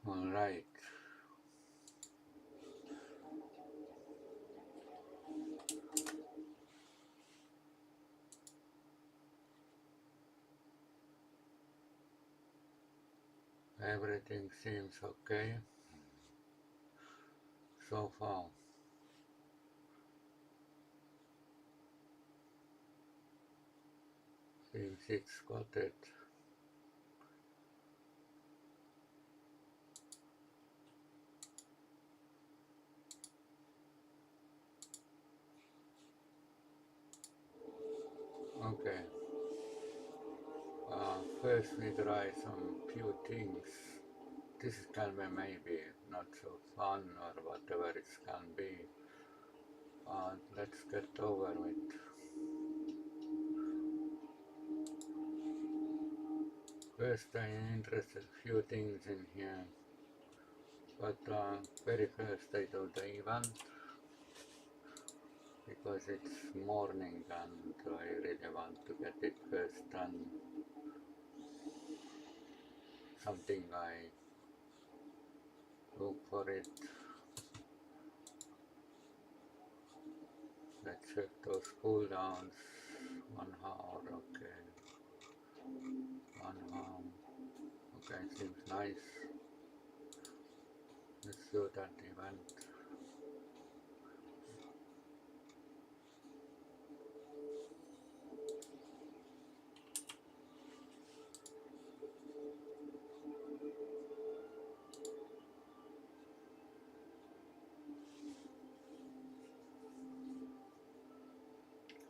All right. Everything seems okay so far. Team 6 got it. Okay. First we try some few things. This can be maybe not so fun or whatever it can be. Let's get over with. First I'm interested few things in here. But very first I do the event because it's morning and I really want to get it first done. Something I look for it. Let's check those cooldowns. 1 hour, okay. 1 hour. Okay, seems nice. Let's do that event.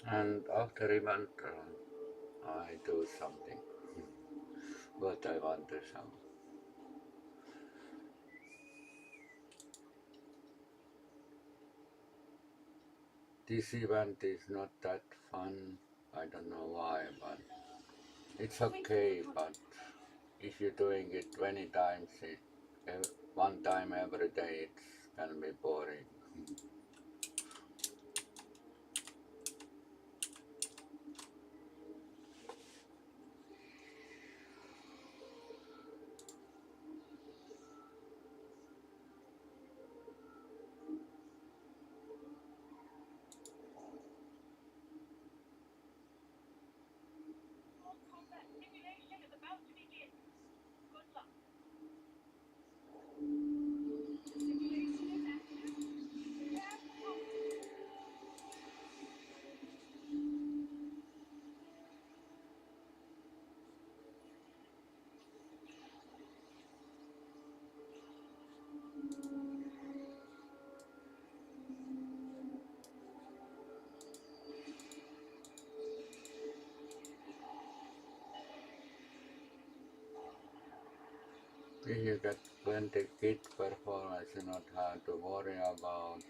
And after event, I do something what I want to show. This event is not that fun. I don't know why, but it's okay. But if you're doing it 20 times, one time every day, it's gonna be boring. If you get 20 kit performance, you not have to worry about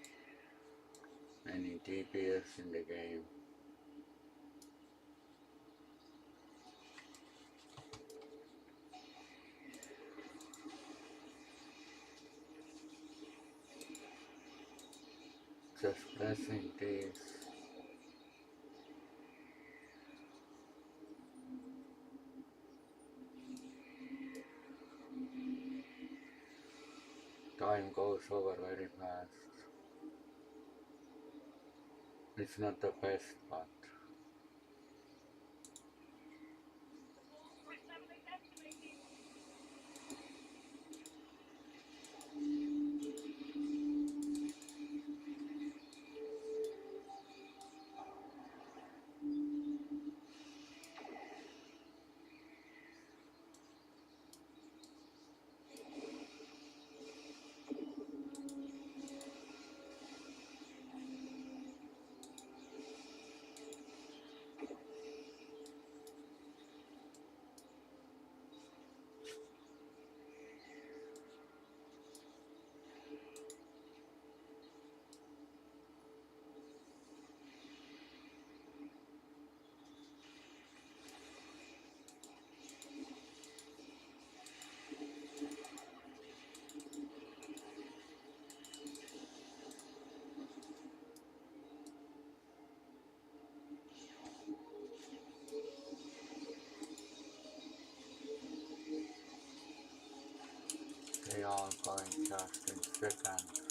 any DPS in the game. Just pressing this. Time goes over very fast. It's not the best, but are going just in seconds.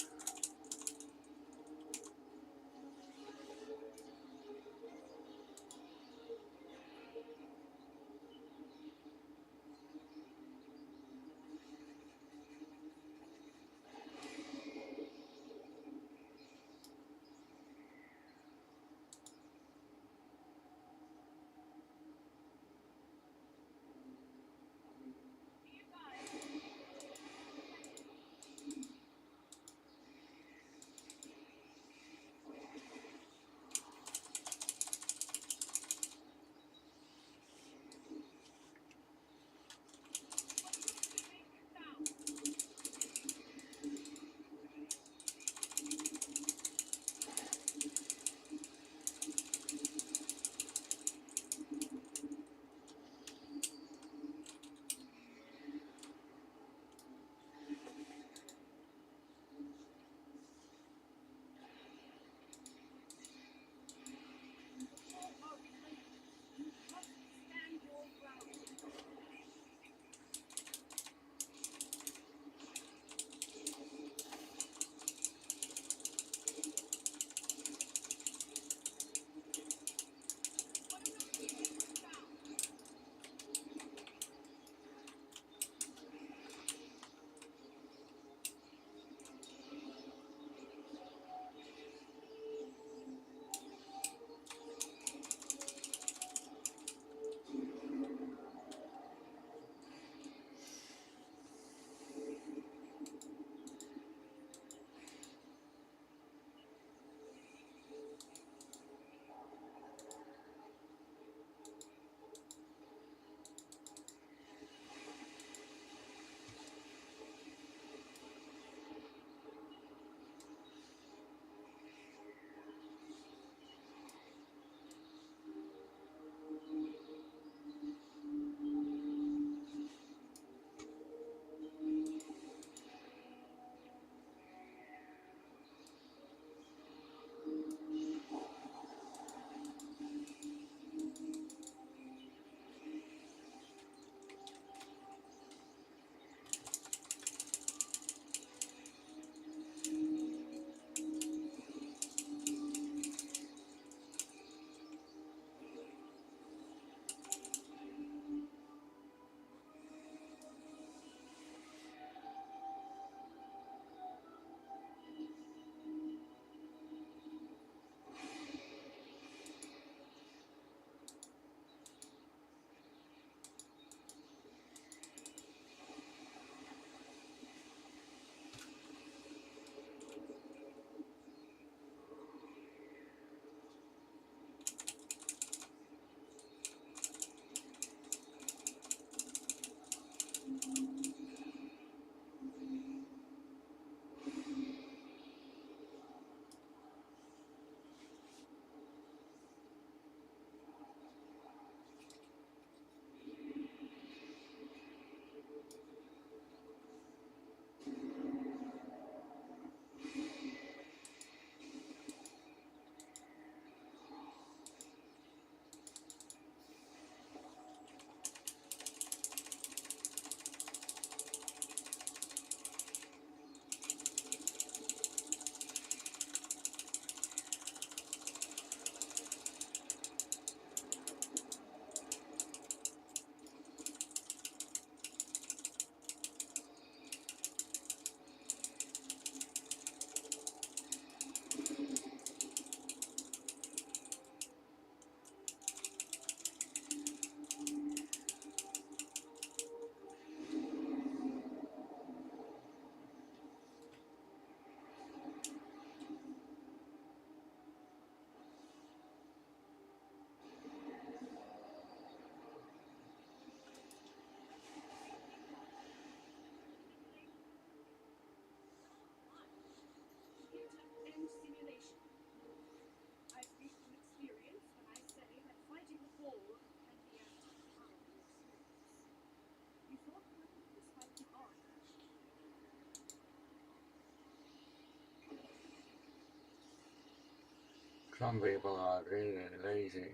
Some people are really lazy.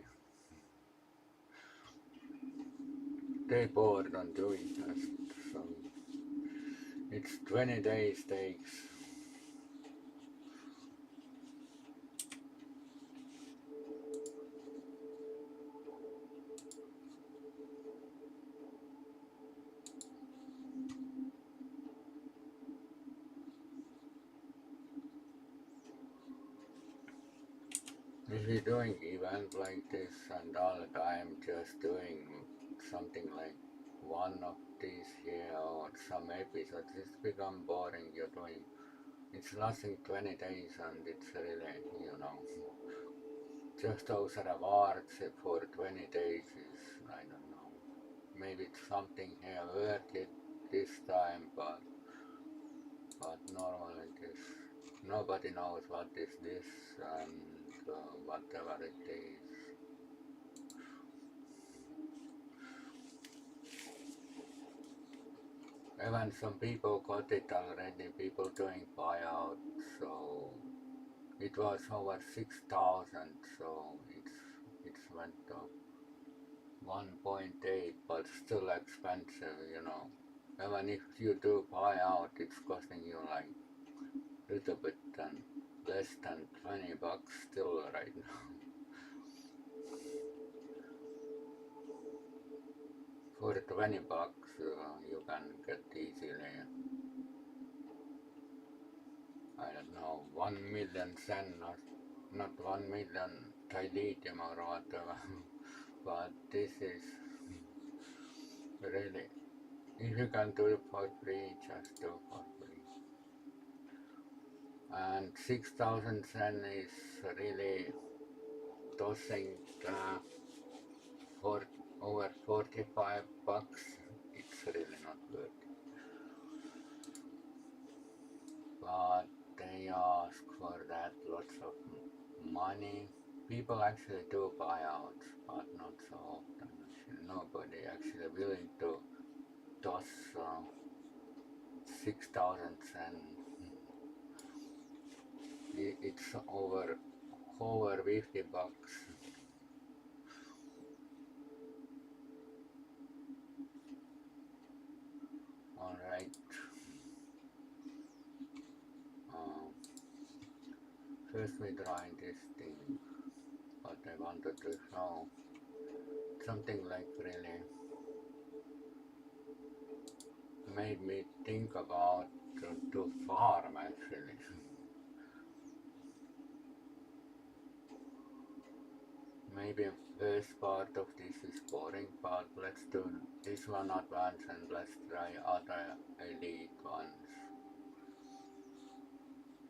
They bored on doing just some It's 20 days takes. If you're doing event like this and all the time just doing something like one of these here or some episodes, it's become boring. You're doing, it's lasting 20 days and it's really, you know, just those awards for 20 days is, I don't know, maybe it's something here worth it this time, but normally this, nobody knows what is this and whatever it is. Even some people got it already, people doing buyout, so it was over 6,000, so it's went to 1.8, but still expensive, you know. Even if you do buyout, it's costing you like little bit than less than 20 bucks still right now. For 20 bucks, you can get easily, I don't know, 1 million cent, or not 1 million dilithium or whatever. But this is really, if you can do it for free, just do for free. And 6,000 cent is really tossing for over 45 bucks. It's really not good. But they ask for that lots of money. People actually do buyouts, but not so often. Actually, nobody actually willing to toss 6,000 cent. It's over 50 bucks. All right. First we try this thing, but I wanted to show something like really made me think about to farm actually. Maybe first part of this is boring, but let's do this one advanced and let's try other elite ones.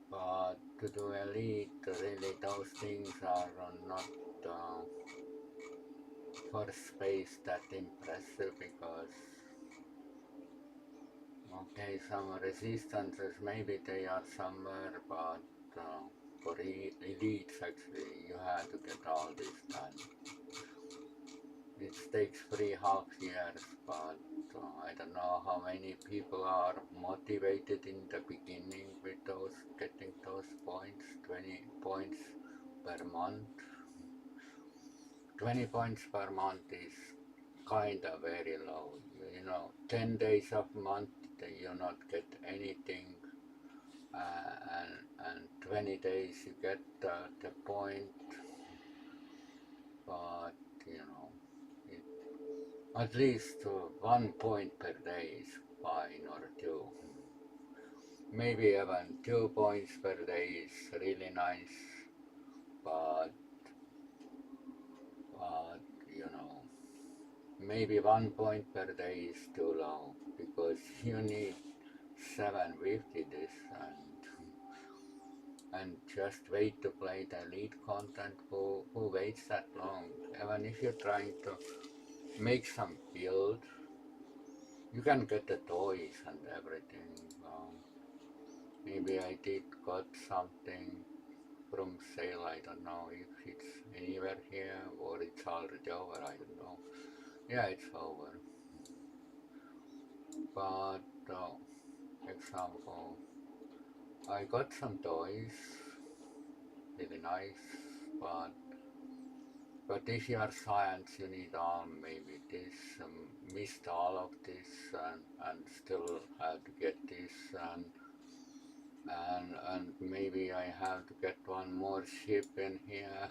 But to do elite, really those things are not for space that impressive because okay, some resistances maybe they are somewhere, but for elites actually you have to get all this done. It takes 3.5 years, but I don't know how many people are motivated in the beginning with those getting those points. 20 points per month. 20 points per month is kinda very low. You know, 10 days of month you not get anything, and 20 days you get the point, but you know, it, at least 1 point per day is fine, or 2. Maybe even 2 points per day is really nice, but you know, maybe 1 point per day is too low because you need 750 this and just wait to play the elite content. Who waits that long? Even if you're trying to make some build, you can get the toys and everything. Maybe I did got something from sale, I don't know if it's anywhere here or it's already over, I don't know. Yeah, it's over. But example, I got some toys, really nice, but But if you are science, you need all maybe this, missed all of this, and still have to get this, and maybe I have to get one more ship in here,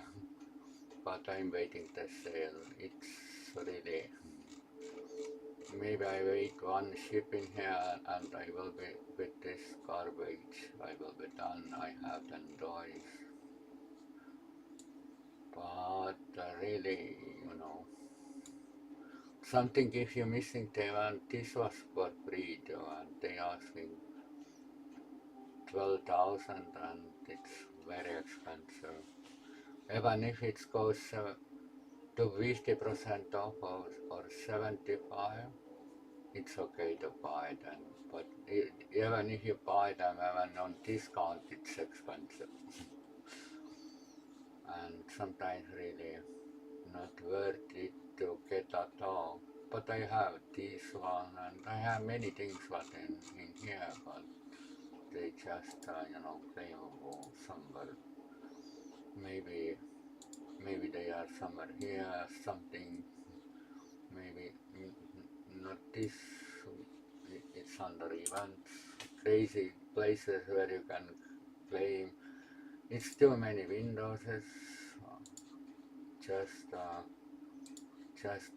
but I'm waiting the sale. It's really, maybe I wait one ship in here and I will be with this garbage. I will be done. I have 10 toys. But really, something if you're missing them, and this was for free too, and they asking 12,000 and it's very expensive. Even if it goes to 50% off or 75, it's okay to buy them. But even if you buy them even on discount, it's expensive. And sometimes really not worth it to get at all. But I have this one and I have many things what in here, but they just claimable somewhere. Maybe they are somewhere here, something, maybe not this, it's under events, crazy places where you can claim. It's too many windows, just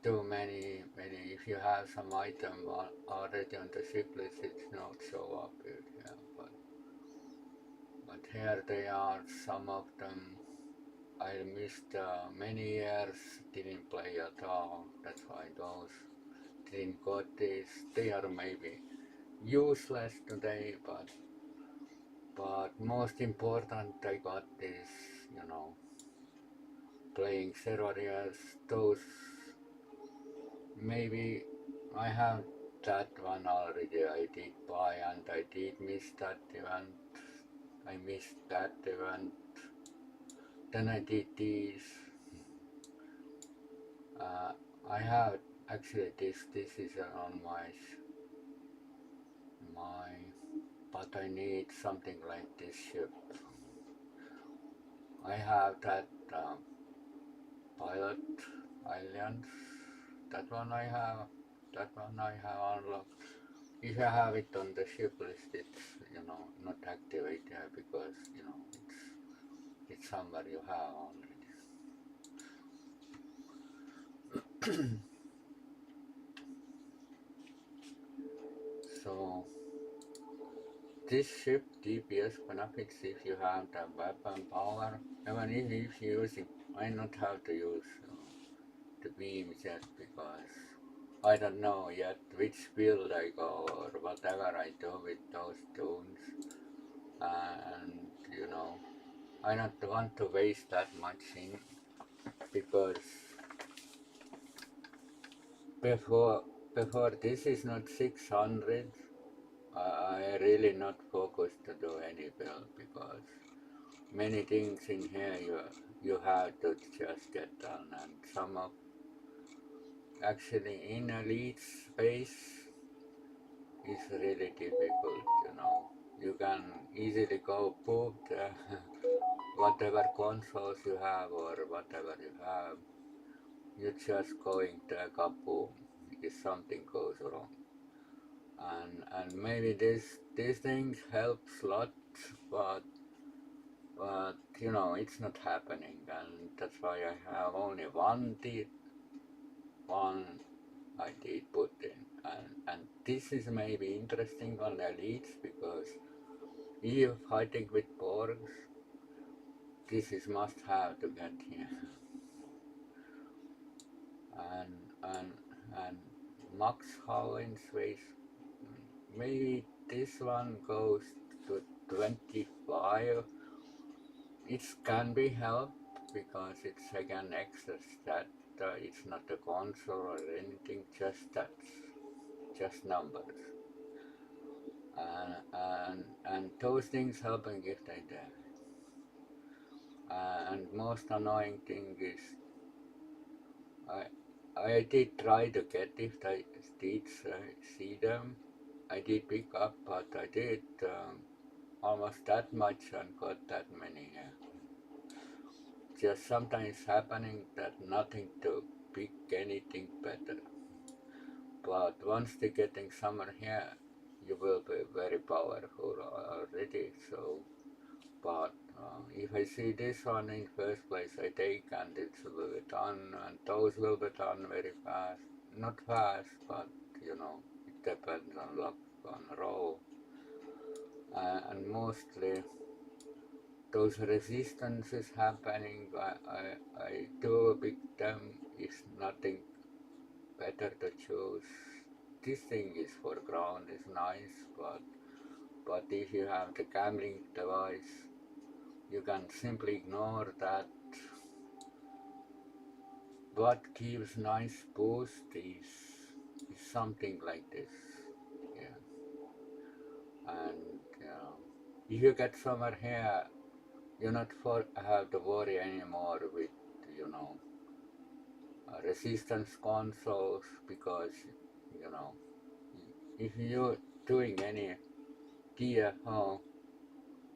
too many. If you have some item already on the ship list, it's not show up here. But here they are. Some of them I missed many years, didn't play at all. That's why those didn't got this. They are maybe useless today, but most important, I got this. Playing several years. Those maybe I have that one already. I did buy and I did miss that event. I missed that event. Then I did these. I have actually this is on my, but I need something like this ship. I have that pilot aliens. That one I have. That one I have unlocked. If you have it on the ship list, it's not activated because it's somewhere you have already. So this ship DPS benefits if you have the weapon power. Even if you use it, I not have to use the beams yet because I don't know yet which build I go or whatever I do with those tunes, and I don't want to waste that much in, because before this is not 600. I really not focused to do any build because many things in here you have to just get done, and some of actually in elite space is really difficult. You can easily go put whatever consoles you have or whatever you have. You're just going to kaboom if something goes wrong. And maybe this thing helps a lot, but it's not happening, and that's why I have only one I did put in, and this is maybe interesting on elites because if you're fighting with Borgs, this is must have to get here. And Max Howland's race, maybe this one goes to 25. It can be helped because it's again extra stat. It's not a console or anything, just stats, just numbers, and those things helping if they there. And most annoying thing is I did try to get if I did see them. I did pick up, but I did almost that much and got that many. just sometimes happening that nothing to pick anything better. But once they getting summer here, you will be very powerful already. So, but if I see this one in first place, I take and it will be done, and those will be done very fast. Not fast, but you know, it depends on luck, on roll, and mostly those resistances happening. I do a big them. Is nothing better to choose. This thing is for ground is nice, but if you have the gambling device, you can simply ignore that. What gives nice boost is something like this, yeah. And if you get somewhere here, you not have to worry anymore with you know resistance consoles, because you know if you're doing any TFO,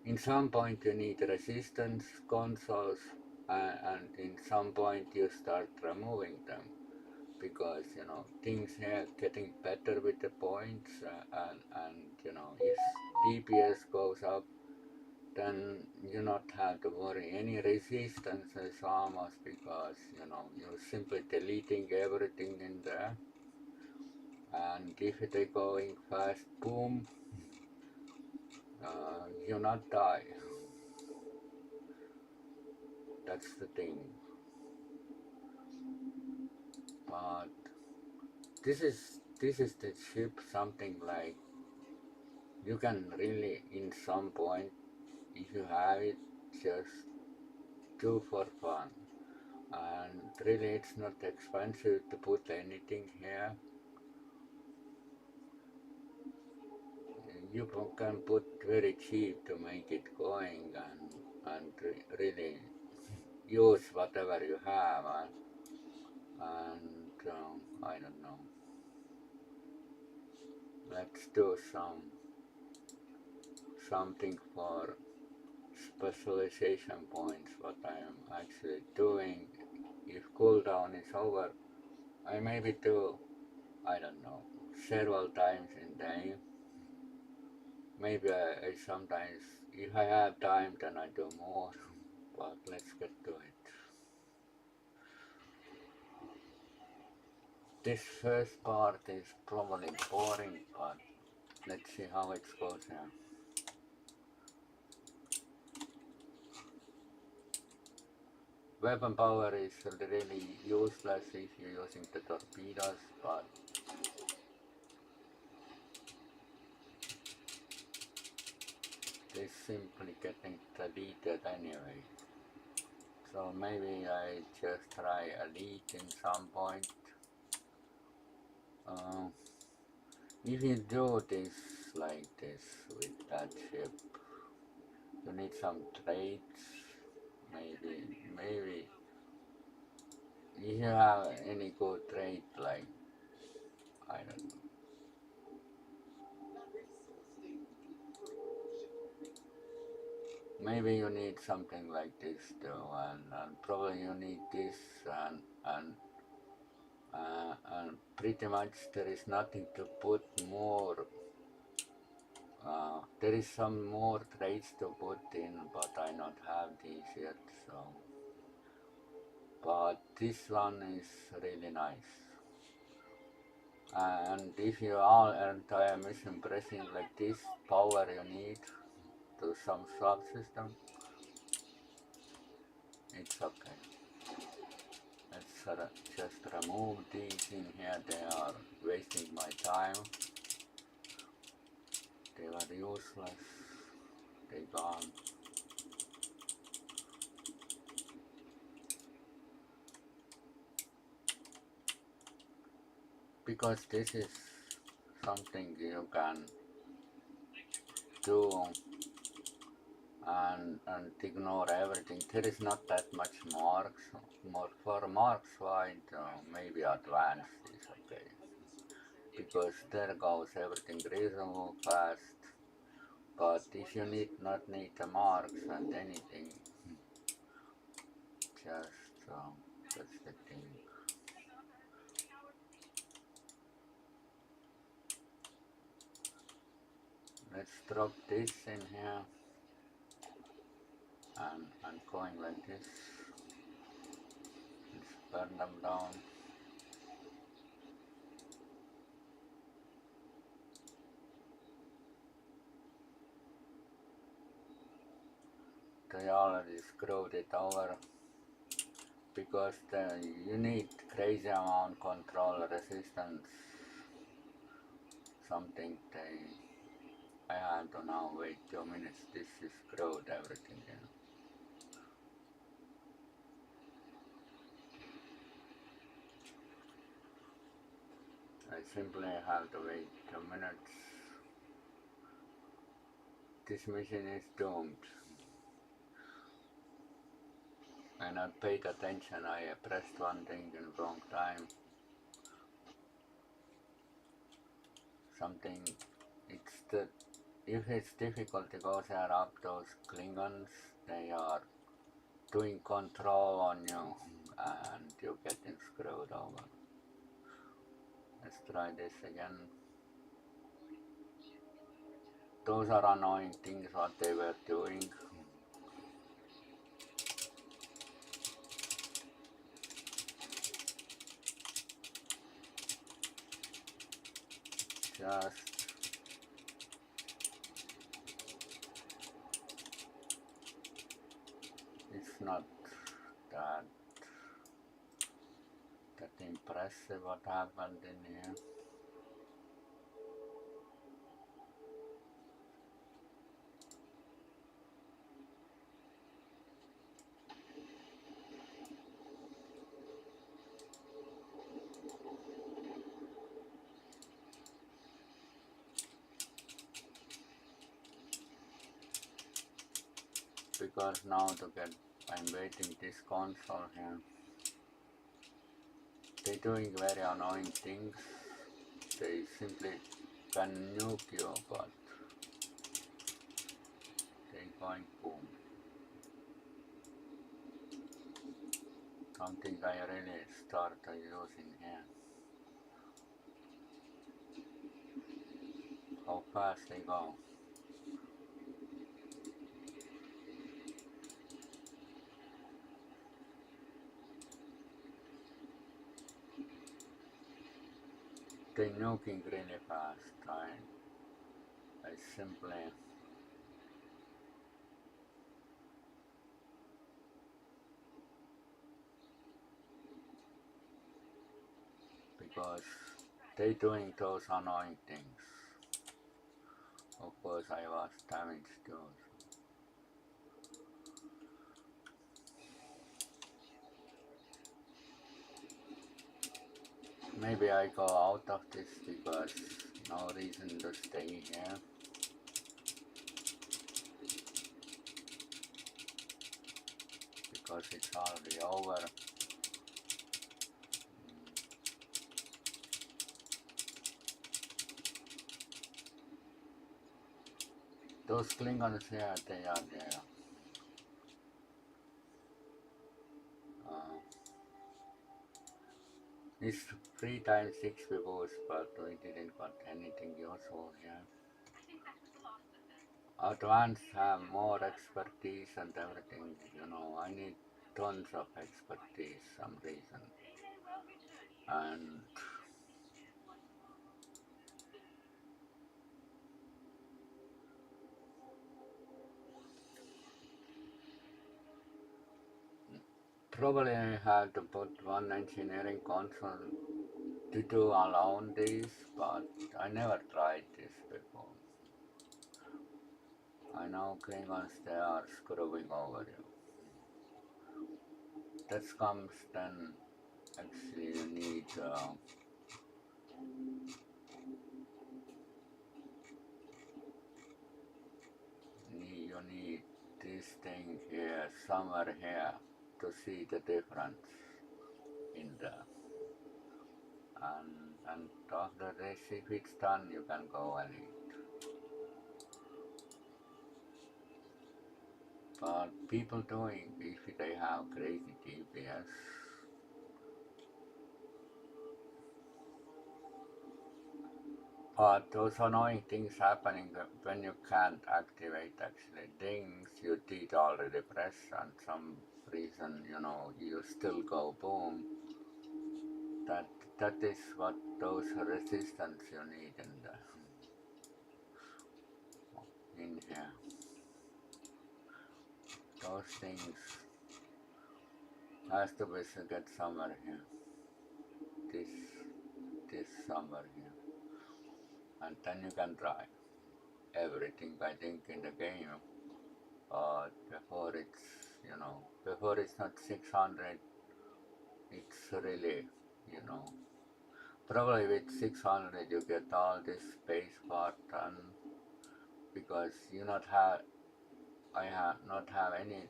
in some point you need resistance consoles, and in some point you start removing them, because you know things here getting better with the points, and you know if DPS goes up, then you not have to worry any resistances almost, because you know you're simply deleting everything in there, and if they going fast, boom, you not die. That's the thing. But this is the chip, something like you can really in some point, if you have it, just do for fun. And really it's not expensive to put anything here. You can put very cheap to make it going, and really use whatever you have, and I don't know. Let's do something for specialization points, what I am actually doing. If cooldown is over, I maybe do, I don't know, several times in day. Maybe I sometimes, if I have time, then I do more, but let's get to it. This first part is probably boring, but let's see how it goes here. Weapon power is really useless if you're using the torpedoes, but it's simply getting deleted anyway. So maybe I just try elite in some point. If you do this like this with that ship, you need some traits. Maybe if you have any good trait, like I don't know. Maybe you need something like this too, and probably you need this, and pretty much there is nothing to put more. There is some more traits to put in, but I not have these yet. So, but this one is really nice. And if you are entire mission pressing like this, power you need to some subsystem, it's okay. Let's just remove these in here, they are wasting my time. They were useless, they gone. Because this is something you can do and ignore everything. There is not that much marks. More for marks wide, maybe advanced is okay. Because there goes everything reasonable fast. But if you not need the marks and anything, drop this in here and going like this. Let's burn them down. They already screwed it over because you need crazy amount control resistance. Something I had to now wait 2 minutes. This is screwed everything in. I simply have to wait 2 minutes. This machine is doomed. I not paid attention. I pressed one thing in the wrong time. Something, if it's difficult to go there up, those Klingons, they are doing control on you and you're getting screwed over. Let's try this again. Those are annoying things what they were doing. It's not that impressive what happened in here. Because now I'm waiting this console here. They're doing very annoying things. They simply can nuke you, but they're going boom. Something I really started using here. How fast they go. They're nuking really fast, right? I simply because they're doing those annoying things. Of course I was damaged too. Maybe I go out of this because no reason to stay here. Because it's already over. Those Klingons here, they are there. It's 3 times 6 boost, but we didn't got anything useful here. Advanced have more expertise and everything, I need tons of expertise some reason. And probably I had to put one engineering console to do alone this, but I never tried this before. I know Klingons, they are screwing over you. That comes then, actually you need this thing here, somewhere here, to see the difference in the, and after this, if it's done, you can go and eat. But people doing, if they have crazy GPS, But those annoying things happening when you can't activate actually things you did already press and some reason, you know, you still go boom. That is what those resistance you need in here. Those things has to be to get somewhere here. This somewhere here. And then you can try everything I think in the game. Before it's, you know, before it's not 600, it's really, you know, probably with 600 you get all this space part done because you not have, I have not have any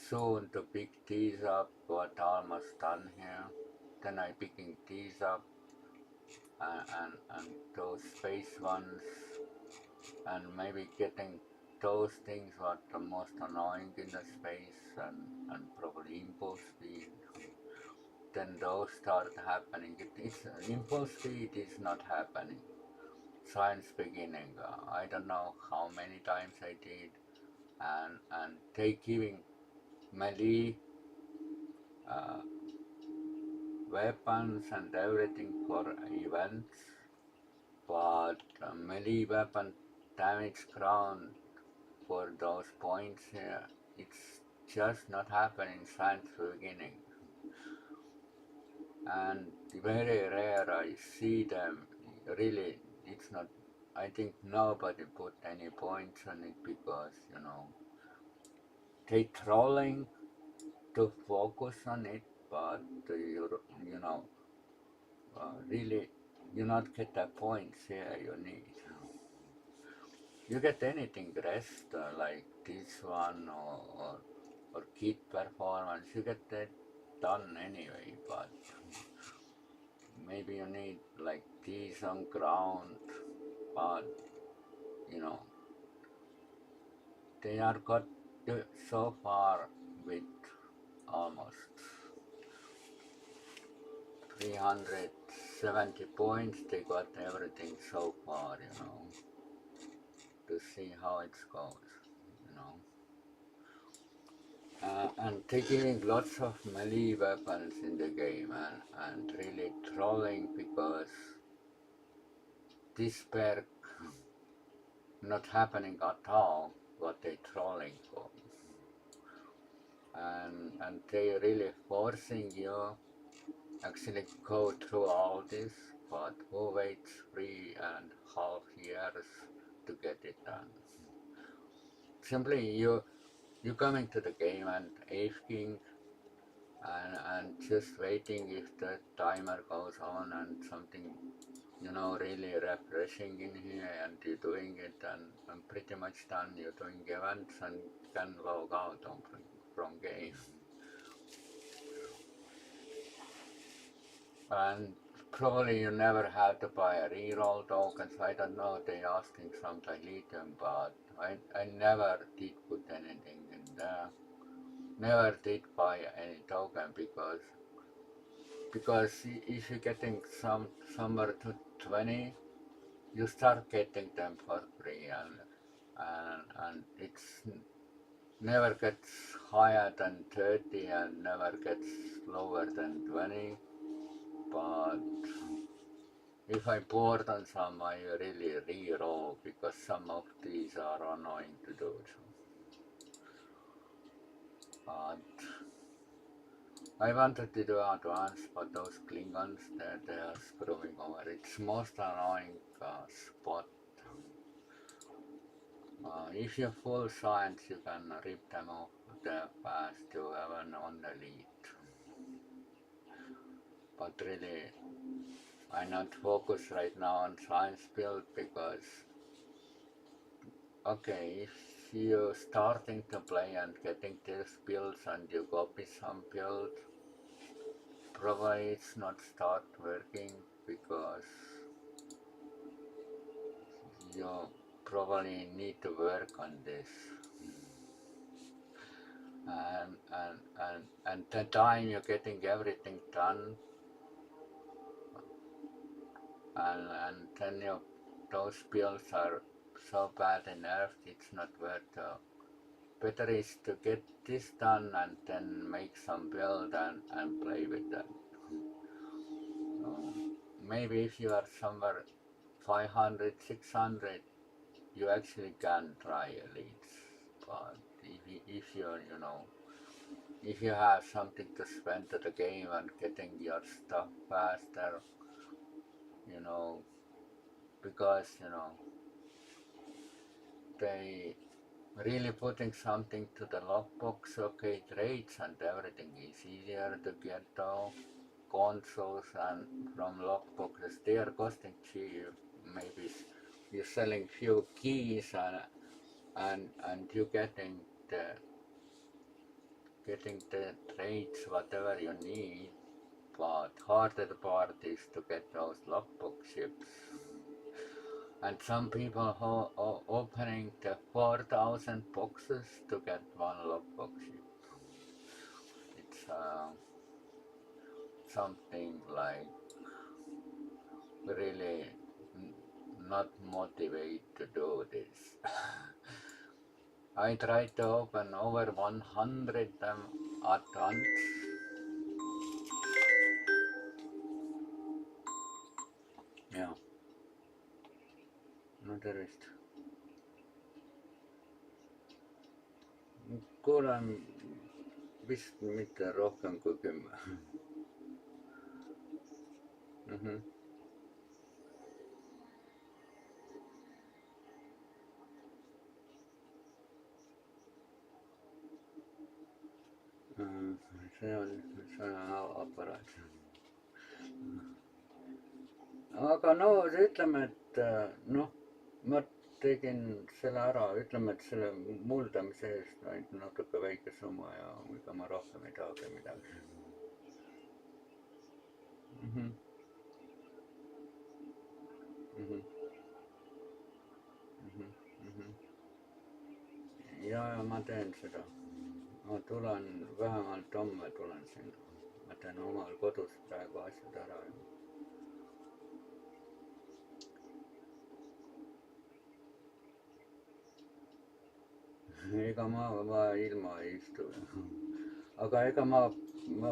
soon to pick these up, but almost done here. Then I picking these up and those space ones and maybe getting those things what the most annoying in the space and probably impulse speed. Then those start happening. It's impulse speed is not happening. Science beginning. I don't know how many times I did, and they giving melee uh, weapons and everything for events, but melee weapon damage ground for those points here, it's just not happening since the beginning. And very rare I see them, really, it's not, I think nobody put any points on it because, you know, they trolling to focus on it, but you know, really, you not get the points here you need. You get anything rest like this one or kit performance, you get that done anyway, but maybe you need like these on ground, but you know, they are got so far with almost 370 points, they got everything so far, you know, to see how it goes, you know. And taking lots of melee weapons in the game and really trolling because this perk not happening at all what they trolling for. And they really forcing you actually go through all this, but who waits 3.5 years to get it done? Simply you coming to the game and AFKing and just waiting if the timer goes on and something, you know, really refreshing in here and you're doing it and pretty much done. You're doing events and can log out from game. And probably you never have to buy a reroll tokens. I don't know, they asking some dilithium, but I never did put anything in there. Never did buy any token because if you're getting somewhere to 20, you start getting them for free and it's never gets higher than 30 and never gets lower than 20. But if I board on some, I really re-roll because some of these are annoying to do. But I wanted to do advanced, but those Klingons, they are screwing over. It's most annoying spot. If you're full science, you can rip them off the fast to even on the lead. But really, I'm not focused right now on science build because, okay, if you're starting to play and getting these builds and you copy some build, probably it's not start working because you probably need to work on this. And the time you're getting everything done, and then those builds are so bad in Earth, it's not worth it. Better is to get this done and then make some build and play with that. So maybe if you are somewhere 500, 600, you actually can try elites. But if you're, if you have something to spend to the game and getting your stuff faster, because, they really putting something to the logbox, okay, trades and everything is easier to get though. Consoles and from logboxes, they are costing cheap. Maybe you're selling few keys and you the getting the trades whatever you need. But harder part is to get those logbook ships. And some people are opening the 4,000 boxes to get one logbook ship. It's something like really not motivated to do this. I tried to open over 100 at once. Yeah, no tervist. Kuulen vist mitte rohkem kui 10. See on aparaat. Aga no ütleme, et noh, ma tegin selle ära, ütleme, et selle muldamise eest ainult natuke väike summa ja ega ma rohkem ei tahagi midagi. Ja ma teen seda. Ma tulen vähemalt homme tulen sinna. Ma teen omal kodus praegu asjad ära. Ega ma ilma ei istu. Aga ega ma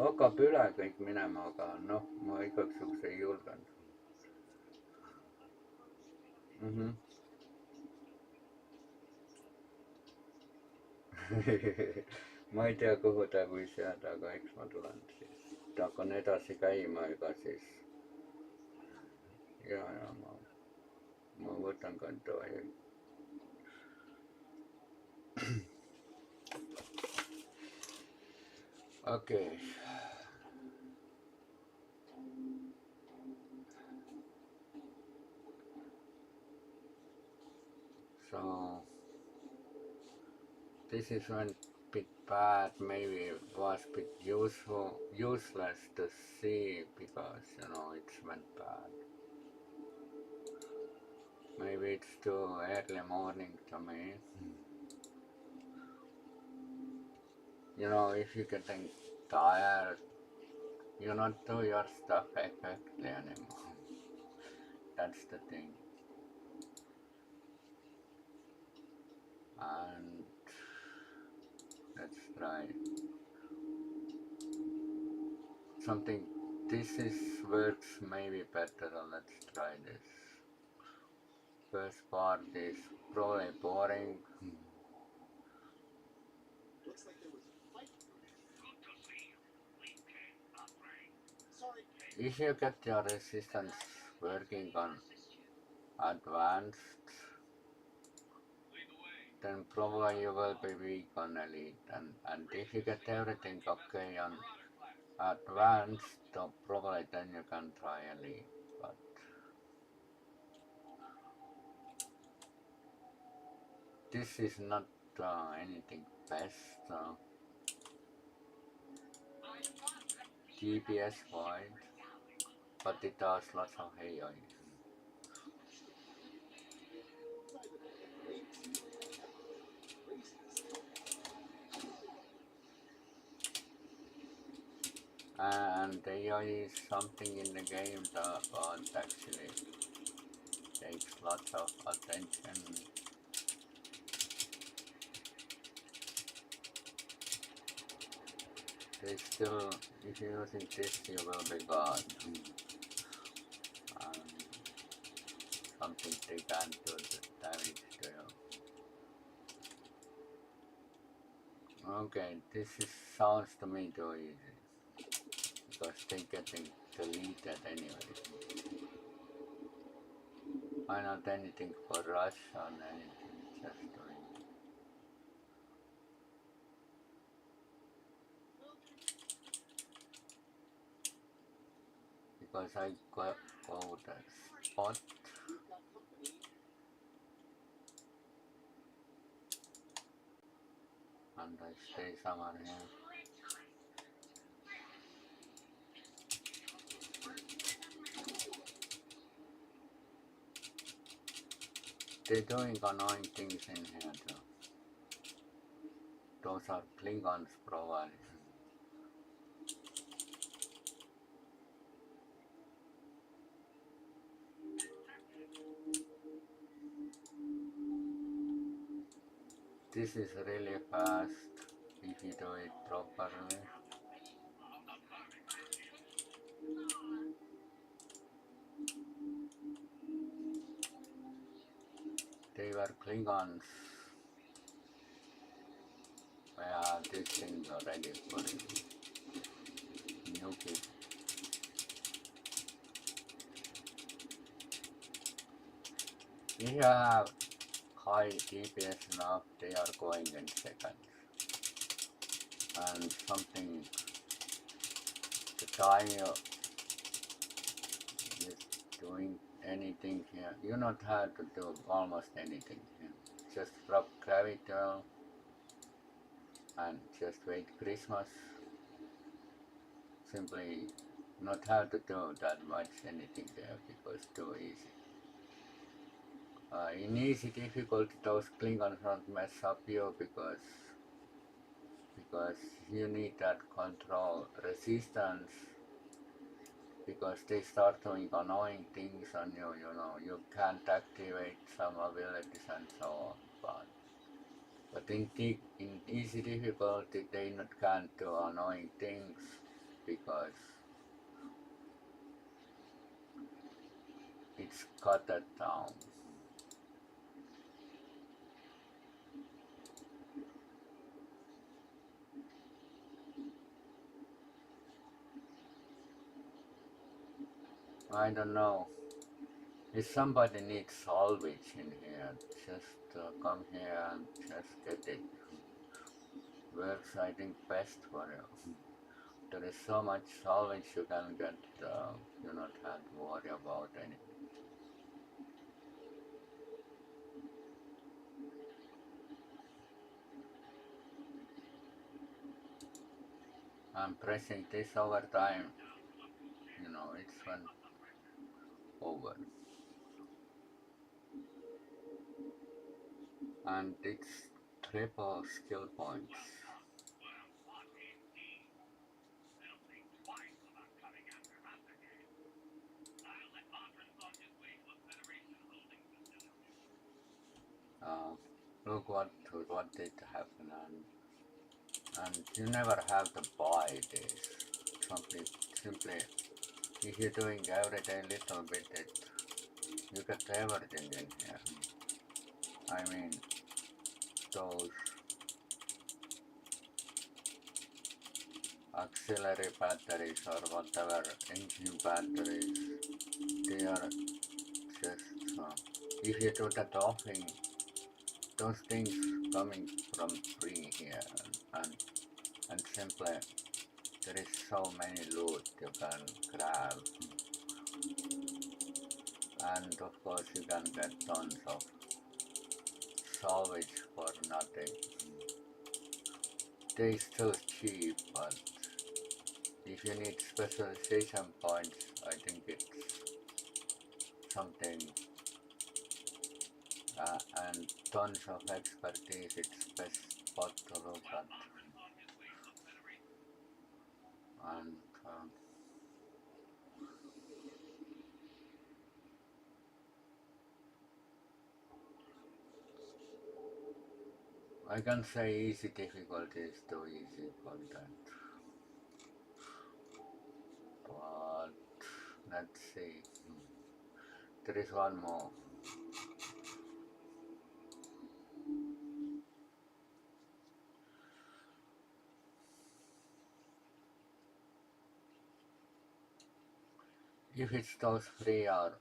hakkab üle kõik minema, aga noh, ma igaks juhuks ei julgenud. Ma ei tea, kuhu ta võis jääda, aga eks ma tulen siis. Hakkan edasi käima, ega siis. Ja ma võtan ka tohi. Okay. So this is one bit bad, maybe it was a bit useless to see because it's went bad. Maybe it's too early morning to me. If you're getting tired, you not do your stuff effectively anymore. That's the thing. And let's try something. This works maybe better. Let's try this. First part is probably boring. If you get your resistance working on advanced, then probably you will be weak on elite, and if you get everything okay on advanced, probably then you can try elite. But this is not anything best. GPS wide, but it does lots of AI. And AI is something in the game that actually takes lots of attention. They still, if you're using this, you will be God. And something they can do the damage to you. Okay, this sounds to me too easy. Because they're getting deleted anyway. Why not anything for Russia and anything, just doing. Because I go the spot and I stay somewhere here. They're doing annoying things in here too. Those are Klingons probably. This is really fast if you do it properly. They were Klingons. Yeah, this thing's already for new people. If you have high DPS enough, they are going in seconds. And something, the time you're doing anything here, you not have to do almost anything here. Just drop graviton and just wait Christmas. Simply not have to do that much anything there because too easy. In easy difficulty, those Klingons don't mess up you because you need that control resistance, because they start doing annoying things on you, you know, you can't activate some abilities and so on. But in easy difficulty, they not can't do annoying things because it's cut down. I don't know. If somebody needs salvage in here, just come here and just get it. Works, I think, best for you. There is so much salvage you can get, you not have to worry about anything. I'm pressing this over time, you know, it's when over. And it's triple skill points. Look what did happen, and you never have to buy this. Simply, if you're doing every day little bit, you get everything in here. I mean, those auxiliary batteries or whatever, engine batteries, they are just, if you do that offing, those things coming from free here, and simply, there is so many loot you can grab, and of course you can get tons of salvage for nothing. They still cheap, but if you need specialization points, I think it's something, and tons of expertise, it's best spot to look at. And I can say easy difficulty is too easy content. But let's see. There is one more. If it's those 3 hour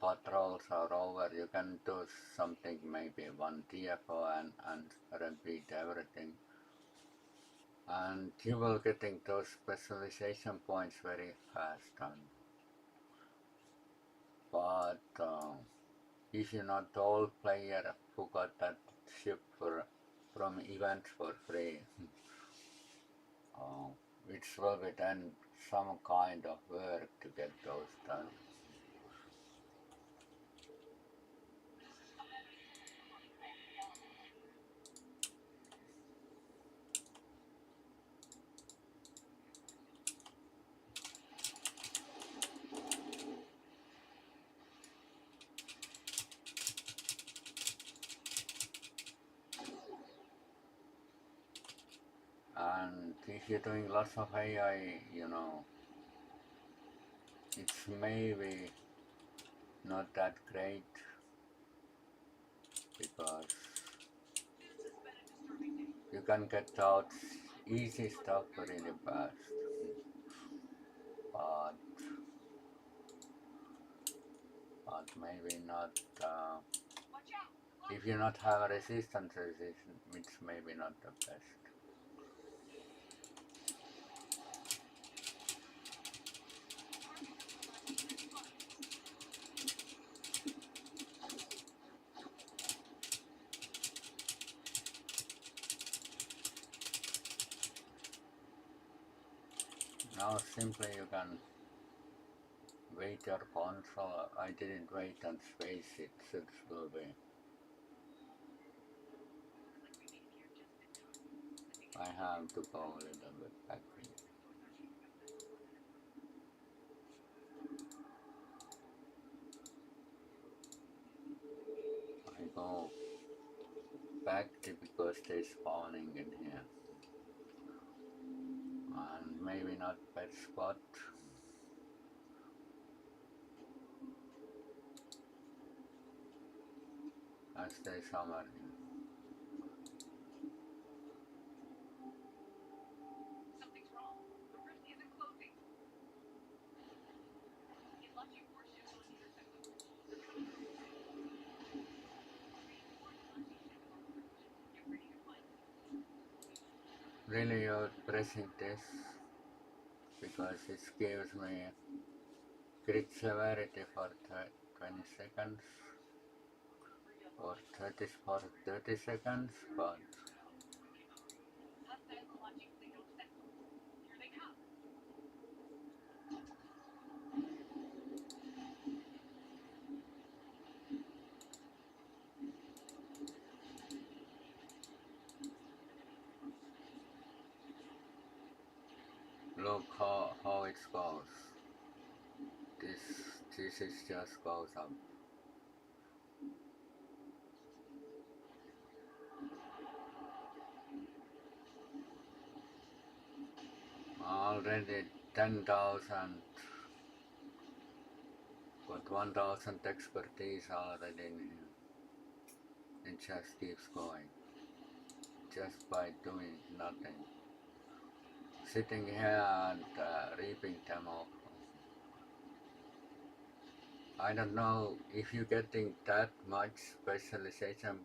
patrols are over, you can do something, maybe one TFO and repeat everything. And you will getting those specialization points very fast. But if you're not the old player who got that ship from events for free, which will be then some kind of work to get those done. And if you're doing lots of AI, it's maybe not that great because you can get out easy stuff really fast. But maybe not, if you not have a resistance, it's maybe not the best. Now simply you can wait your console. I didn't wait on space, it will be. I have to go a little bit back. I go back because they're spawning in here. And maybe not bad spot. I stay somewhere here. Really you're pressing this because it gives me crit severity for 20 seconds or 30 seconds, but look how it goes. This is just goes up. Already 10,000, got 1,000 expertise already in here. It just keeps going, just by doing nothing. Sitting here and reaping them off. I don't know if you're getting that much specialization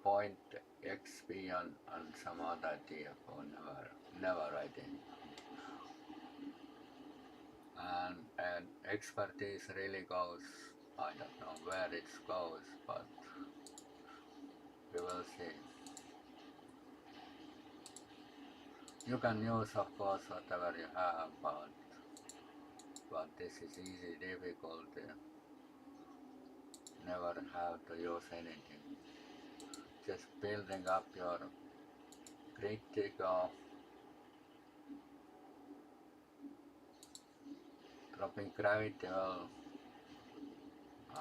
point XP on some other TFO, never I think. And expertise really goes, I don't know where it goes, but we will see. You can use of course whatever you have, but this is easy difficulty. Never have to use anything. Just building up your critical, dropping gravity well,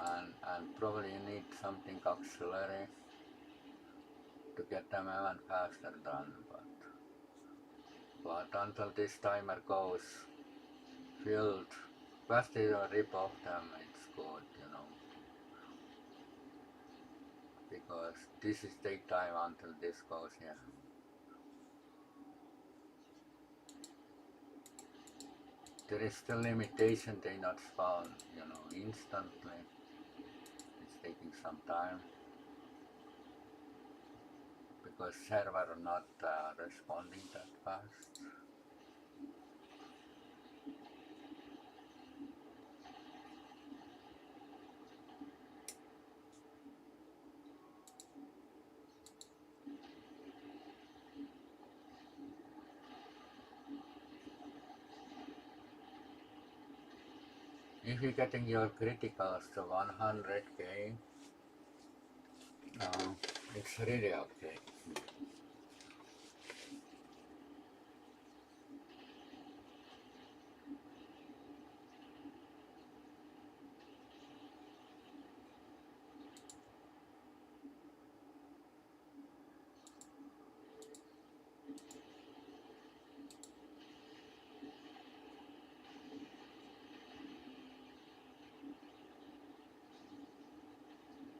and probably you need something auxiliary to get them even faster done, but until this timer goes filled, faster you rip off them, it's good, because this is take time until this goes here. There is still limitation they not found, instantly. It's taking some time because server not responding that fast. If you're getting your criticals to 100k, it's really okay.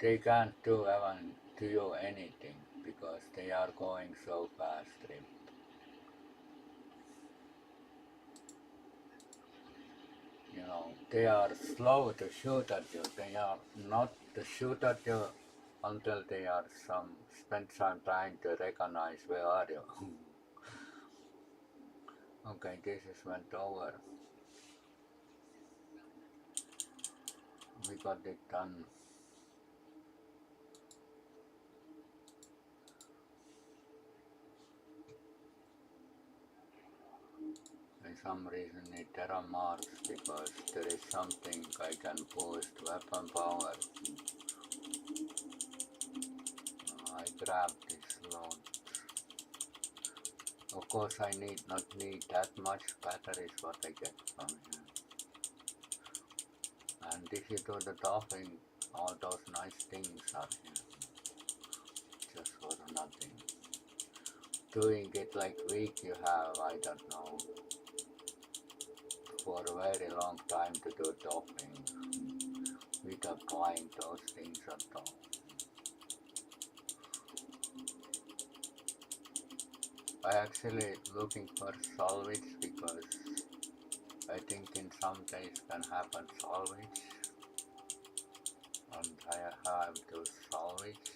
They can't do even to you anything because they are going so fast. They are slow to shoot at you. They are not to shoot at you until they are spend some time to recognize where are you. Okay, this is went over. We got it done. For some reason it error marks because there is something I can boost weapon power. I grab this load. Of course I not need that much batteries what I get from here. And if you do the doffing, all those nice things are here. Just for nothing. Doing it like week you have, I don't know, for a very long time to do doffing without buying those things at all. I actually looking for salvage because I think in some days can happen salvage, and I have to salvage.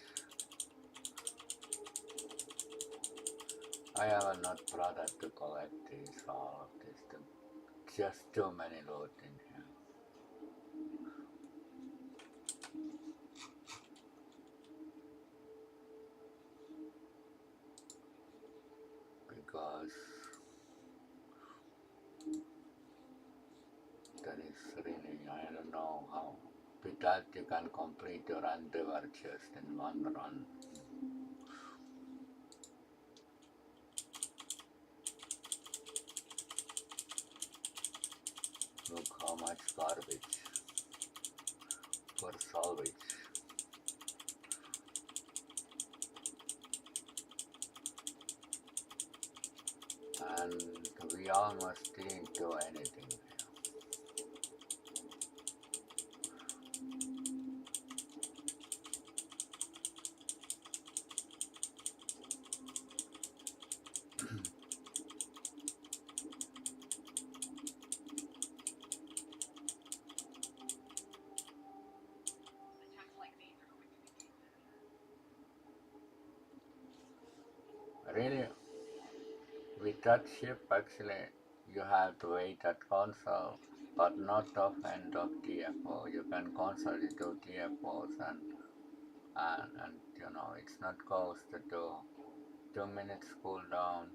I have not bothered to collect all of this, just too many loot in here. Because that is really, I don't know how. With that you can complete your endeavor just in one run. Look how much garbage for salvage. And we almost didn't do anything here. Really, with that ship actually you have to wait at console, but not off end of TFO. You can constantly do TFOs and it's not close to do 2 minutes cooldown.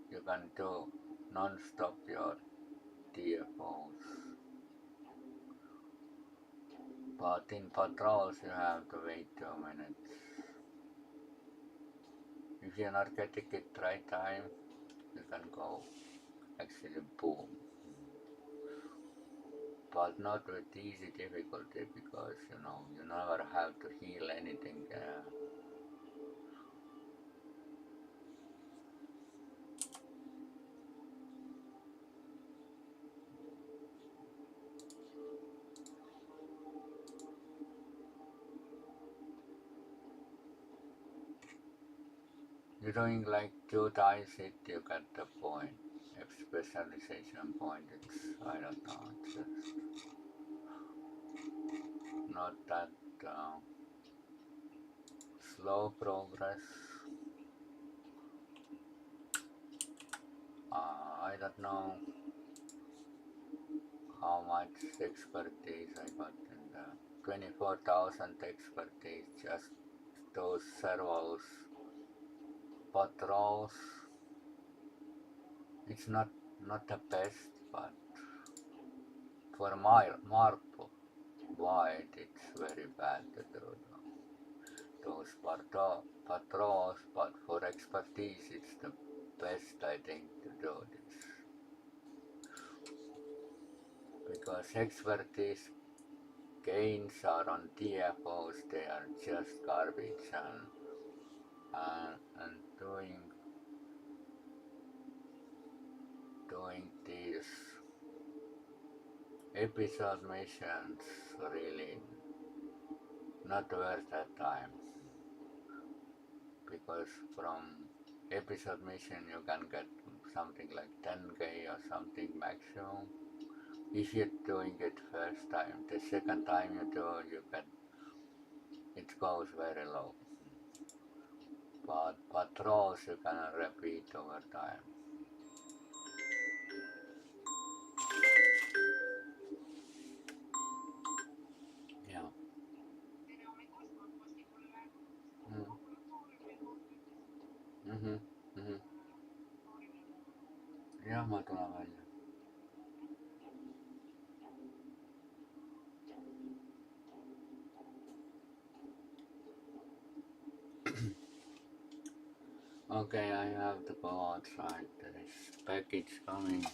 You can do non-stop your TFOs. But in patrols you have to wait 2 minutes. If you're not getting it right time, you can go actually boom. But not with easy difficulty because you never have to heal anything there. you're doing like 2 times it, you get the point. If specialization point, it's, I don't know, it's just not that slow progress. I don't know how much expertise I got in the 24,000 expertise, just those servos, patrols. It's not the best, but for mark wide, it's very bad to do those patrols, but for expertise, it's the best, I think, to do this. Because expertise gains are on TFOs, they are just garbage, and doing these episode missions really not worth that time, because from episode mission you can get something like 10k or something maximum if you're doing it first time. The second time you do, you get, it goes very low, but patrols you can repeat over time. Yeah. Mhm. Mhm. Jah, ma tulen välja. Okay, I have to go outside. There is package coming.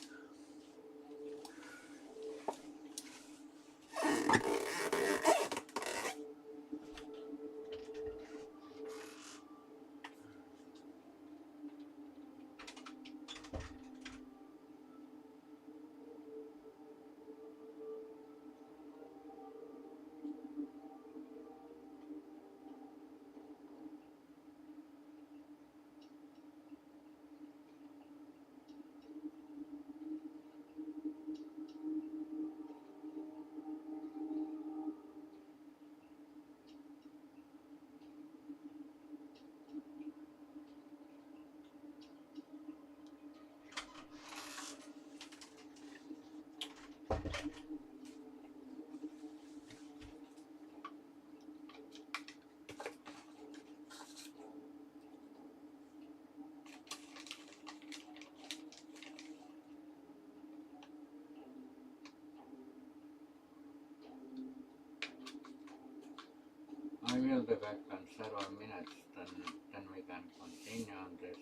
I will be back in several minutes, then we can continue on this.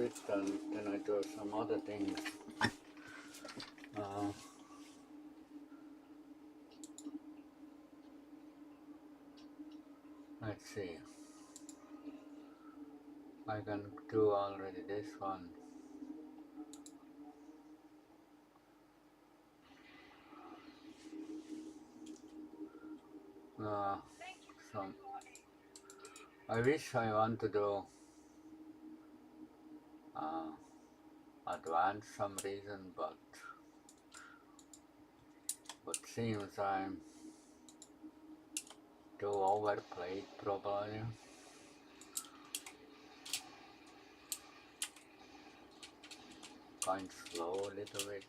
it and then I do some other things. Let's see. I can do already this one. Some. I wish I want to do advance some reason, but seems I'm too overplayed probably. Kind slow a little bit.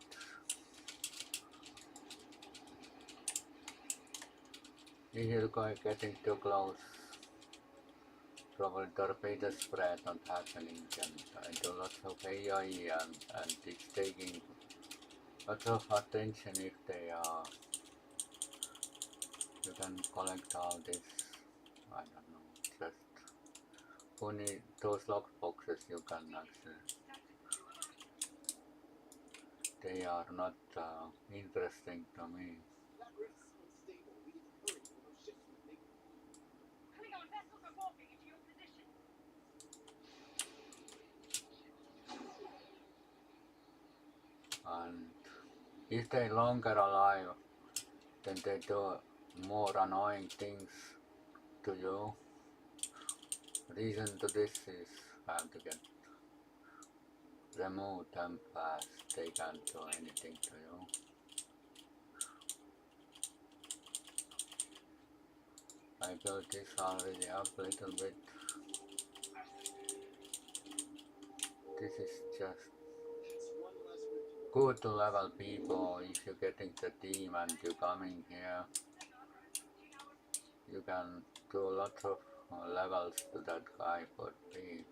If you're getting too close, probably torpedo spread not happening, and I do lots of AI and it's taking lots of attention if they are. You can collect all this, I don't know, just only those lock boxes you can actually. They are not interesting to me. And if they're longer alive, then they do more annoying things to you. Reason to this is how to get remove them fast. They can't do anything to you. I built this already up a little bit. This is just good to level people. If you're getting the team and you're coming here, you can do lots of levels to that guy for free.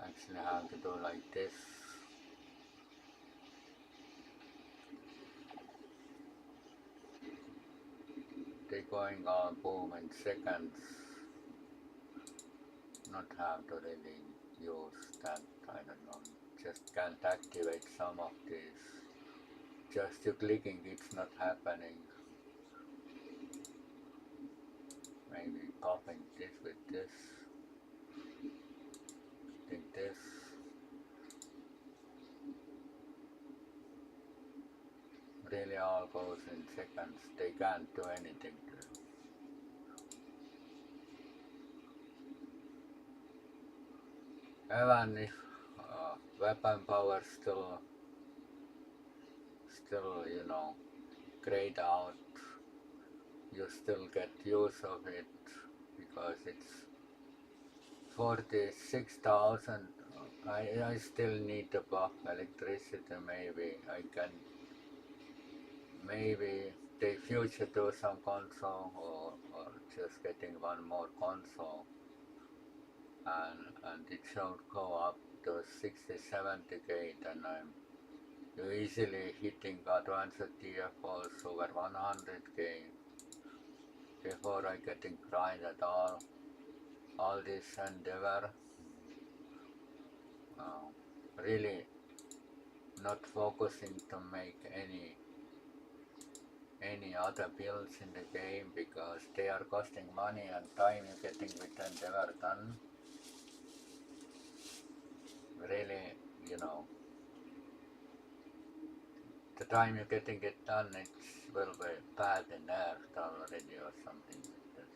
Actually have to do like this. They're going all boom in seconds. Not have to really use that, I don't know, just can't activate some of these. Just you clicking, it's not happening. Maybe popping this with this. Think this. Really all goes in seconds. They can't do anything to it. Even if weapon power still, you know, grayed out, you still get use of it because it's 46,000. I still need to buff electricity. Maybe I can take future do some console or just getting one more console and it should go up to 60-70k, then I'm easily hitting advanced TFOs over 100k before I getting grind at all this endeavor. Really not focusing to make any other builds in the game because they are costing money and time you're getting with endeavor done. Really, you know, the time you're getting it done, it will be bad in nerfed already or something like this.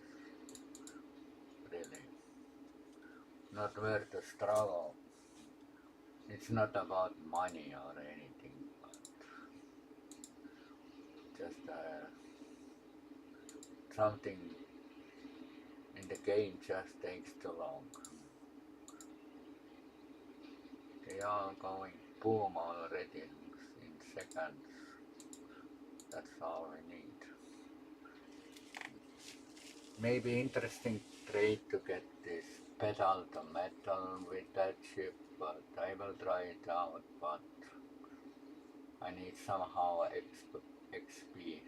Really, not worth the struggle. It's not about money or anything, but just something in the game just takes too long. They are going boom already in seconds. That's all we need. Maybe interesting trade to get this pedal to metal with that chip, but I will try it out, but I need somehow XP.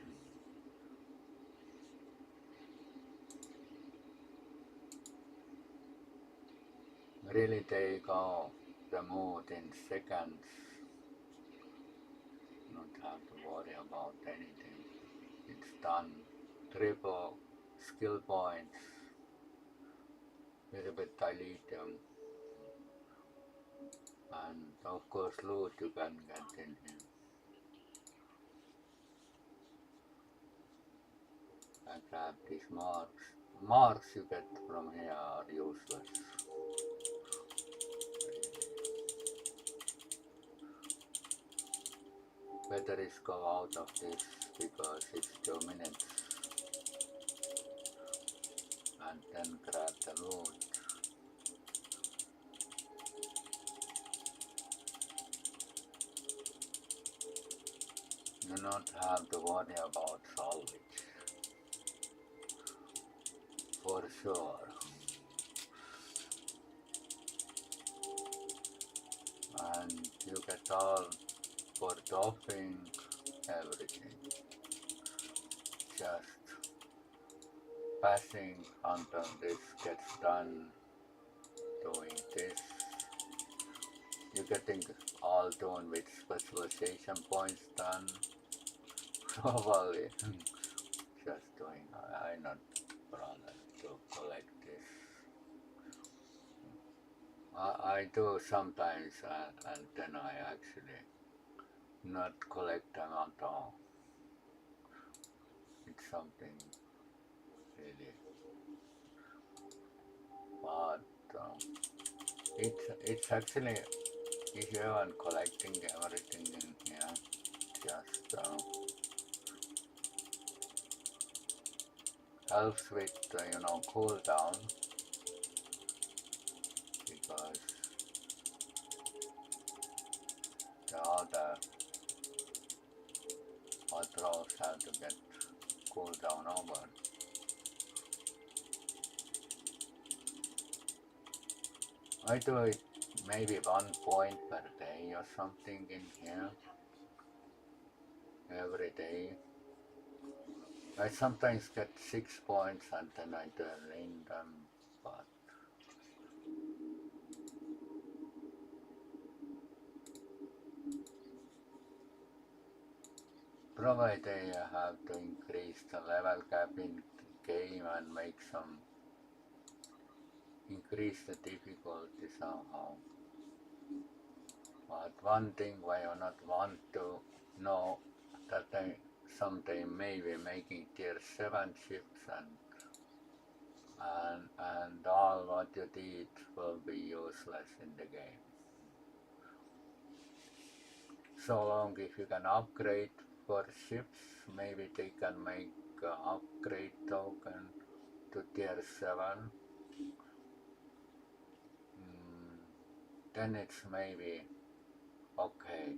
Really take out the mood in seconds, not have to worry about anything. It's done. Triple skill points, little bit dilithium, and of course loot you can get in here. I grab these marks. Marks you get from here are useless. Better is go out of this because it's 2 minutes. And then grab the loot. You not have to worry about salvage. For sure. And you get all for doping everything. Just passing until this gets done, doing this. You're getting all done with specialization points done. Probably just doing, I not bother to collect this. I do sometimes and then I actually not collect them at all. It's something really, but it's actually, if you are collecting everything in here, just helps with cooldown, because the other rows have to get cooldown over. I do it maybe 1 point per day or something in here, every day. I sometimes get 6 points and then I turn in them, but probably they have to increase the level cap in the game and make some, increase the difficulty somehow. But one thing why I not want to know that they someday may be making tier 7 ships and all what you did will be useless in the game. So long if you can upgrade for ships, maybe they can make upgrade token to tier 7. Then it's maybe okay.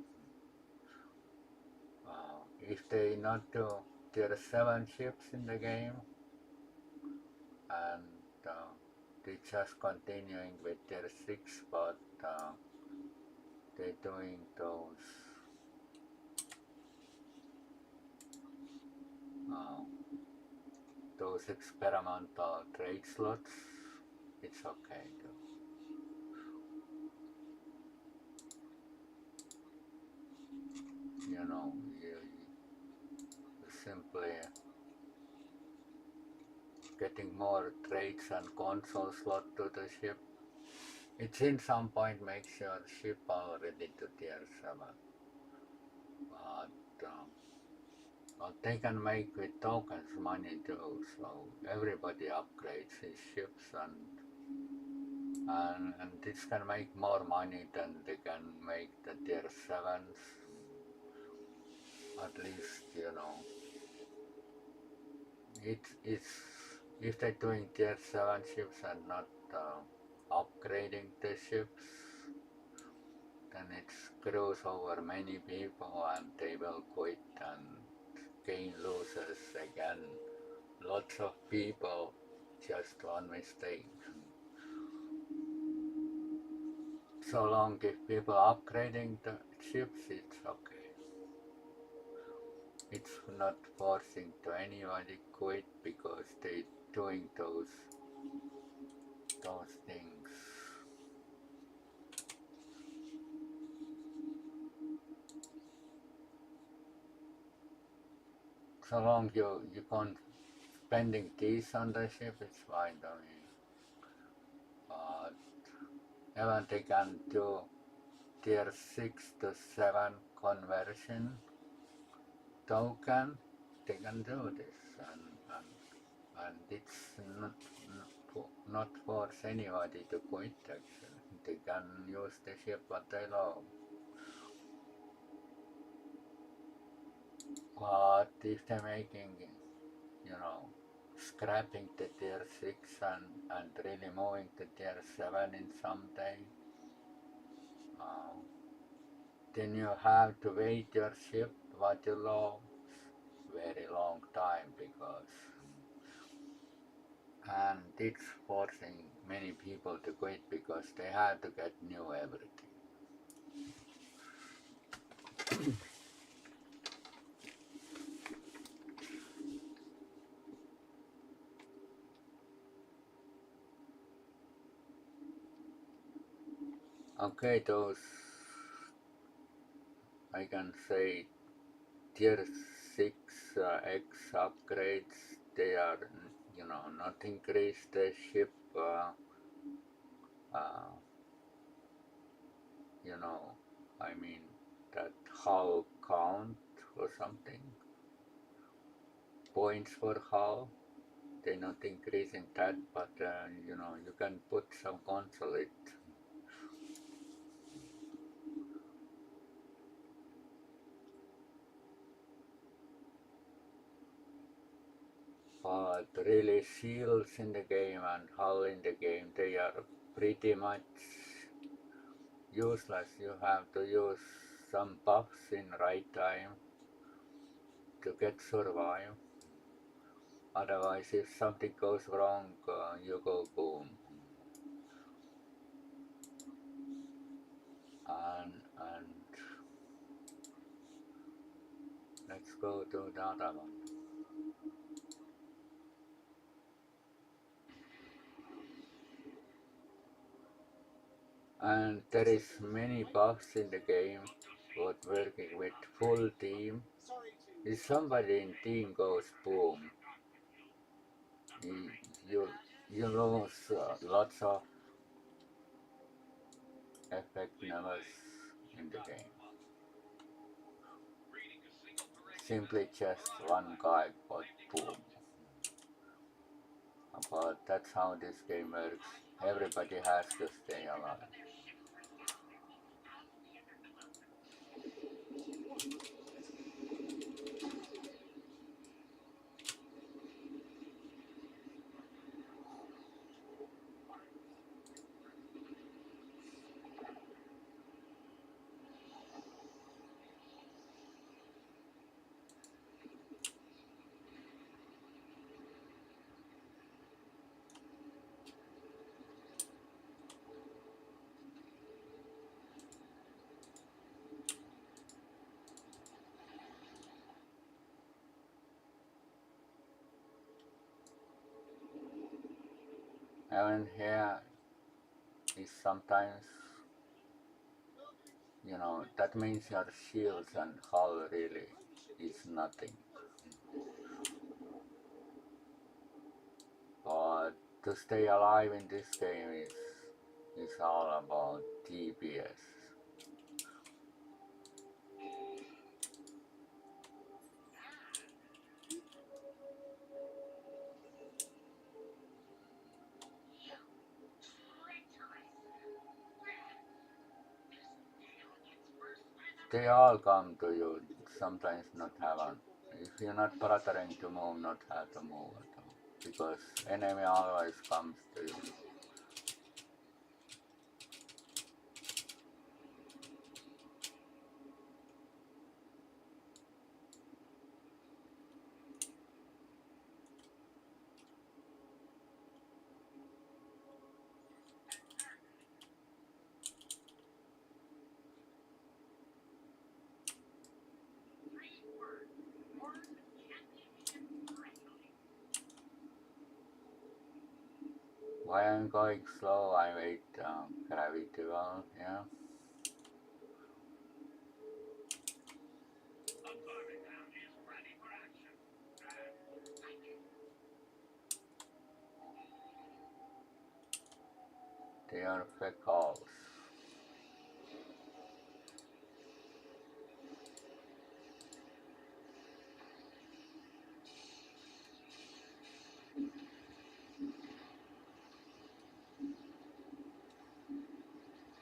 If they not do tier 7 ships in the game and they just continuing with tier 6, but they're doing those experimental trade slots, it's okay too. You simply getting more trades and console slot to the ship. It's in some point makes your ship already to tier 7. But they can make with tokens money too, so everybody upgrades his ships and this can make more money than they can make the tier 7s. At least, it's if they're doing tier 7 ships and not upgrading the ships, then it screws over many people and they will quit and gain losers again. Lots of people, just one mistake. So long if people upgrading the ships, it's okay. It's not forcing to anybody quit because they doing those things. So long you can't spending these on the ship, it's fine to me. But even they can do tier 6 to 7 conversion token, they can do this, and it's not force anybody to quit actually. They can use the ship what they love. But if they're making, scrapping the tier 6 and really moving to tier 7 in some day, then you have to wait your ship what you love very long time, and it's forcing many people to quit because they have to get new everything. Okay, those, I can say, tier 6 X upgrades, they are, not increase the ship, uh, I mean, that hull count or something, points for hull, they're not increasing that, but, you can put some consulate. But really shields in the game and hull in the game, they are pretty much useless. You have to use some buffs in right time to get survive. Otherwise, if something goes wrong, you go boom. And let's go to the other one. And there is many buffs in the game, but working with full team. If somebody in team goes boom, you you lose lots of effectiveness in the game. Simply just one guy got boom. But that's how this game works. Everybody has to stay alive. And here is sometimes, that means your shields and hull really is nothing. But to stay alive in this game is all about DPS. They all come to you, sometimes not have on. If you're not bothering to move, not have to move at all. Because enemy always comes to you. Why I'm going slow, I wait gravity well, yeah. They are fecals.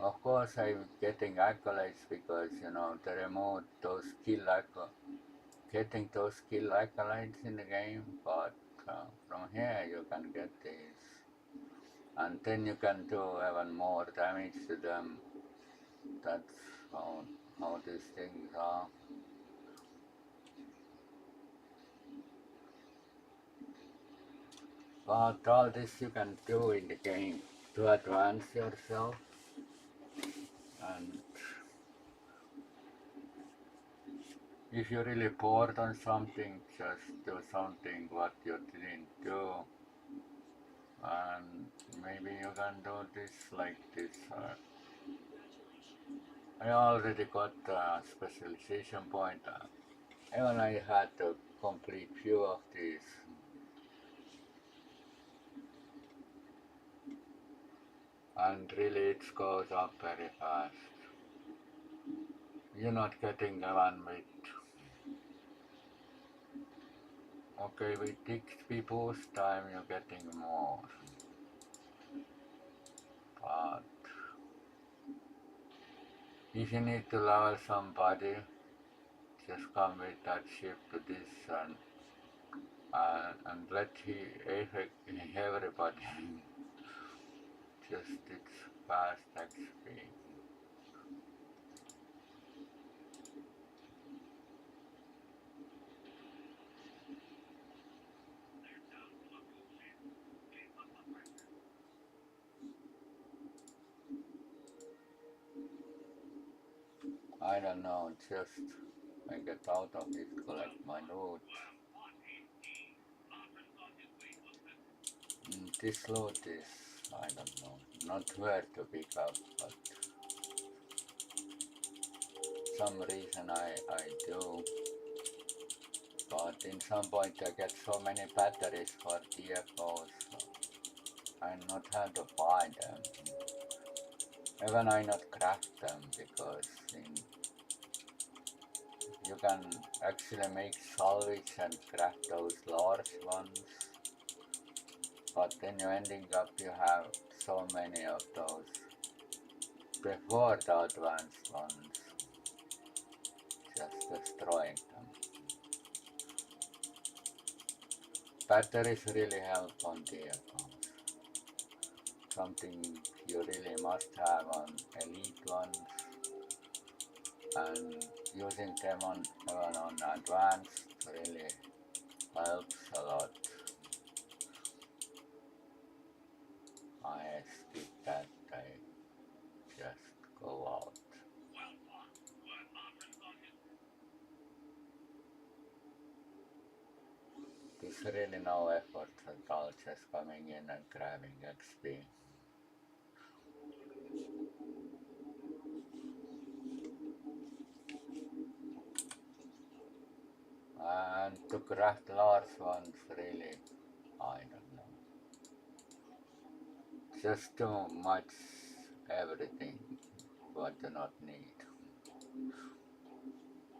Of course, I'm getting accolades because the remote getting those skill accolades in the game. But from here you can get these, and then you can do even more damage to them. That's how these things are. But all this you can do in the game to advance yourself, and if you're really bored on something, just do something what you didn't do, and maybe you can do this like this. I already got a specialization point, even I had to complete few of these, and really it goes up very fast. You're not getting the one with, okay, with XP boost time you're getting more, but if you need to level somebody, just come with that ship to this and let he affect everybody. Just it's fast XP. I don't know, just I get out of this, collect my loot. This loot is, I don't know, not where to pick up, but some reason I do. But in some point I get so many batteries for TFOs, so I not have to buy them. Even I not craft them because you can actually make salvage and craft those large ones, but then you ending up you have so many of those before the advanced ones, just destroying them. Batteries really help on TFOs. Something you really must have on elite ones, and using them on even on advanced really helps a lot. I skip that, I just go out. There's really no effort at all, just coming in and grabbing XP. And to craft large ones, really, I don't know. Just too much everything what you not need.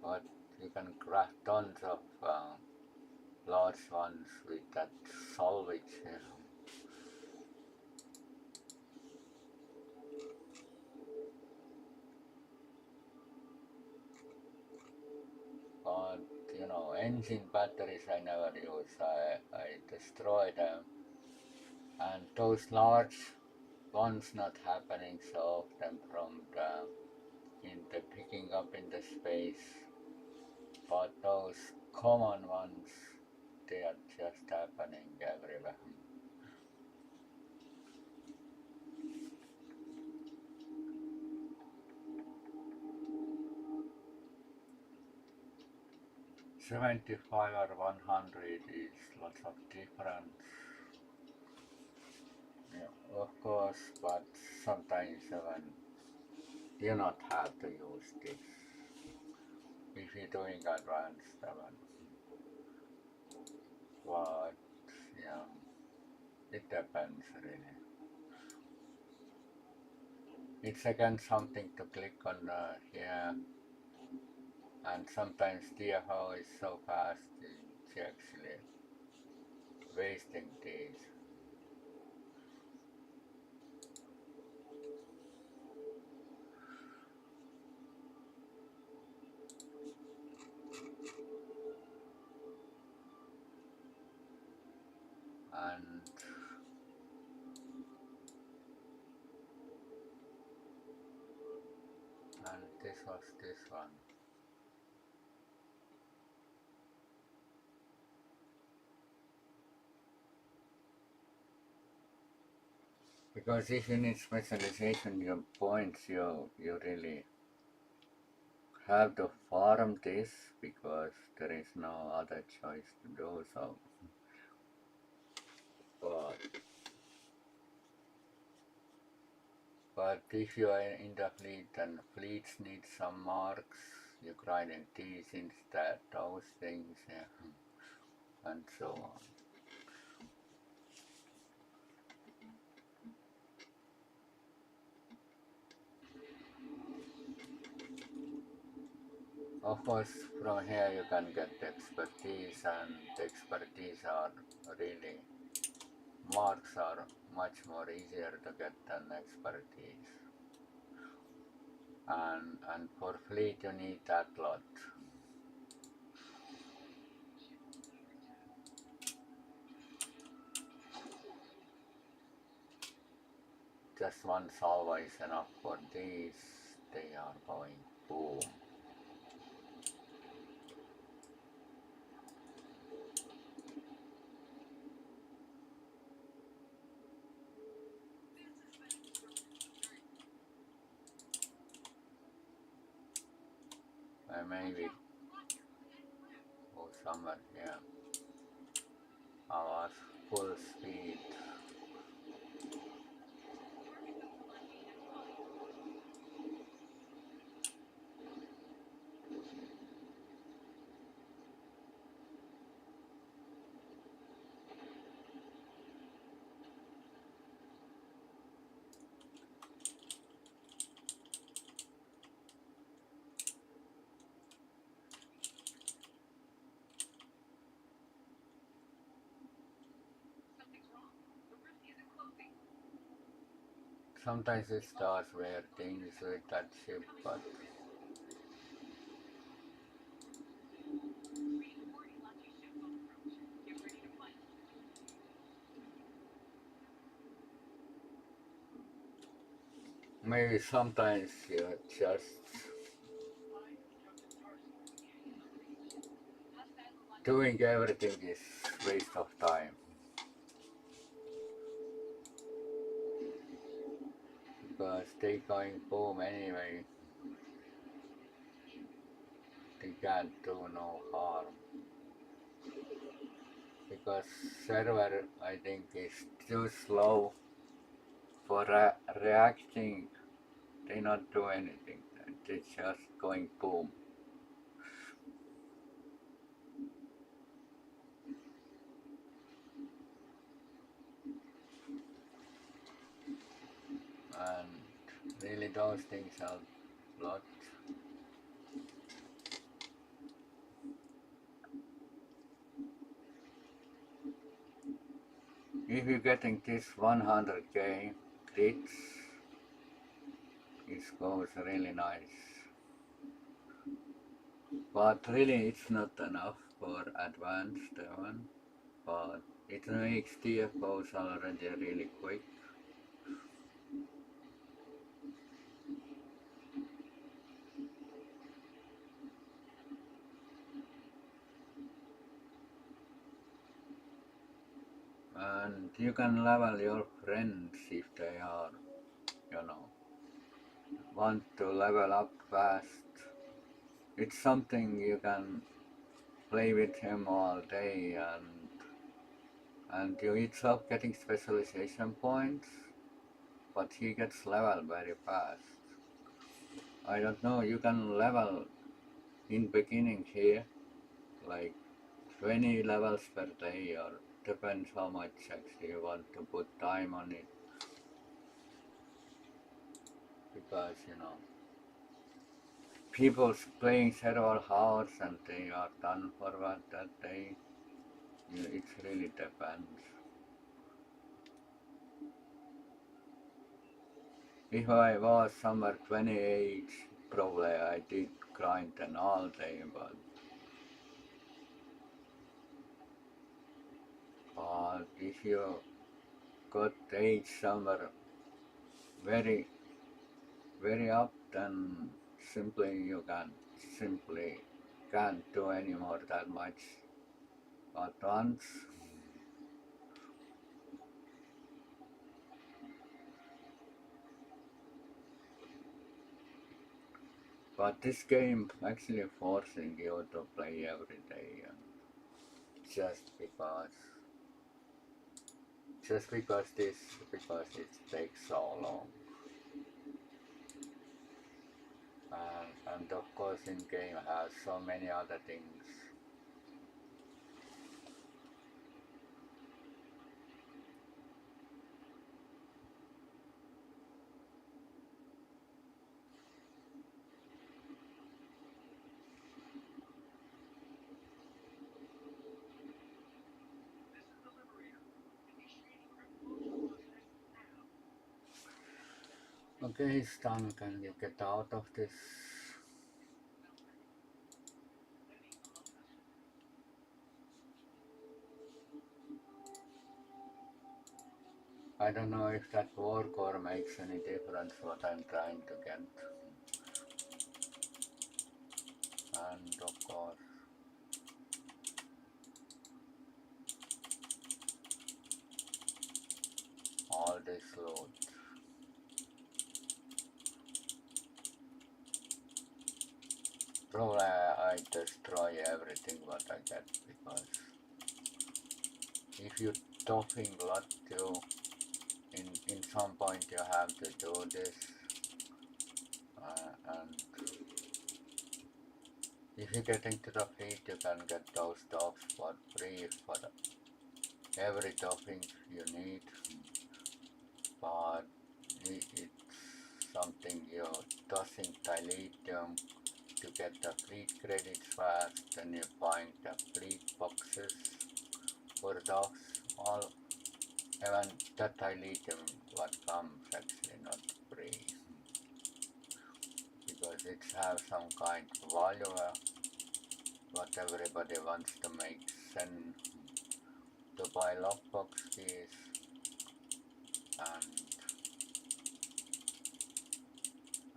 But you can craft tons of large ones with that salvage here. But engine batteries I never use. I destroy them, and those large ones not happening so often from the picking up in the space. But those common ones, they are just happening everywhere. $75 or 100 is lots of difference. Yeah, of course, but sometimes even you not have to use this if you're doing advanced even. But yeah, it depends really. It's again something to click on here, and sometimes DFO is so fast it's actually wasting these. And this was this one. Because if you need specialization your points, you really have to farm this because there is no other choice to do so. But if you are in the fleet and fleets need some marks, you grind in these instead, those things, yeah, and so on. Of course, from here you can get expertise, and expertise are really, marks are much more easier to get than expertise. And for fleet you need that lot. Just one salvo is enough for these, they are going boom. Maybe go somewhere here. I was full speed. Sometimes it does weird things with that ship, but maybe sometimes you just doing everything is waste of time. Because they going boom anyway. They can't do no harm. Because server I think is too slow for reacting. They not do anything. They just going boom. And really those things help a lot. If you're getting this 100k crits, it goes really nice. But really it's not enough for advanced one, but it makes TFOs already really quick. And you can level your friends if they are, want to level up fast. It's something you can play with him all day, and you each up getting specialization points, but he gets level very fast. I don't know, you can level in beginning here like 20 levels per day, or depends how much actually you want to put time on it. because people playing several hours and they are done for what that day. It really depends. If I was somewhere 28, probably I did grind then all day, but if you got age somewhere very, very up, then simply can't do anymore that much at once. But this game actually forcing you to play every day, and just because, just because this, because it takes so long, and of course in game has so many other things. Okay, Stan, can you get out of this? I don't know if that work or makes any difference what I'm trying to get. And of course, all this load. Probably I destroy everything what I get, because if you talking lot to, in some point you have to do this, and if you get into the fleet you can get those dogs for free for every topping you need, but it's something you doesn't dilute to get the fleet credits fast, then you find the fleet boxes for dogs, all, even that dilute what comes actually not free, because it has some kind of value what everybody wants to make sense to buy lockbox keys, and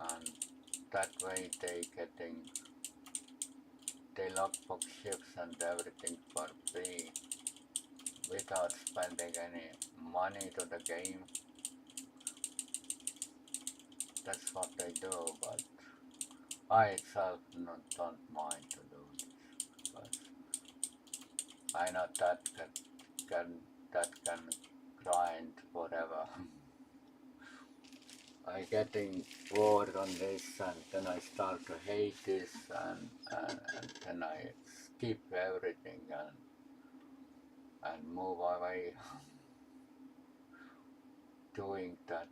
and that way they lockbox ships and everything for free without spending any money to the game. That's what they do, but I itself don't mind to do this, because I know that can grind forever. I getting bored on this, and then I start to hate this, and then I skip everything and move away doing that.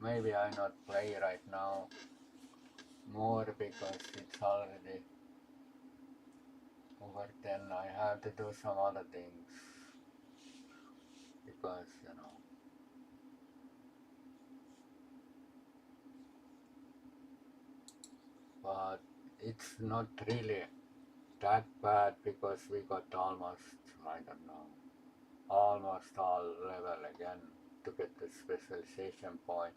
Maybe I not play right now more because it's already over 10. I have to do some other things, because but it's not really that bad, because we got almost, I don't know, almost all level again to get the specialization point.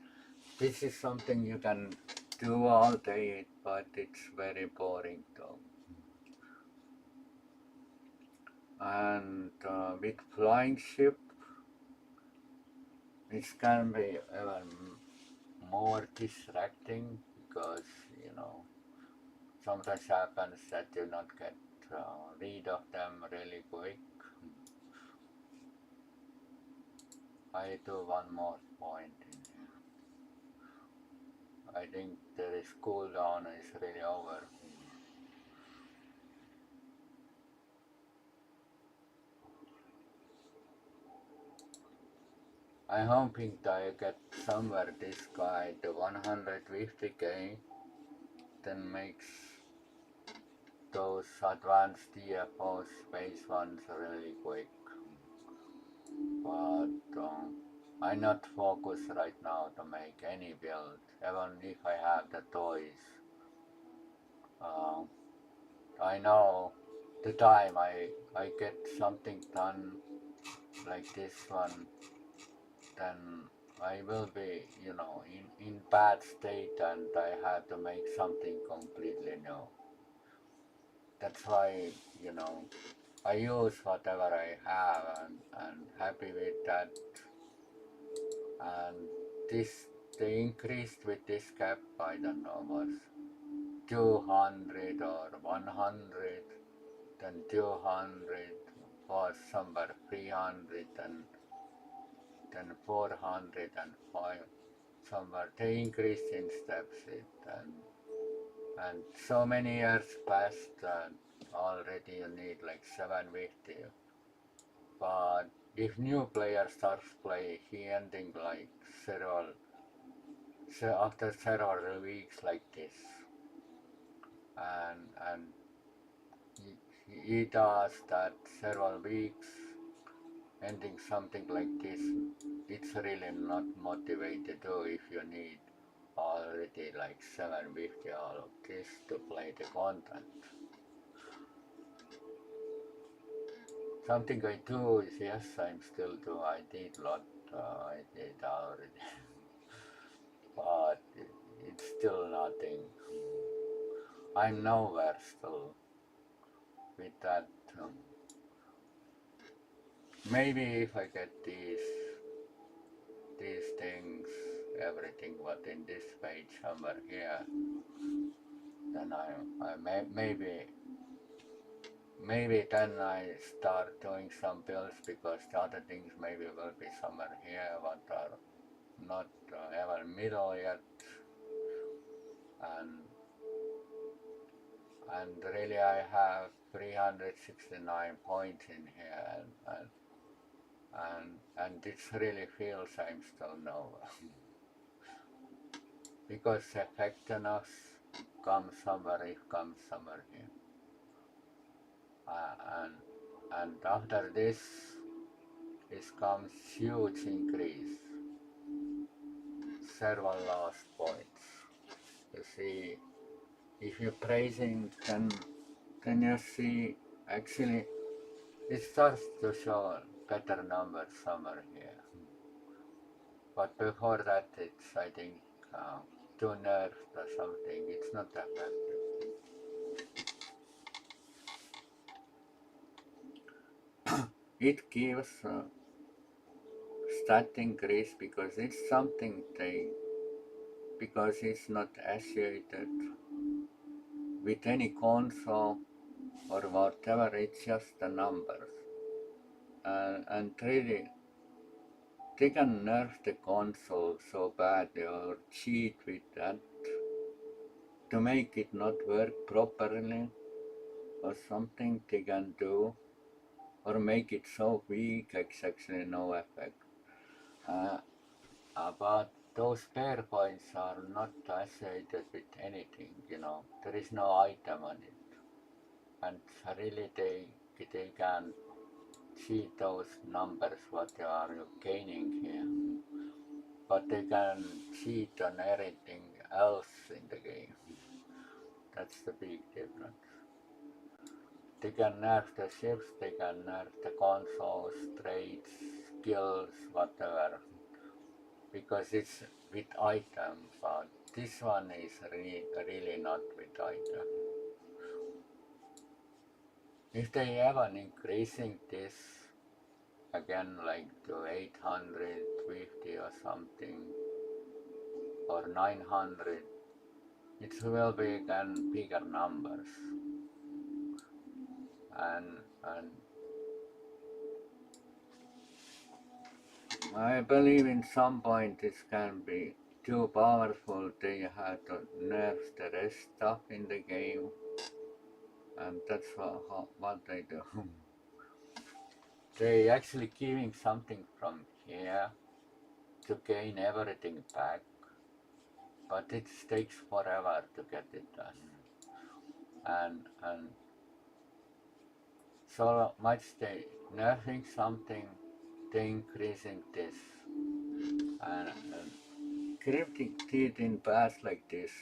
This is something you can do all day, but it's very boring though. And with flying ship, it can be even more distracting, because sometimes happens that you not get rid of them really quick, I do one more point in here. I think there is cooldown is really over. I'm hoping that I get somewhere this guy to 150k, then makes those advanced DFO space ones really quick. But I'm not focused right now to make any build, even if I have the toys. I know the time I get something done like this one, then I will be, in bad state and I have to make something completely new. That's why, I use whatever I have and happy with that. And they increased with this cap, I don't know, was 200 or 100, then 200 was somewhere 300 and then 405 somewhere. They increased in steps and so many years passed and already you need like 750. But if new player starts play, he ending like after several weeks like this, and he does that several weeks, ending something like this. It's really not motivated to do if you need already like 750 all of this to play the content. Something I do is, yes, I'm still do. I did lot. I did already, but it's still nothing. I'm nowhere still with that. Maybe if I get these things, everything what in this page somewhere here, then maybe then I start doing some builds, because the other things maybe will be somewhere here what are not ever middle yet, and really I have 369 points in here, and it really feels I'm still nowhere. Because effectiveness comes somewhere here. And after this comes huge increase, several lost points. You see, if you're praising, then you see actually it starts to show better numbers somewhere here. But before that, it's, I think, too nerfed or something. It's not effective. It gives stat increase because it's something because it's not associated with any console or whatever, it's just the numbers. And really, they can nerf the console so badly or cheat with that to make it not work properly, or something they can do, or make it so weak it's actually no effect. But those pair points are not associated with anything, there is no item on it. And really they can see those numbers what you are gaining here. But they can cheat on everything else in the game. That's the big difference. They can nerf the ships, they can nerf the consoles, traits, skills, whatever, because it's with item, but this one is really not with item. If they ever increasing this again like to 850 or something, or 900, it will be again bigger numbers. And I believe in some point this can be too powerful. They have to nerf the rest stuff in the game, and that's what they do. They actually giving something from here to gain everything back, but it takes forever to get it done. And so much they nerfing something, they increasing this, and cryptic teeth in past like this.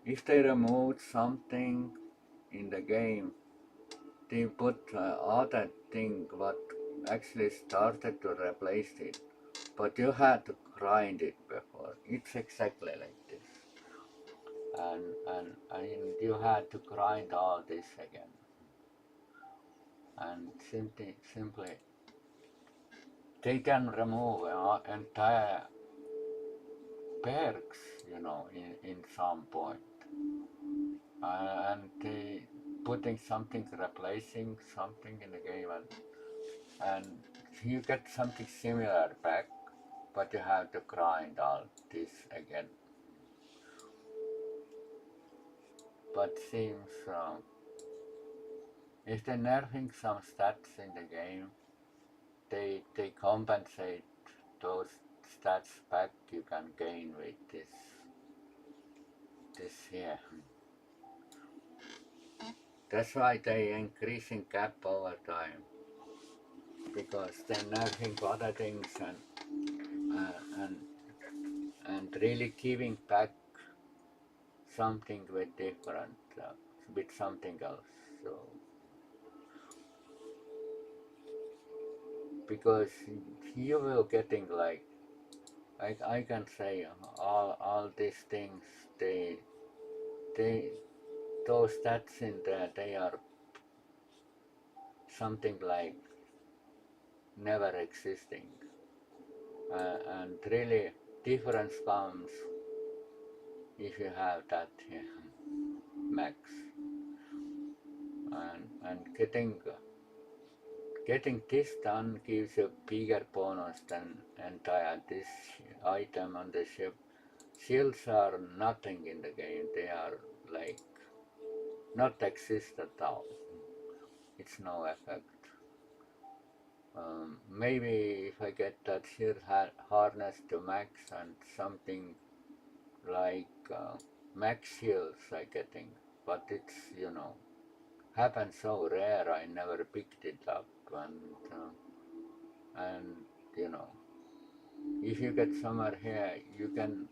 If they removed something in the game, they put other thing what actually started to replace it. But you had to grind it before. It's exactly like this. And you had to grind all this again. And simply they can remove entire perks, in some point. And they putting something, replacing something in the game, and you get something similar back, but you have to grind all this again. But seems if they're nerfing some stats in the game, they compensate those stats back you can gain with this here. That's why they increasing cap over time, because they're nerfing other things and really giving back something with different, with something else. So because you will getting like I can say all these things, they those stats in there, they are something like never existing, and really difference comes if you have that max, and getting this done gives you bigger bonus than entire this item on the ship. Shields are nothing in the game. They are like not exist at all. It's no effect. Maybe if I get that shield harness to max and something like max shields I getting, but it's happens so rare. I never picked it up, and if you get somewhere here, you can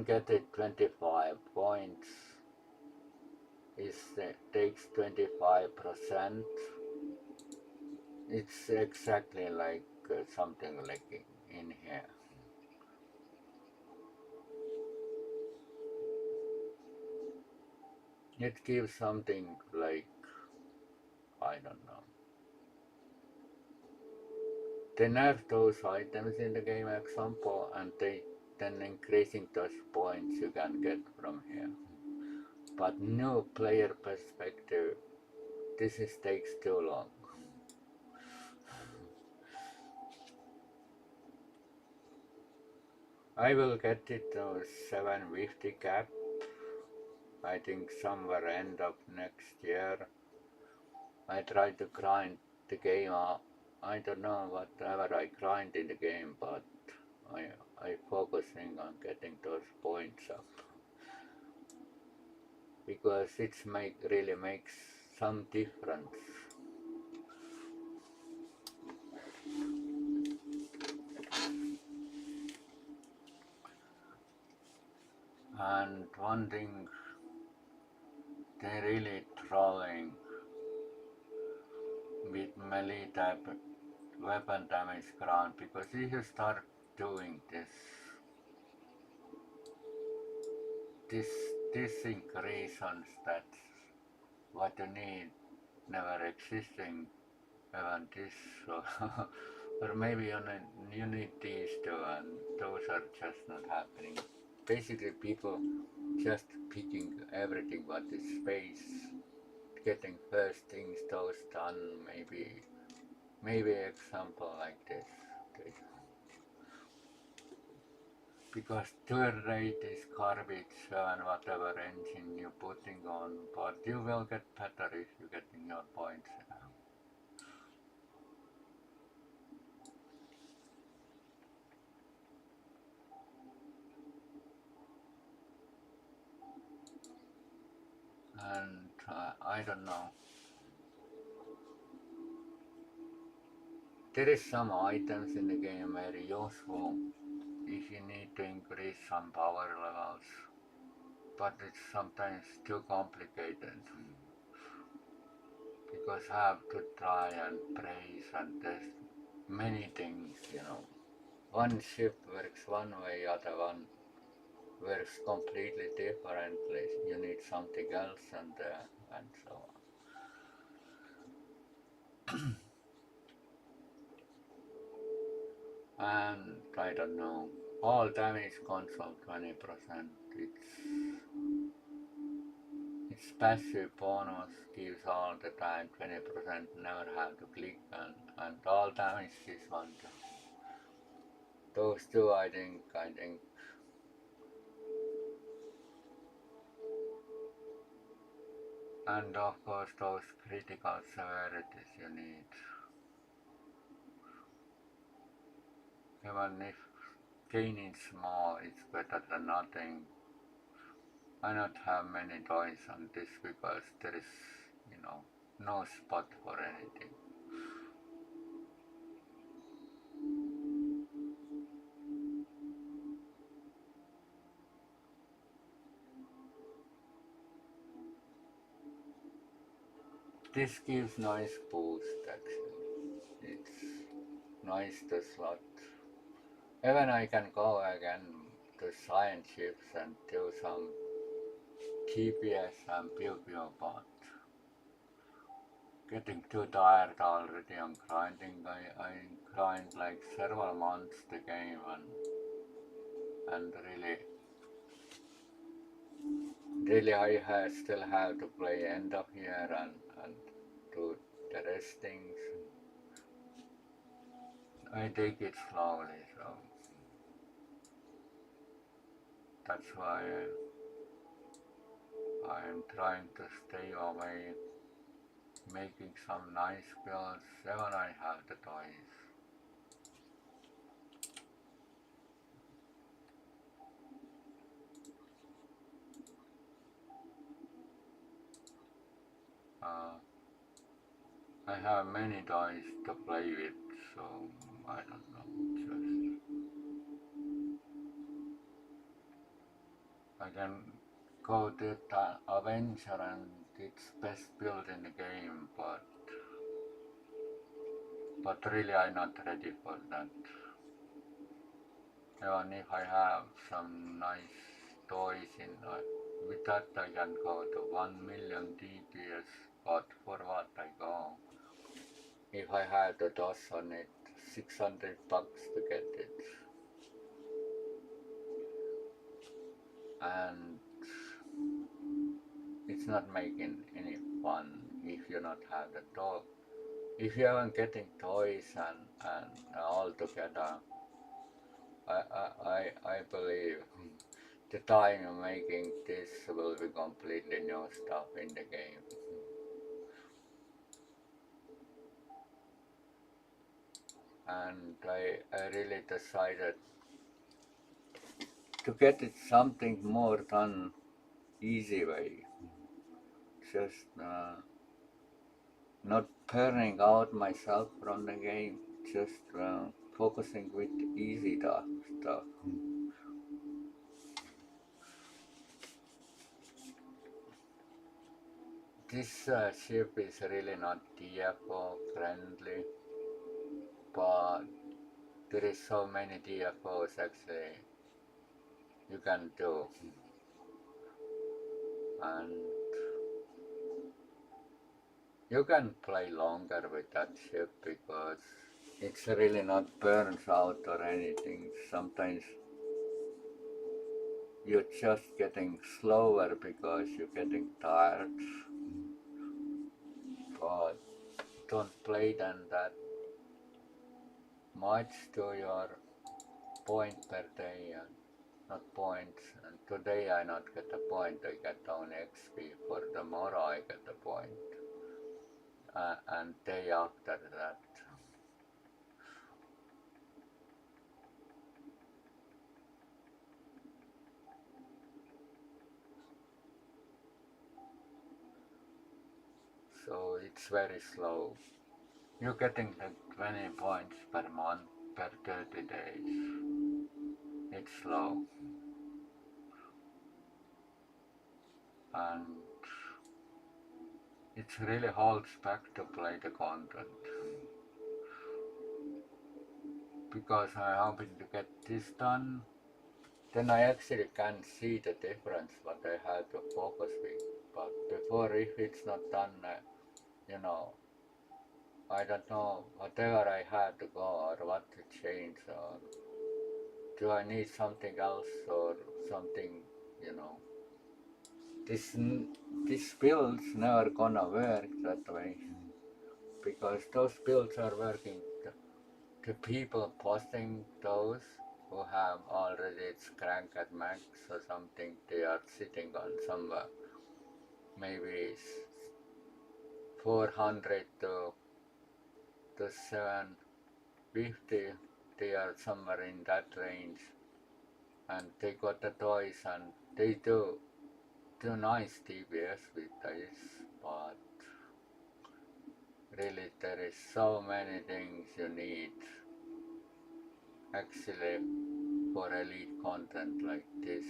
get it 25 points. It takes 25%. It's exactly like something like in here. It gives something like, I don't know. They nerf those items in the game example, and they then increasing those points you can get from here. But new player perspective, takes too long. I will get it to 750 cap, I think somewhere end of next year. I try to grind the game up. I don't know whatever I grind in the game, but I focusing on getting those points up, because it really makes some difference. And one thing, they really trolling with melee type weapon damage ground, because if you start doing this increase on stats, what you need never existing even this, so or maybe you need these two, and those are just not happening. Basically people just picking everything what is space, getting first things those done, maybe maybe example like this. Because turn rate is garbage and whatever engine you're putting on, but you will get better if you're getting your points. And I don't know. There is some items in the game very useful if you need to increase some power levels, but it's sometimes too complicated because I have to try and praise and test many things, you know. One ship works one way, other one works completely differently. You need something else and so on. And I don't know. All damage control 20%. It's passive bonus gives all the time 20%. Never have to click and all damage is one. Those two I think and of course those critical severities you need. Even if gaining small it's better than nothing. I not have many toys on this because there is, no spot for anything. This gives nice boost actually. It's nice to slot. Even I can go again to science ships and do some TPS and pew pew, but getting too tired already on grinding. I grind like several months the game and really still have to play end of year and do the rest things. I take it slowly, so that's why I'm trying to stay away, making some nice builds when I have the toys. Uh, I have many toys to play with, so I don't know. Just I can go to the Avenger and it's best build in the game, but really I'm not ready for that. Even if I have some nice toys with that I can go to 1 million DPS, but for what I go? If I had the DOS on it, $600 to get it. And it's not making any fun if you not have the toy. If you aren't getting toys and all together, I believe the time you're making this will be completely new stuff in the game. And I really decided to get it something more done easy way. Just not burning out myself from the game, just focusing with easy stuff. This ship is really not DFO friendly, but there is so many DFOs actually you can do, and you can play longer with that ship because it's really not burns out or anything. Sometimes you're just getting slower because you're getting tired, but don't play than that. much to your point per day, and not points. And today I not get a point, I get only XP. For tomorrow I get a point. And day after that. So it's very slow. You're getting the 20 points per month per 30 days. It's slow. And it really holds back to play the content. Because I'm hoping to get this done, then I actually can see the difference what I have to focus with. But before, if it's not done, you know, I don't know whatever I have to go or what to change, or do I need something else or something, you know. This builds never gonna work that way, because those builds are working. The people posting those who have already its crank at max or something, they are sitting on somewhere maybe 400 to 750. They are somewhere in that range, and they got the toys and they do nice TBS with this, but really there is so many things you need actually for elite content like this.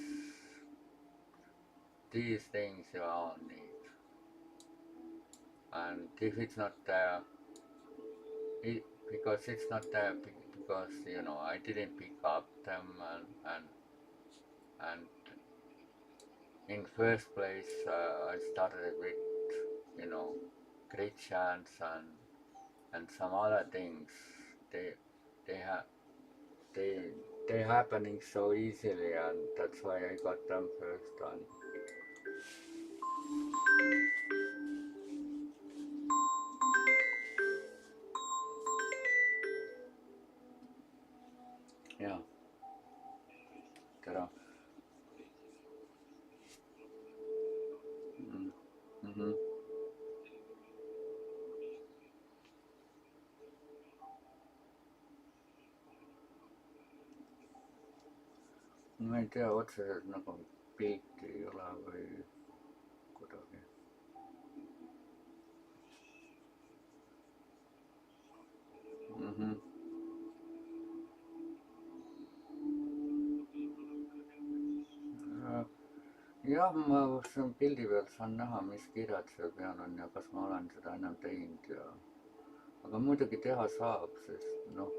These things you all need, and if it's not there, because it's not there, because you know I didn't pick up them, and in first place I started with, you know, great chance and some other things. They they have they they happening so easily, and that's why I got them first done. Yeah, tere. Mm-hmm. Ma ei tea otseselt nagu pilti ei ole või kuidagi. Mm-hmm. jah, ma siin pildi pealt saan näha, mis kirjad seal peal on ja kas ma olen seda enam teinud ja aga muidugi teha saab, sest noh,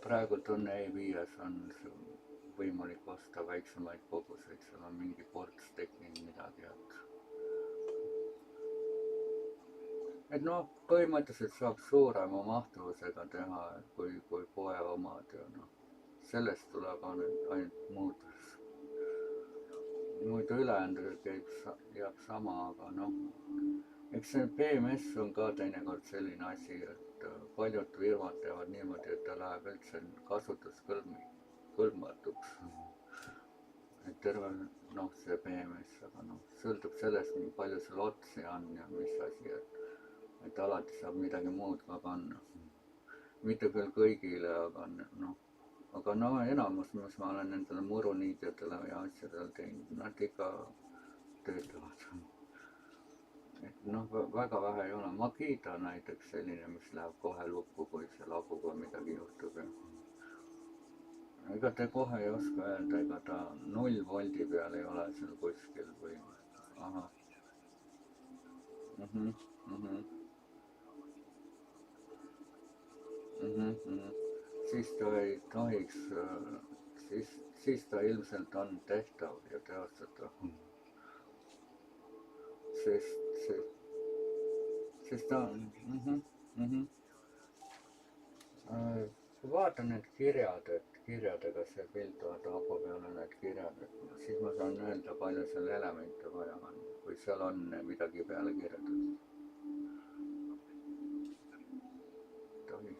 praegult on E5-s on võimalik osta väiksemaid koguseid, seal on mingi ports tekkinud midagi, et noh, põhimõtteliselt saab suurema mahtuvusega teha kui poe omad ja noh, sellest tuleb ainult muutus. muidu ülejäänud jääb sama, aga noh, eks see PMS on ka teinekord selline asi, et paljud firmad teevad niimoodi, et ta läheb üldse kasutuskõlbmatuks. et terve noh, see PMS, aga noh, sõltub sellest, nii palju sul otsi on ja mis asi, et alati saab midagi muud ka panna. mitte küll kõigile, aga noh, aga no enamus, mis ma olen nendele muruniidjatele ja asjadele teinud, nad ikka töötavad. et noh, väga vähe ei ole. Magida näiteks selline, mis läheb kohe lukku, kui see labuga midagi juhtub. ega te kohe ei oska öelda, ega ta 0 voldi peal ei ole seal kuskil või ahah. Siis ta ei tohiks, siis ta ilmselt on tehtav ja teostatav. sest ta on vaatan need kirjad, et kirjadega see pilt vaata aku peal on need kirjad, et siis ma saan öelda, palju seal elemente vaja on, kui seal on midagi peale kirjutatud. tohi.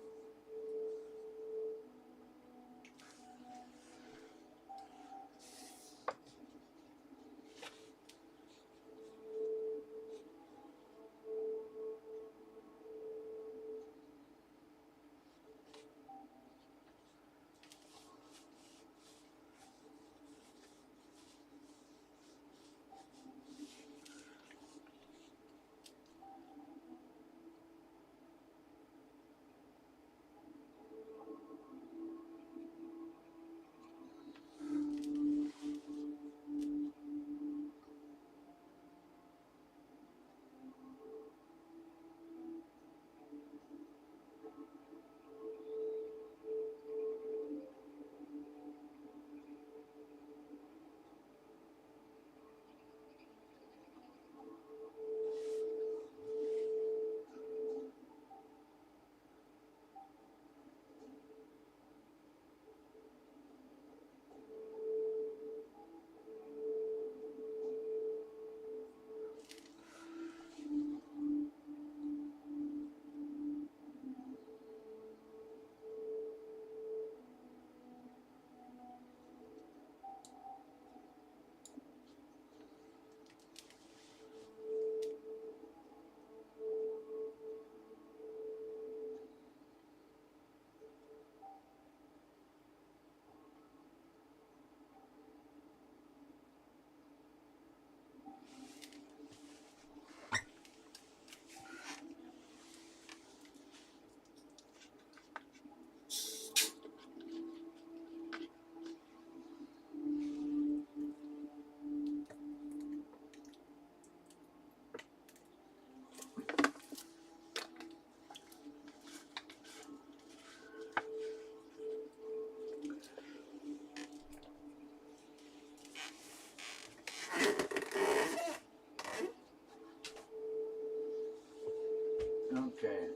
Okay,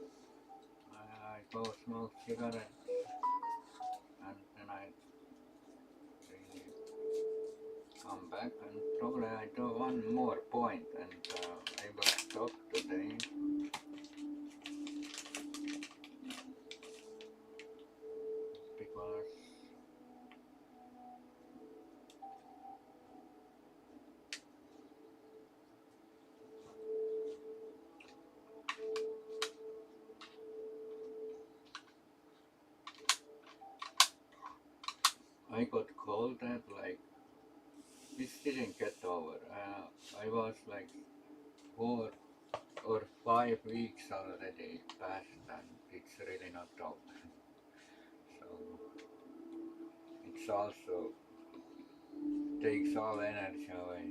I go smoke cigarette and then I really come back and probably I do one more point and I will stop today because I got cold and like this didn't get over. I was like 4 or 5 weeks already past and it's really not over. So it's also takes all energy away.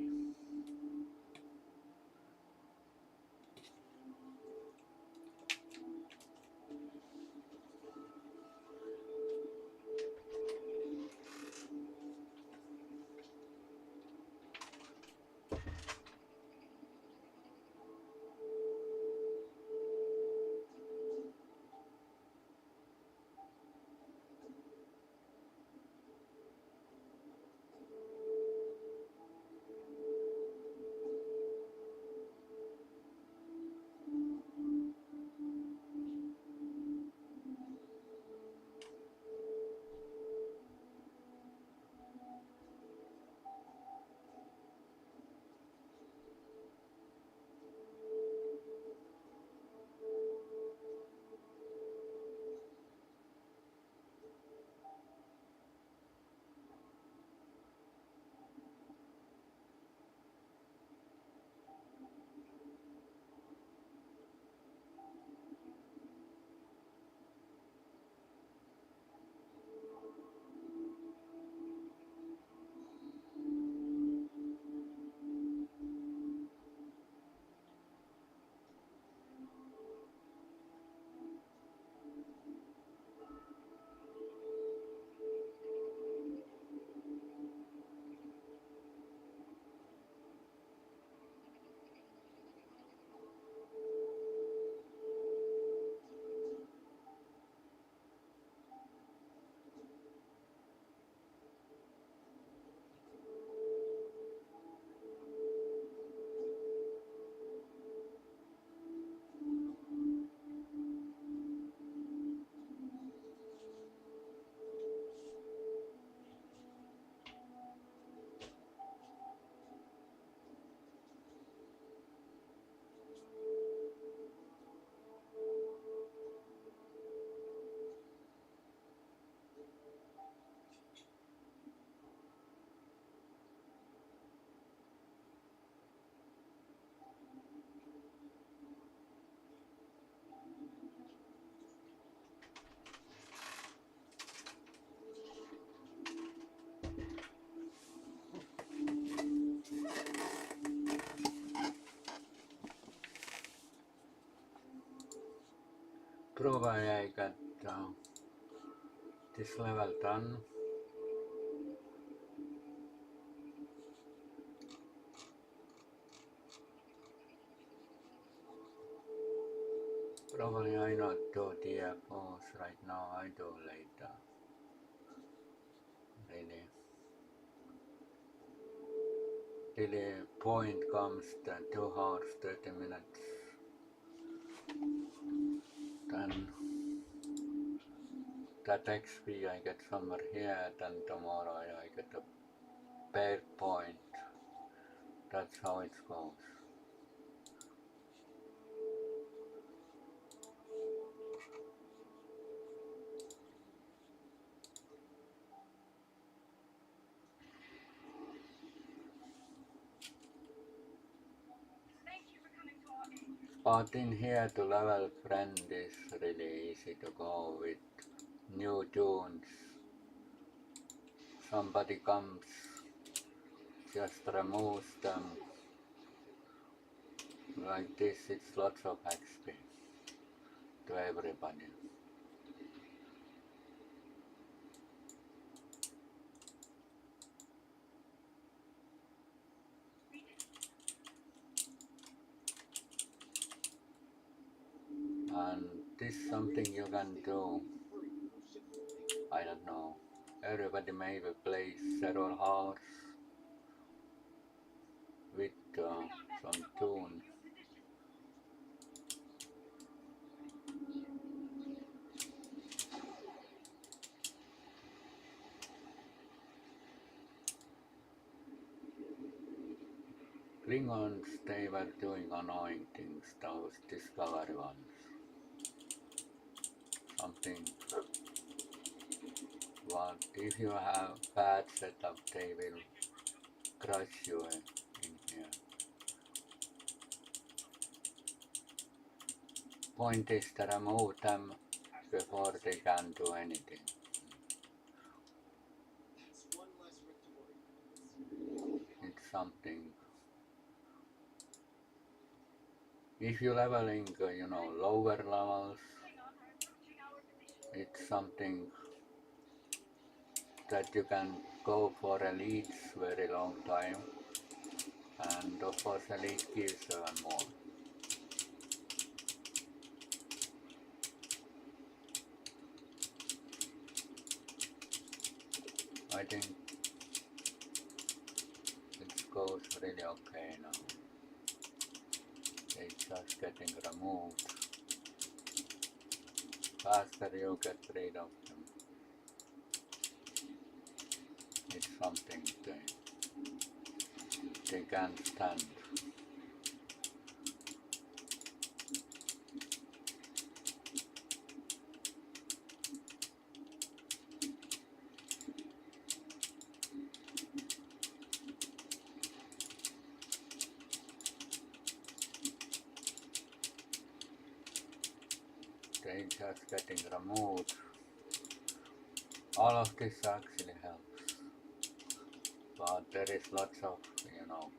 Probably I got this level done. Probably I not do DFOs right now, I do later. Really. Really point comes the 2 hours 30 minutes. Then that XP I get somewhere here, then tomorrow I get a pair point. That's how it goes. But in here to level friend is really easy to go with new tunes. Somebody comes, just removes them. Like this, it's lots of XP to everybody. And this is something you can do. I don't know. Everybody maybe plays several hours with some tune. Klingons, they were doing annoying things, those Discovery ones. Something, what if you have bad setup, they will crush you in here. Point is to remove them before they can do anything. It's something. If you're leveling, lower levels, it's something that you can go for elites very long time, and of course elite gives more. I think it goes really okay now. It's just getting removed. Faster you get rid of them. It's something they can't stand. They just getting removed. All of this actually helps, but there is lots of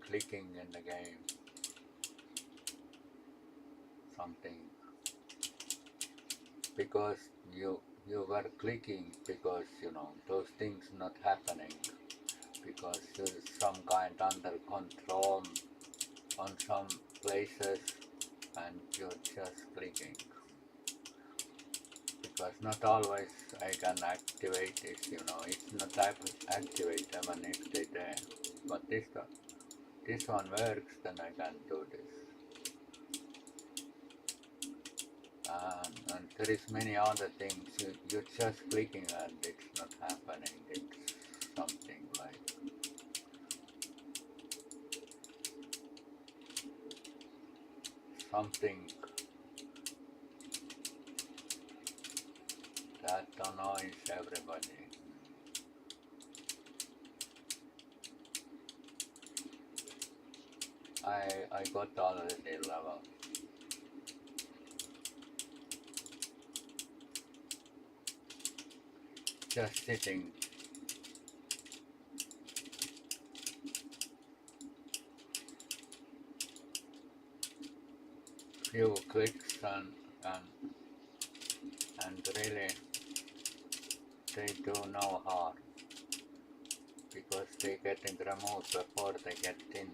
clicking in the game. Something because you were clicking because those things not happening because you're some kind under control on some places and you're just clicking. Because not always I can activate this, it's not activate them and if they there. But this one works, then I can do this. And there is many other things, you're just clicking and it's not happening. It's something like something that annoys everybody. I got already level. Just sitting. Few clicks and really they do no harm because they getting removed before they get in.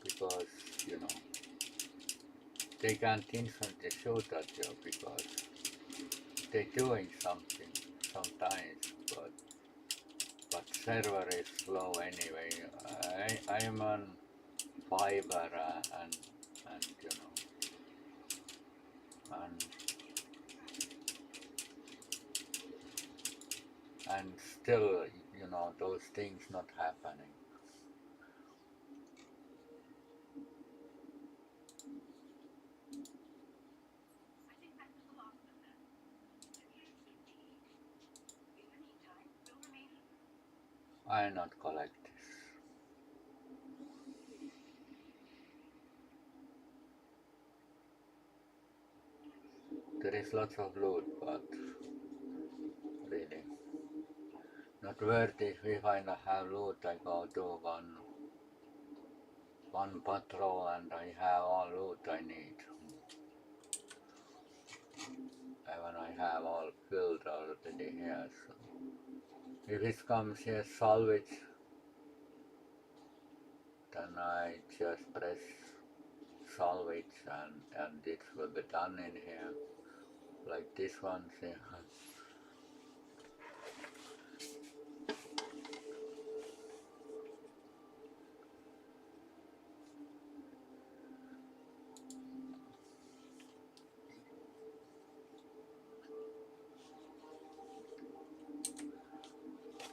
Because they can't instantly shoot at you because they're doing something sometimes, but server is slow anyway. I am on fiber and and still those things not happening. I not collect this. There is lots of loot, but really not worth it. If I have loot, I go to one patrol and I have all loot I need. Even I have all filled already here. So if it comes here salvage, then I just press salvage and it will be done in here, like this one here.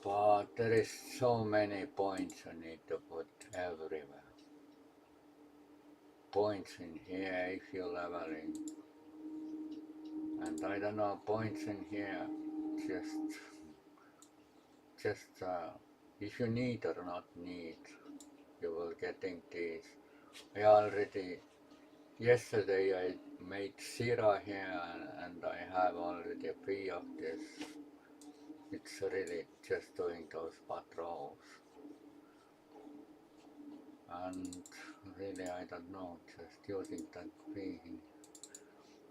But there is so many points you need to put everywhere. Points in here if you're leveling. And I don't know, points in here, just if you need or not need, you will getting these. I already, yesterday I made 0 here and I have already 3 of this. It's really just doing those patrols. And really I don't know, just using that thing.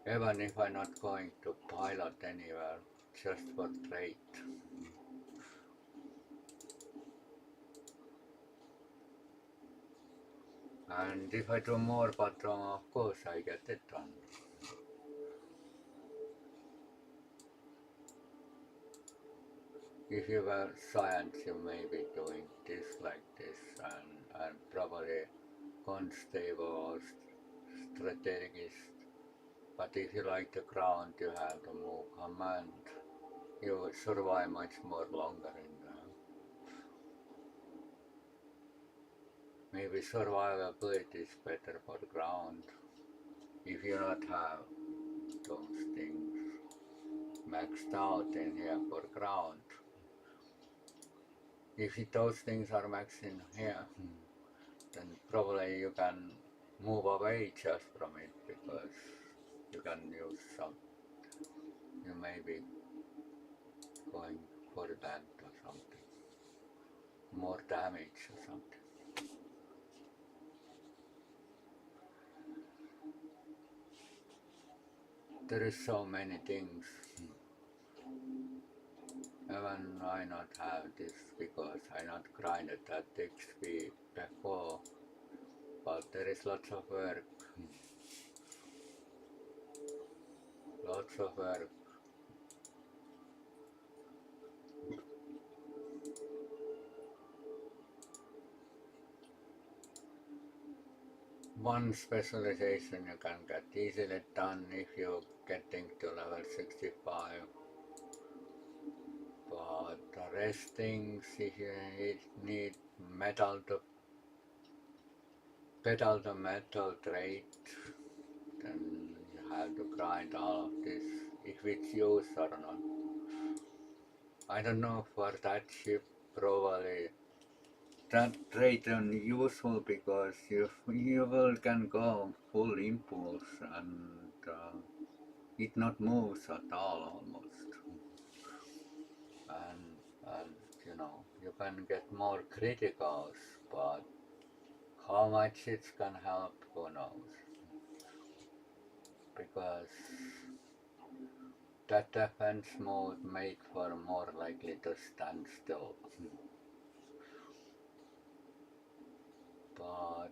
Even if I'm not going to pilot anywhere, just for trade. And if I do more patrol, of course I get it done. If you were science, you may be doing this like this and probably constable or strategist. But if you like the ground, you have to move command. You will survive much more longer in there. Maybe survivability is better for ground if you not have those things maxed out in here for ground. If those things are maxed in here, then probably you can move away just from it because you can use some, you may be going for that or something, more damage or something. There is so many things. Even I not have this because I not grinded that XP before, but there is lots of work. Lots of work. One specialization you can get easily done if you're getting to level 65. But the rest things, if you need metal to metal trade, then you have to grind all of this, if it's used or not. I don't know for that ship, probably that trade is useful because you will can go full impulse and it not moves at all almost. And you know, you can get more criticals, but how much it can help, who knows? Because that defense mode made for more likely to stand still. But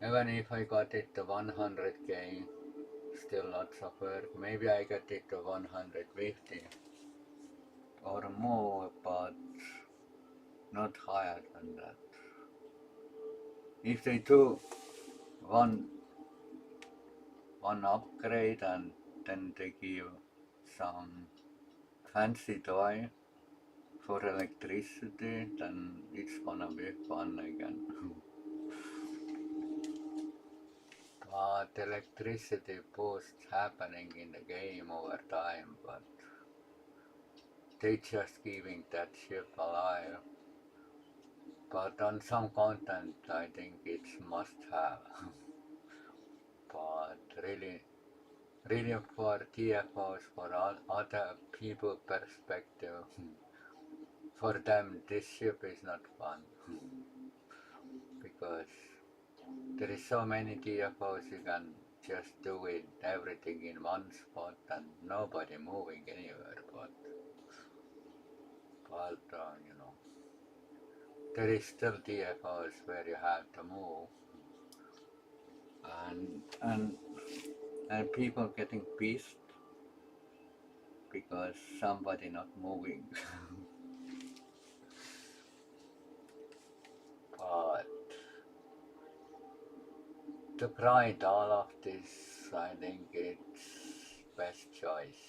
even if I got it to 100k, still lots of work. Maybe I get it to 150 or more, but not higher than that. If they do one upgrade and then they give some fancy toy for electricity, then it's gonna be fun again. But electricity boosts happening in the game over time, but they just keeping that ship alive. But on some content I think it's must have. But really for TFOs, for all other people perspective, for them this ship is not fun. Because there is so many TFOs you can just do it everything in one spot and nobody moving anywhere, but but there is still TFOs where you have to move, and and and people getting pissed because somebody not moving. But to grind all of this, I think it's best choice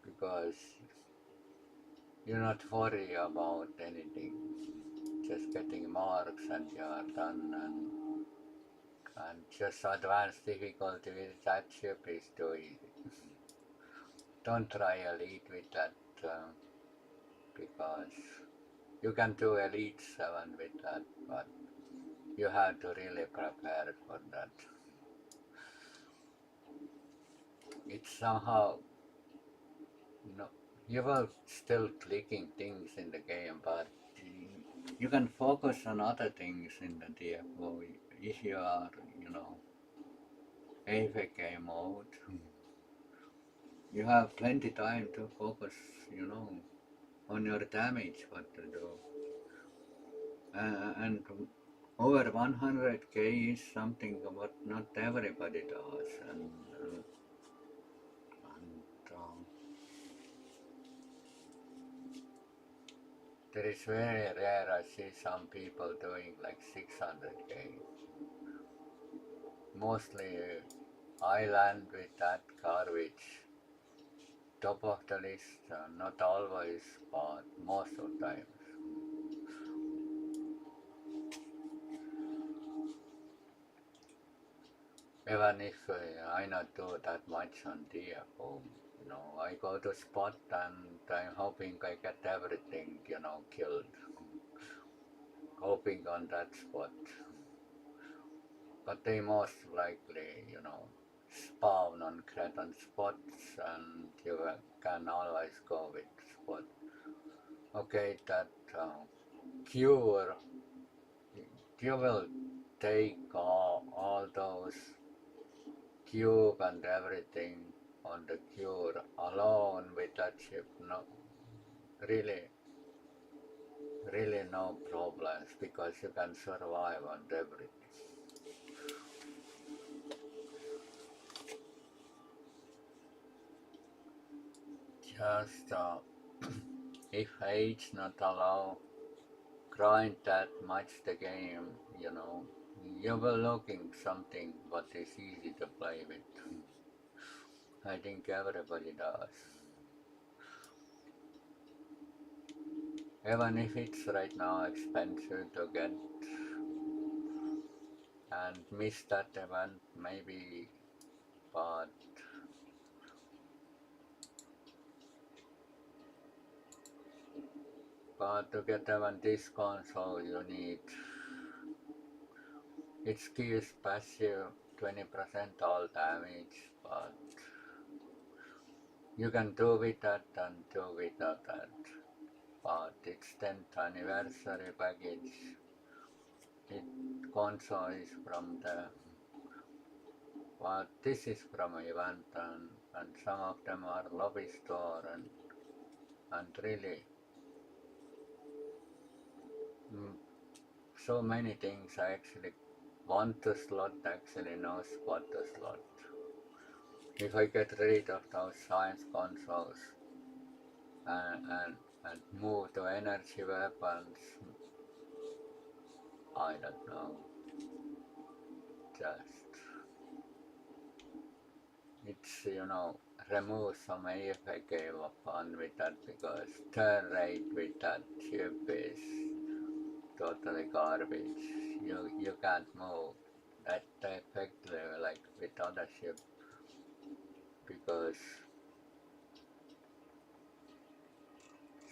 because you're not worry about anything. Just getting marks and you're done, and just advanced difficulty with that ship is too easy. Don't try elite with that because you can do elite 7 with that, but you have to really prepare for that. It's somehow, no, you will still clicking things in the game, but you can focus on other things in the DFO if you are, AFK mode. You have plenty time to focus, on your damage, what to do. And over 100k is something what not everybody does, and there is very rare I see some people doing like 600k. Mostly I land with that garbage top of the list, not always, but most of the times. Even if I not do that much on DFO, I go to spot and I'm hoping I get everything, killed. Hoping on that spot. But they most likely, spawn on Cretan spots and you can always go with spot. Okay, that cure, you will take all those cube and everything on the cure alone with that ship. No, really, really no problems because you can survive on everything. Just if age not allow grind that much the game, you will looking something what is easy to play with. I think everybody does. Even if it's right now expensive to get and miss that event maybe, but to get even this console you need, it gives passive 20% all damage, but you can do with that and do without that. But it's 10th anniversary package. It console is from the, but this is from event, and some of them are lobby store, and really so many things I actually want to slot, actually no spot to slot. If I get rid of those science consoles and move to energy weapons, I don't know, just it's, remove some AFK fun with that because turn rate with that ship is totally garbage. You can't move that effectively like with other ships because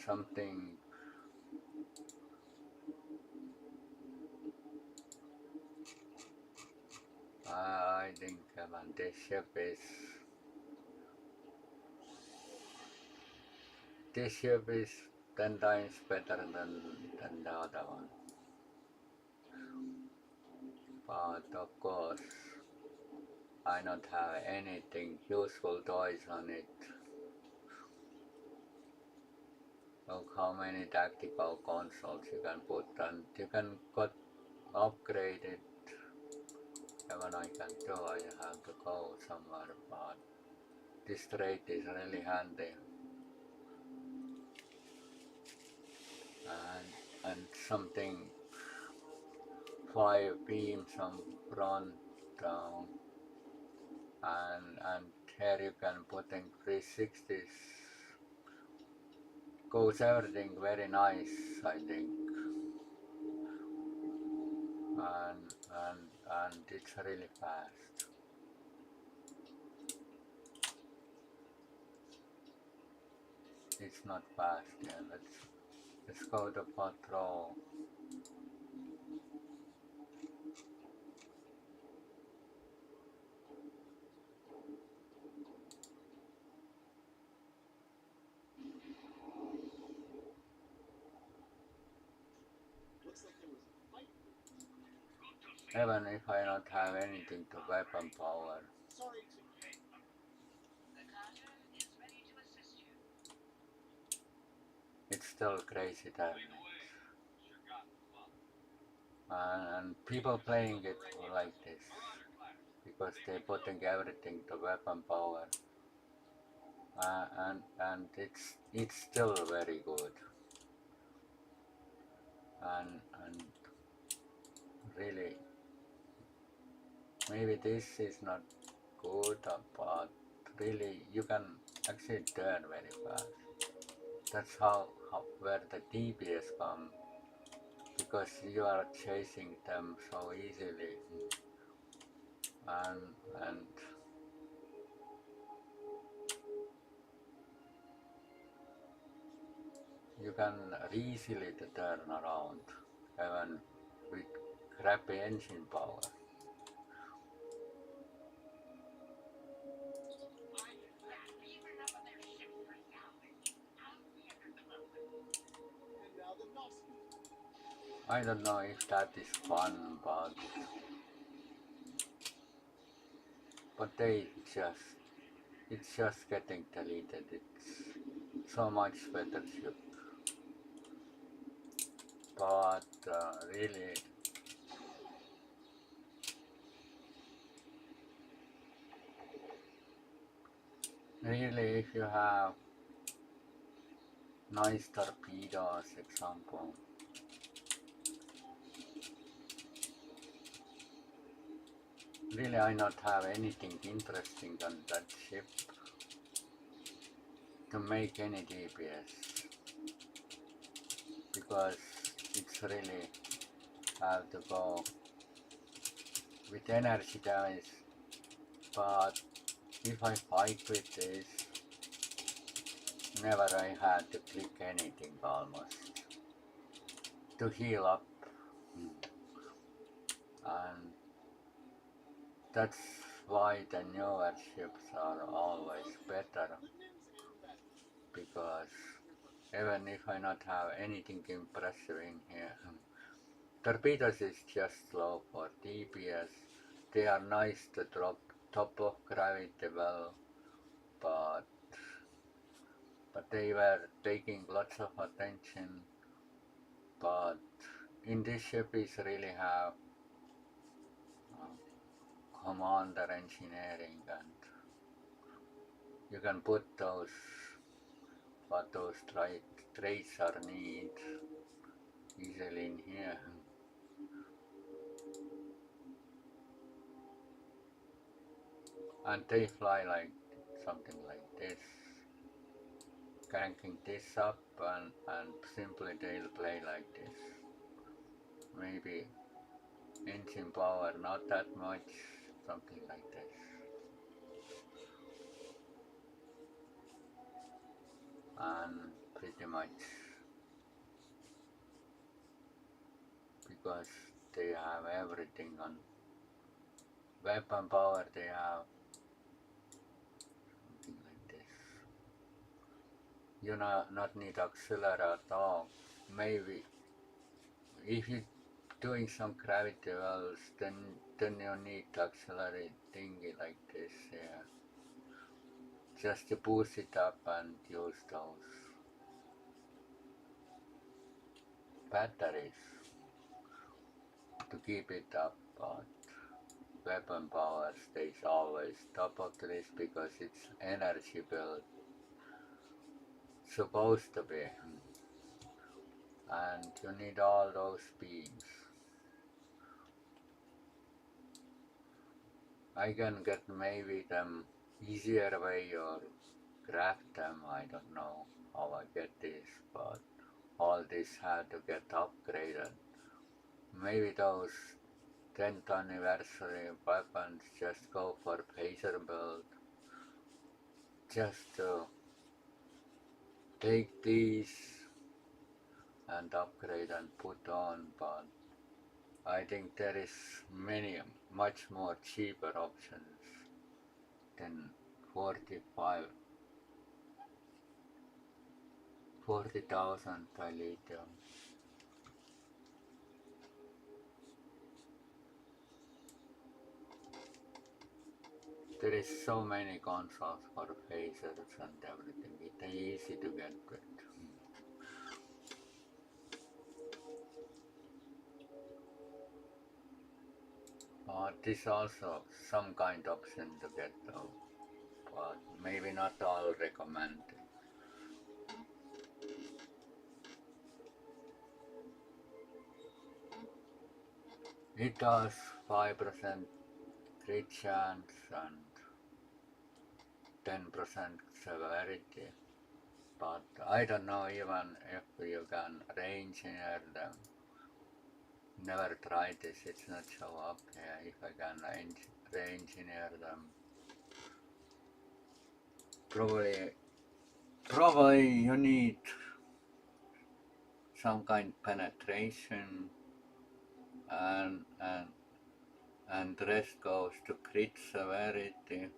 something I think about this ship is 10 times better than the other one. But of course I don't have anything useful toys on it. Look how many tactical consoles you can put, and you can got upgraded. Even I can do, I have to go somewhere, but this trait is really handy. And something 5 beams on front down, and here you can put in 360s. Goes everything very nice, I think, and it's really fast. It's not fast. Yeah, let's go to patrol. Even if I don't have anything to weapon power, it's still crazy damage. And people playing it like this because they're putting everything to weapon power, and it's still very good. And really, maybe this is not good, but really you can actually turn very fast. That's how where the DPS come, because you are chasing them so easily, and you can easily turn around even with crappy engine power. I don't know if that is fun, but it's just getting deleted. It's so much better ship. But really, if you have nice torpedoes, example, really I not have anything interesting on that ship to make any DPS, because it's really have to go with energy damage. But if I fight with this, never I had to click anything almost to heal up, and that's why the newer ships are always better, because even if I not have anything impressive in here, torpedoes is just slow for DPS. They are nice to drop top of gravity well, but they were taking lots of attention. But in this ship is really have commander engineering, and you can put those what those traits are need easily in here. And they fly like something like this, cranking this up, and simply they'll play like this. Maybe engine power not that much, something like this. And pretty much because they have everything on weapon power, they have something like this. You not need auxiliary at all. Maybe if you doing some gravity wells, then you need auxiliary thingy like this here, just to boost it up and use those. batteries to keep it up, but weapon power stays always top of the list because it's energy build, supposed to be, and you need all those beams. I can get maybe them easier way or craft them, I don't know how I get this, but all this had to get upgraded. Maybe those 10th anniversary weapons just go for phaser build, just to take these and upgrade and put on, but I think there is many much more cheaper options than 40,000 lithium. There is so many consoles for phasers and everything. It's easy to get with. But this also some kind of option to get though, but maybe not all recommended. It has 5% crit chance and 10% severity, but I don't know even if you can range engineer them. Never tried this, it's not show up here if I can re-engineer them. Probably you need some kind of penetration and the rest goes to crit severity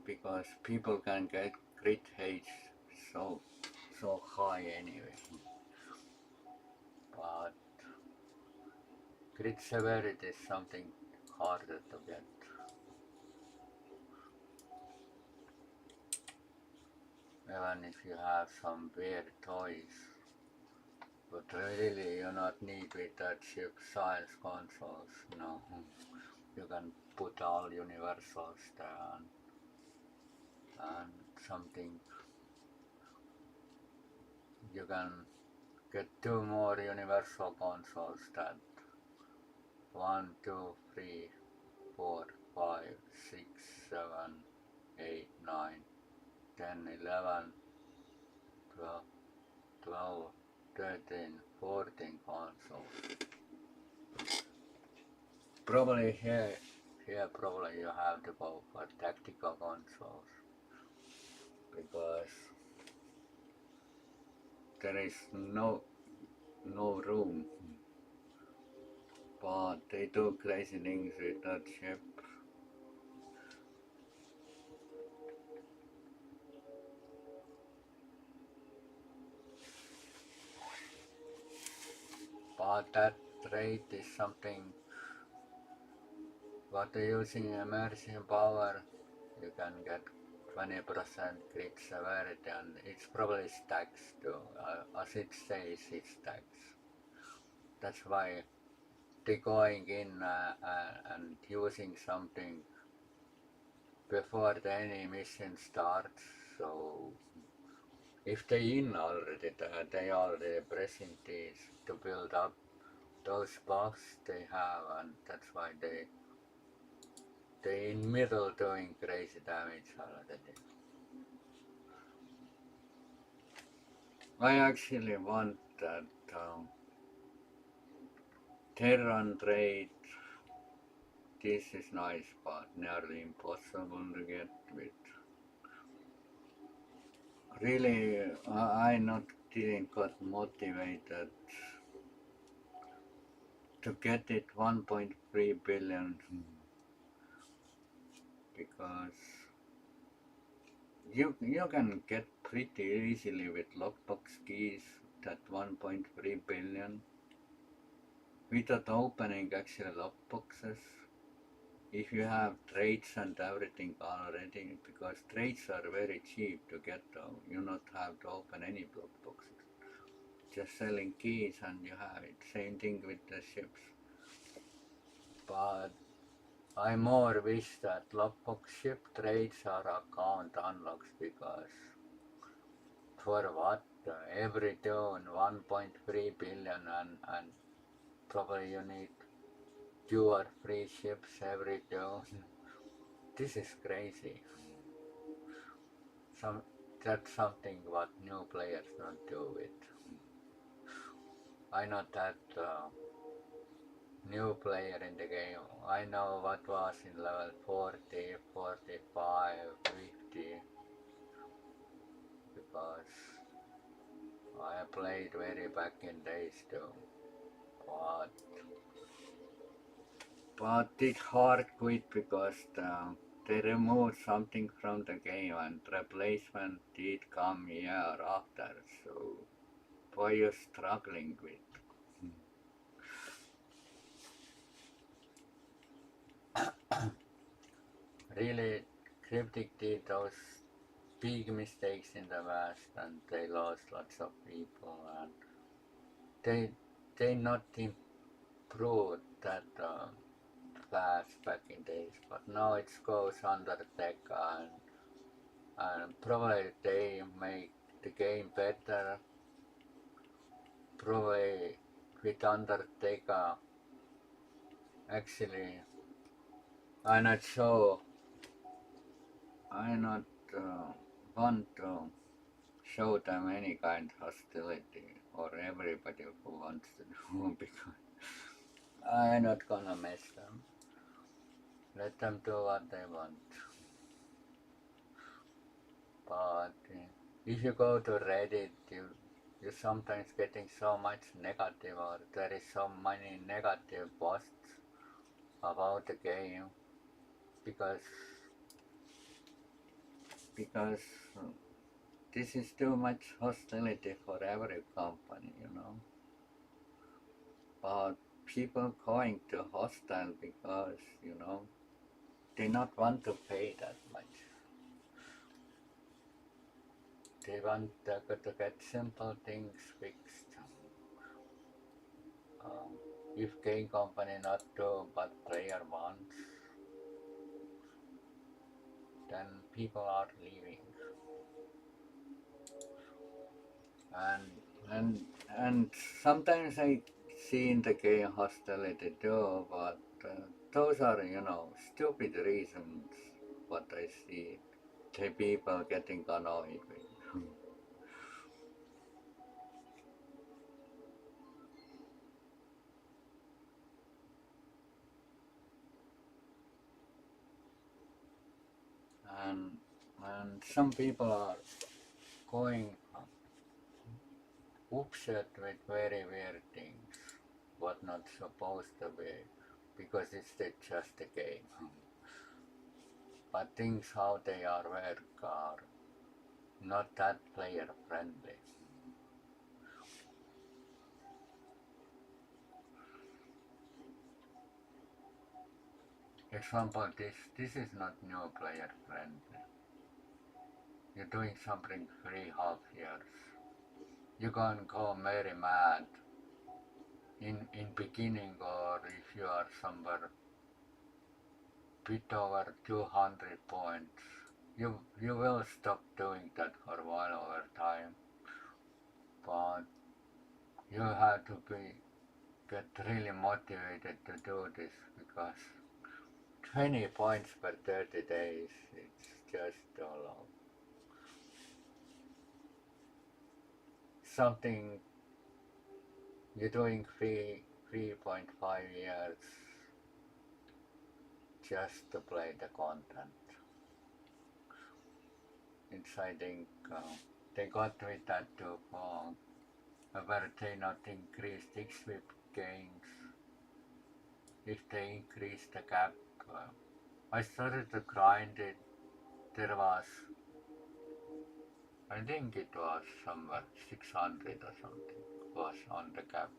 because people can get crit H so high anyway. But crit severity is something harder to get. Even if you have some weird toys. But really you not need with that chip size consoles, no. You can put all universals there and something. You can get 2 more universal consoles that 1, 2, 3, 4, 5, 6, 7, 8, 9, 10, 11, 12, 12, 13, 14 consoles. Probably here probably you have to go for tactical consoles because there is no room, but they do crazy things with that ship. But that rate is something what they're using immersion power, you can get 20% crit severity and it's probably stacks too, as it says it stacks. That's why they're going in and using something before any mission starts, so if they in already, they already pressing these to build up those buffs they have, and that's why they in middle doing crazy damage already. I actually want that Terran trade. This is nice, but nearly impossible to get with. Really, I didn't got motivated to get it 1.3 billion because you can get pretty easily with lockbox keys that 1.3 billion without opening actual lockboxes. If you have trades and everything already, because trades are very cheap to get though, you not have to open any lockboxes. just selling keys and you have it. Same thing with the ships. But I more wish that lockbox ship trades or account unlocks, because for what? Every tune 1.3 billion, and probably you need 2 or 3 ships every tune. This is crazy. That's something what new players don't do it. I not that new player in the game. I know what was in level 40, 45, 50, because I played very back in days too. But it's hard quit because they removed something from the game and replacement did come year after. So why you struggling with? Really, Cryptic did those big mistakes in the past and they lost lots of people, and they not improved that fast back in days, but now it goes under tech, and probably they make the game better. Probably with Undertaker, actually, I not show, I not want to show them any kind of hostility or everybody who wants to do because I not gonna mess them. Let them do what they want. But if you go to Reddit, you sometimes getting so much negative, or there is so many negative posts about the game because this is too much hostility for every company, you know. But people going to hostile because, you know, they not want to pay that much. They want to get simple things fixed. If game company not do what player wants, then people are leaving. And sometimes I see in the game hostility too, but those are, you know, stupid reasons what I see the people getting annoyed with. and and some people are going upset with very weird things what not supposed to be, because it's just a game. But things how they are work are not that player friendly. Example, this is not new player friendly. You're doing something 3.5 years. You can go very mad in beginning, or if you are somewhere bit over 200 points, you will stop doing that for a while over time. But you have to get really motivated to do this, because 20 points per 30 days, it's just too long. Something you're doing 3.5 years just to play the content. It's, I think, they got with that too long, where they not increased XWIP gains. If they increase the cap, I started to grind it. There was, I think it was somewhere 600 or something was on the cap.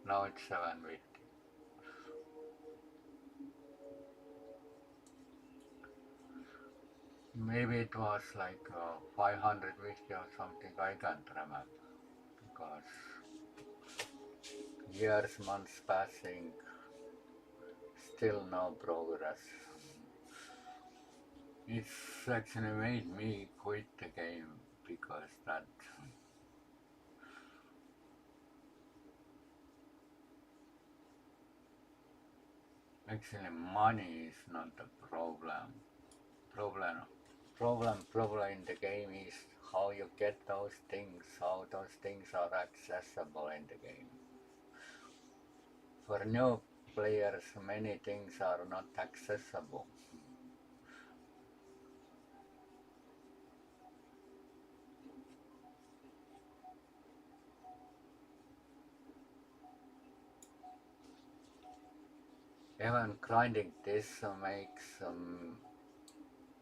Now it's 750. Maybe it was like 550 or something. I can't remember, because Years, months passing, still no progress. It's actually made me quit the game because that actually money is not the problem. Problem problem in the game is how you get those things, how those things are accessible in the game. For new players, many things are not accessible. Even grinding this makes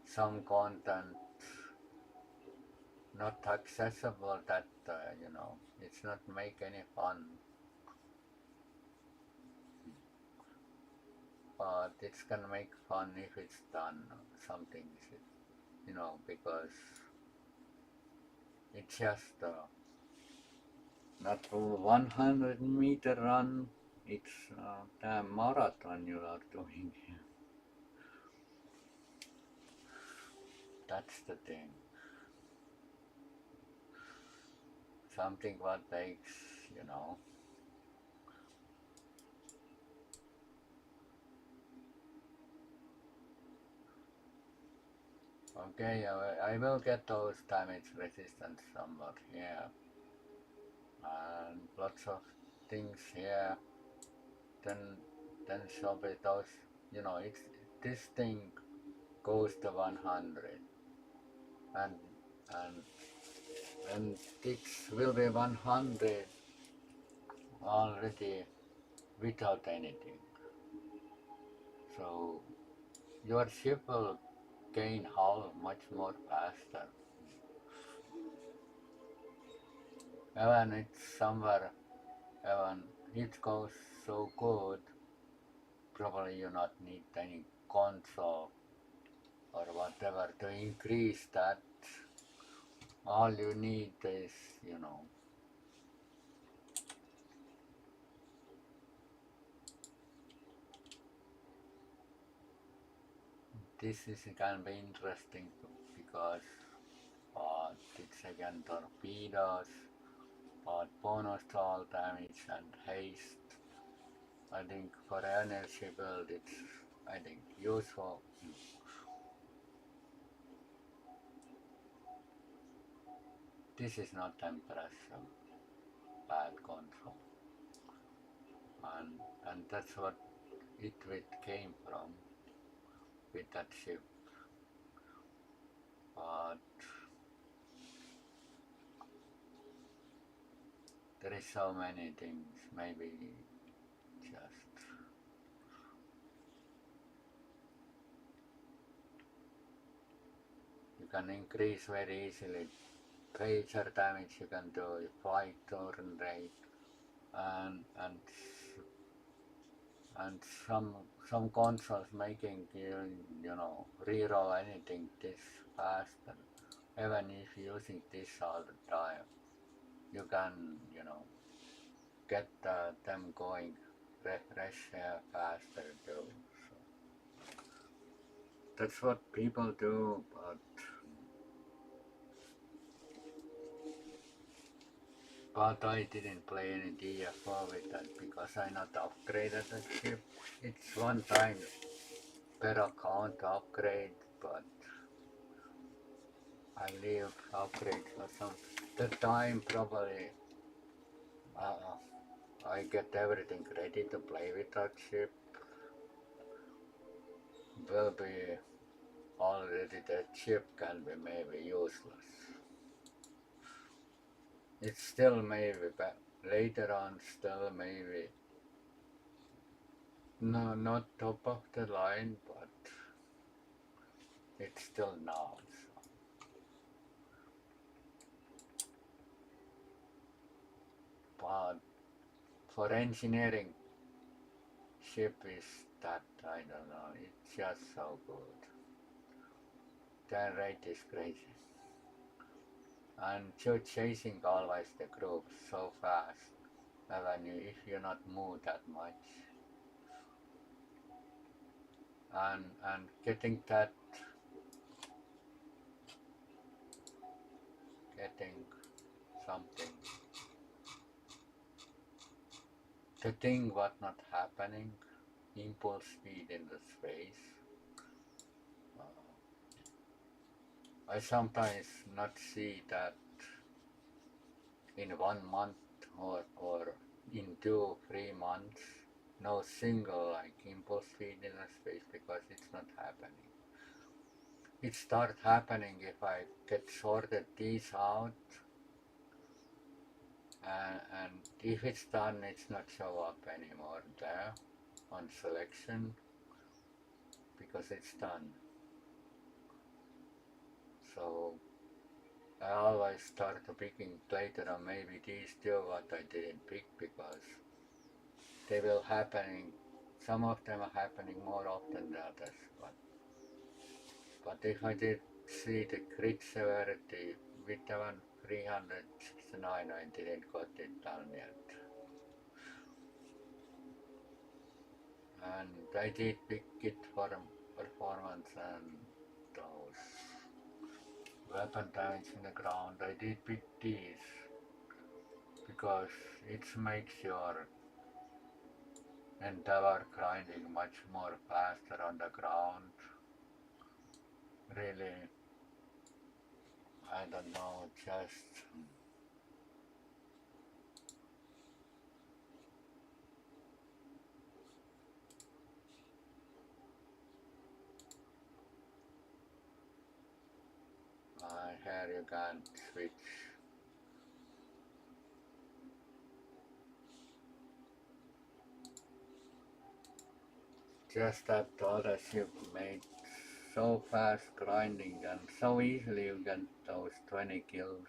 some content not accessible, that it's not make any fun, but it's gonna make fun if it's done something, because it's just not a 100-meter run, it's a damn marathon you are doing. That's the thing. Something what takes, Okay, I will get those damage resistance somewhat here, and lots of things here. Then shall be those, it's this thing goes to 100, and and and this will be 100 already without anything. So your ship will gain hull much more faster. Even it's somewhere, even it goes so good, probably you not need any console or whatever to increase that. All you need is, this is can be interesting because it's again torpedoes, but bonus to all damage and haste. I think for energy build it's, I think, useful. This is not impressive, bad control, and that's what it came from with that ship. But there is so many things, maybe just you can increase very easily pager damage, you can do fight turn rate, and some consoles making you reroll anything this fast, and even if using this all the time, you can get them going refresh faster too. So that's what people do, but I didn't play any DFO with that because I not upgraded the chip. It's one time per account upgrade, but I leave upgrade for some. The time probably I get everything ready to play with that chip will be already, the chip can be maybe useless. It's still maybe, but later on still maybe, no, not top of the line, but it's still now. So. But for engineering, ship is that, I don't know, it's just so good. The rate is crazy. And chasing always the group so fast. avenue if you not move that much. And getting something, the thing what not happening, impulse speed in the space. I sometimes not see that in 1 month or in 2 or 3 months, no single like impulse feed in a space because it's not happening. It start happening if I get sorted these out, and if it's done, it's not show up anymore there on selection because it's done. So I always start picking later on maybe these two what I didn't pick because they will happening. Some of them are happening more often than others, but if I did see the crit severity with the one 369, I didn't got it done yet. And I did pick it for performance and those weapon damage in the ground. I did pick these because it makes your endeavor grinding much more faster on the ground. Really, I don't know, just here you can switch. Just that the other ship made so fast grinding and so easily you get those 20 kills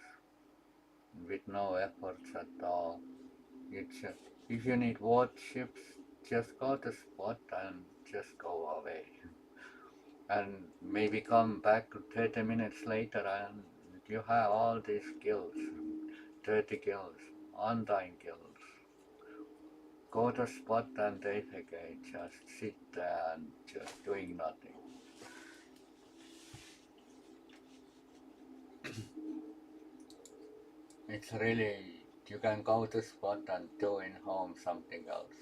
with no efforts at all. If you need warships, just go to spot and just go away. And maybe come back 30 minutes later and you have all these kills, 30 kills, undying kills. Go to spot and defecate, just sit there and just doing nothing. It's really, you can go to spot and do in home something else.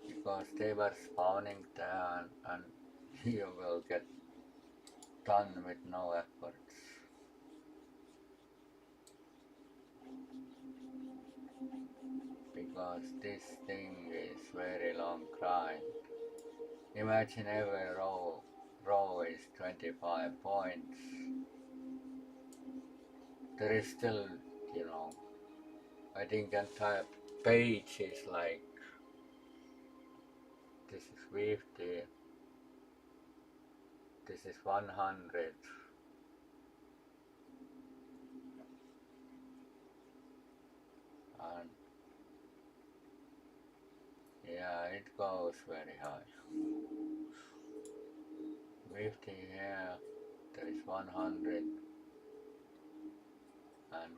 Because they were spawning there and you will get done with no efforts. Because this thing is very long grind. Imagine every row is 25 points. There is still, I think entire page is like, this is 50, this is 100. And yeah, it goes very high. 50 here, there is 100 and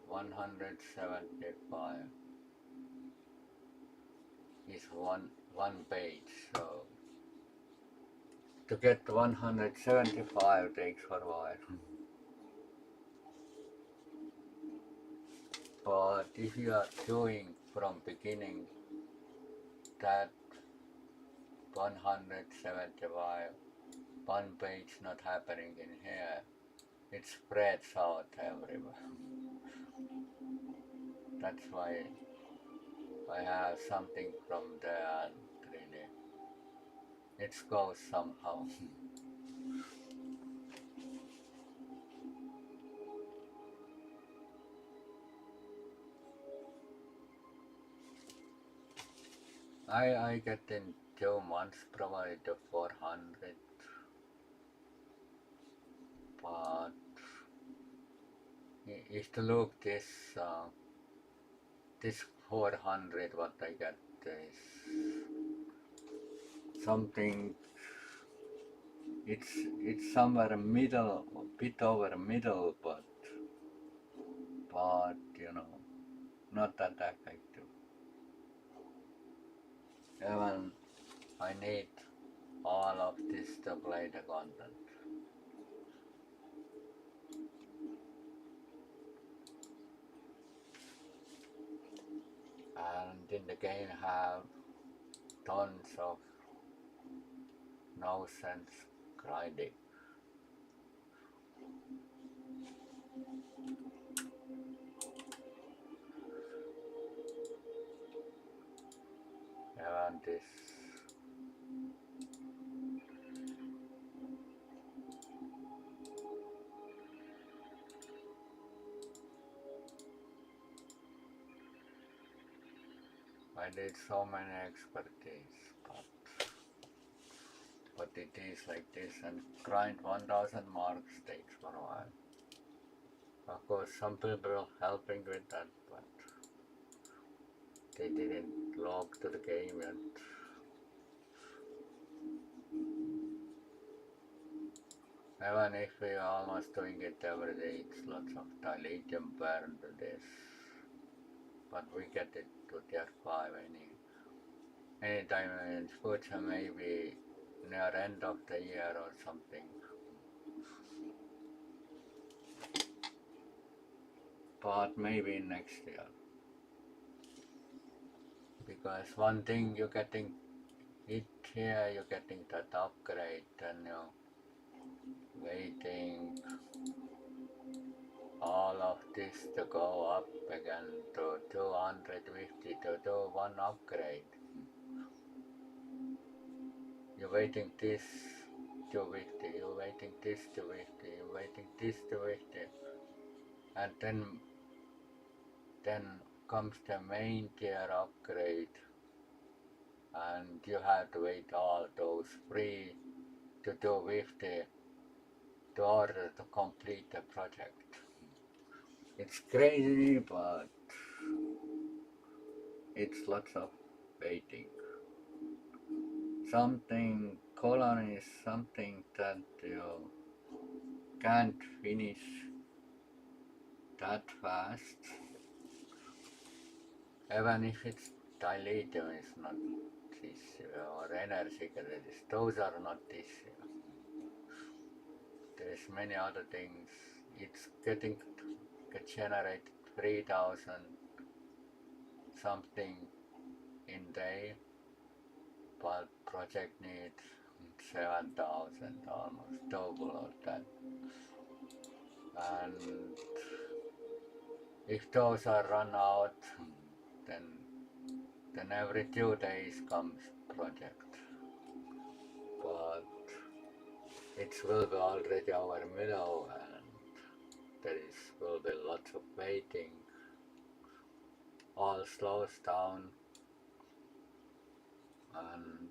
175 is one page. So to get 175 takes for a while. But if you are doing from beginning that 175, one page not happening in here, it spreads out everywhere. That's why I have something from there and really it goes somehow. I get in 2 months probably to 400, but if to look this 400 what I get is something, it's somewhere middle, a bit over middle, but not that effective. Even I need all of this to play the content. And in the game have tons of no sense grinding. Even this I need so many expertise, but it is like this, and grind 1000 marks takes for a while. Of course some people helping with that, but they didn't log to the game yet. Even if we are almost doing it every day, it's lots of dilithium burn to this. But we get it to tier 5 anytime in future, maybe near end of the year or something. But maybe next year. Because one thing you're getting it here, you're getting that upgrade, and you're waiting all of this to go up again to 250 to do one upgrade. You're waiting this 250, you're waiting this 250, you're waiting this 250, and then comes the main tier upgrade, and you have to wait all those 3 to 250 to order to complete the project. It's crazy, but it's lots of waiting. Something colon is something that you can't finish that fast. Even if it's dilithium is not this or energy credits, those are not this. There's many other things. It's getting generate 3000 something in day, but project needs 7000, almost double of that. And if those are run out, then every 2 days comes project. But it will be already our middle, and will be lots of waiting. All slows down, and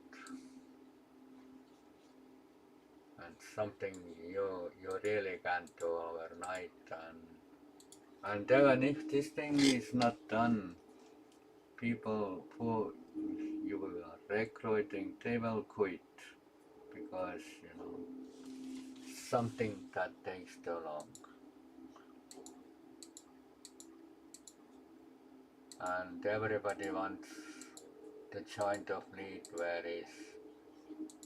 something you really can't do overnight. And even if this thing is not done, people who you are recruiting, they will quit because something that takes too long. And everybody wants to join the fleet, whereas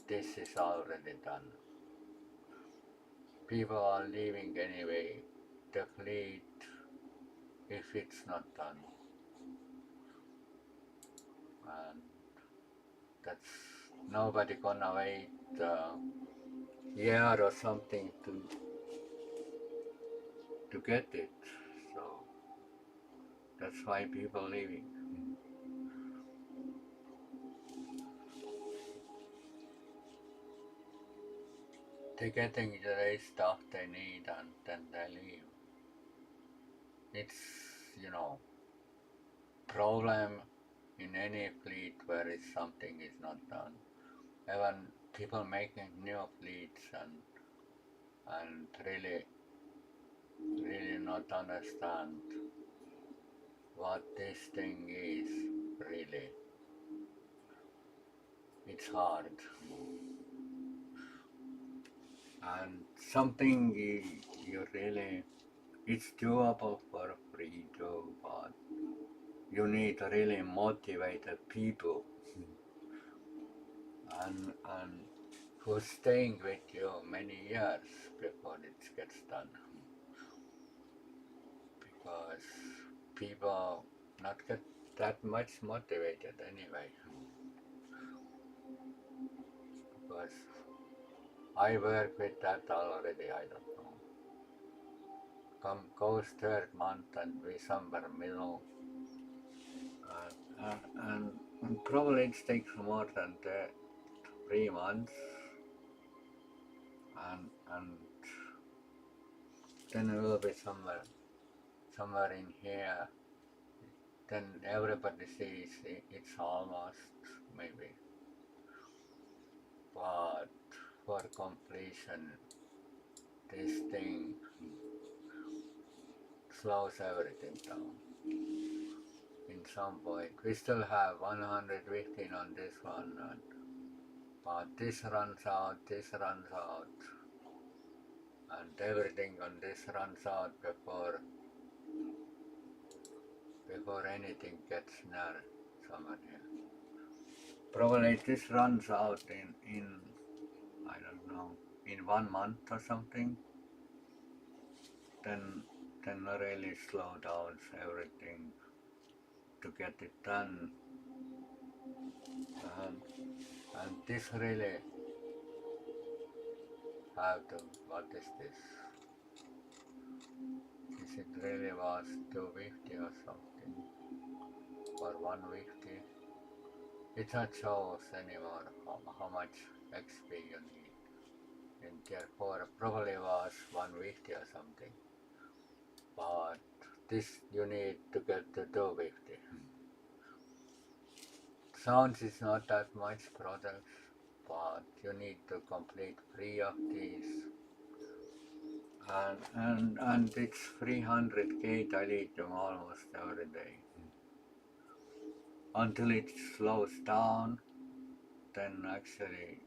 this is already done. People are leaving anyway the fleet if it's not done. And that's nobody gonna wait a year or something to get it. So that's why people leaving. They're getting the stuff they need and then they leave. It's problem in any fleet where something is not done. Even people making new fleets and really not understand what this thing is really. It's hard. And something you really, it's doable for free too, but you need really motivated people and who's staying with you many years before it gets done. Because people not get that much motivated anyway. Because I work with that already, I don't know. Goes third month and we somewhere middle. And probably it takes more than 3 months. And then it will be somewhere in here. Then everybody sees it's almost maybe. But for completion, this thing slows everything down. In some point, we still have 115 on this one, but this runs out, and everything on this runs out before anything gets near someone here. Probably this runs out in I don't know, in 1 month or something. Then really slow down everything to get it done. And this really have to, what is this? Is it really was 250 or something? Or 150? It not shows anymore how much XP you need. And therefore probably was 150 or something. But this you need to get to 250. Sounds is not that much products, but you need to complete 3 of these. And it's 300k dilithium almost every day. Until it slows down, then actually,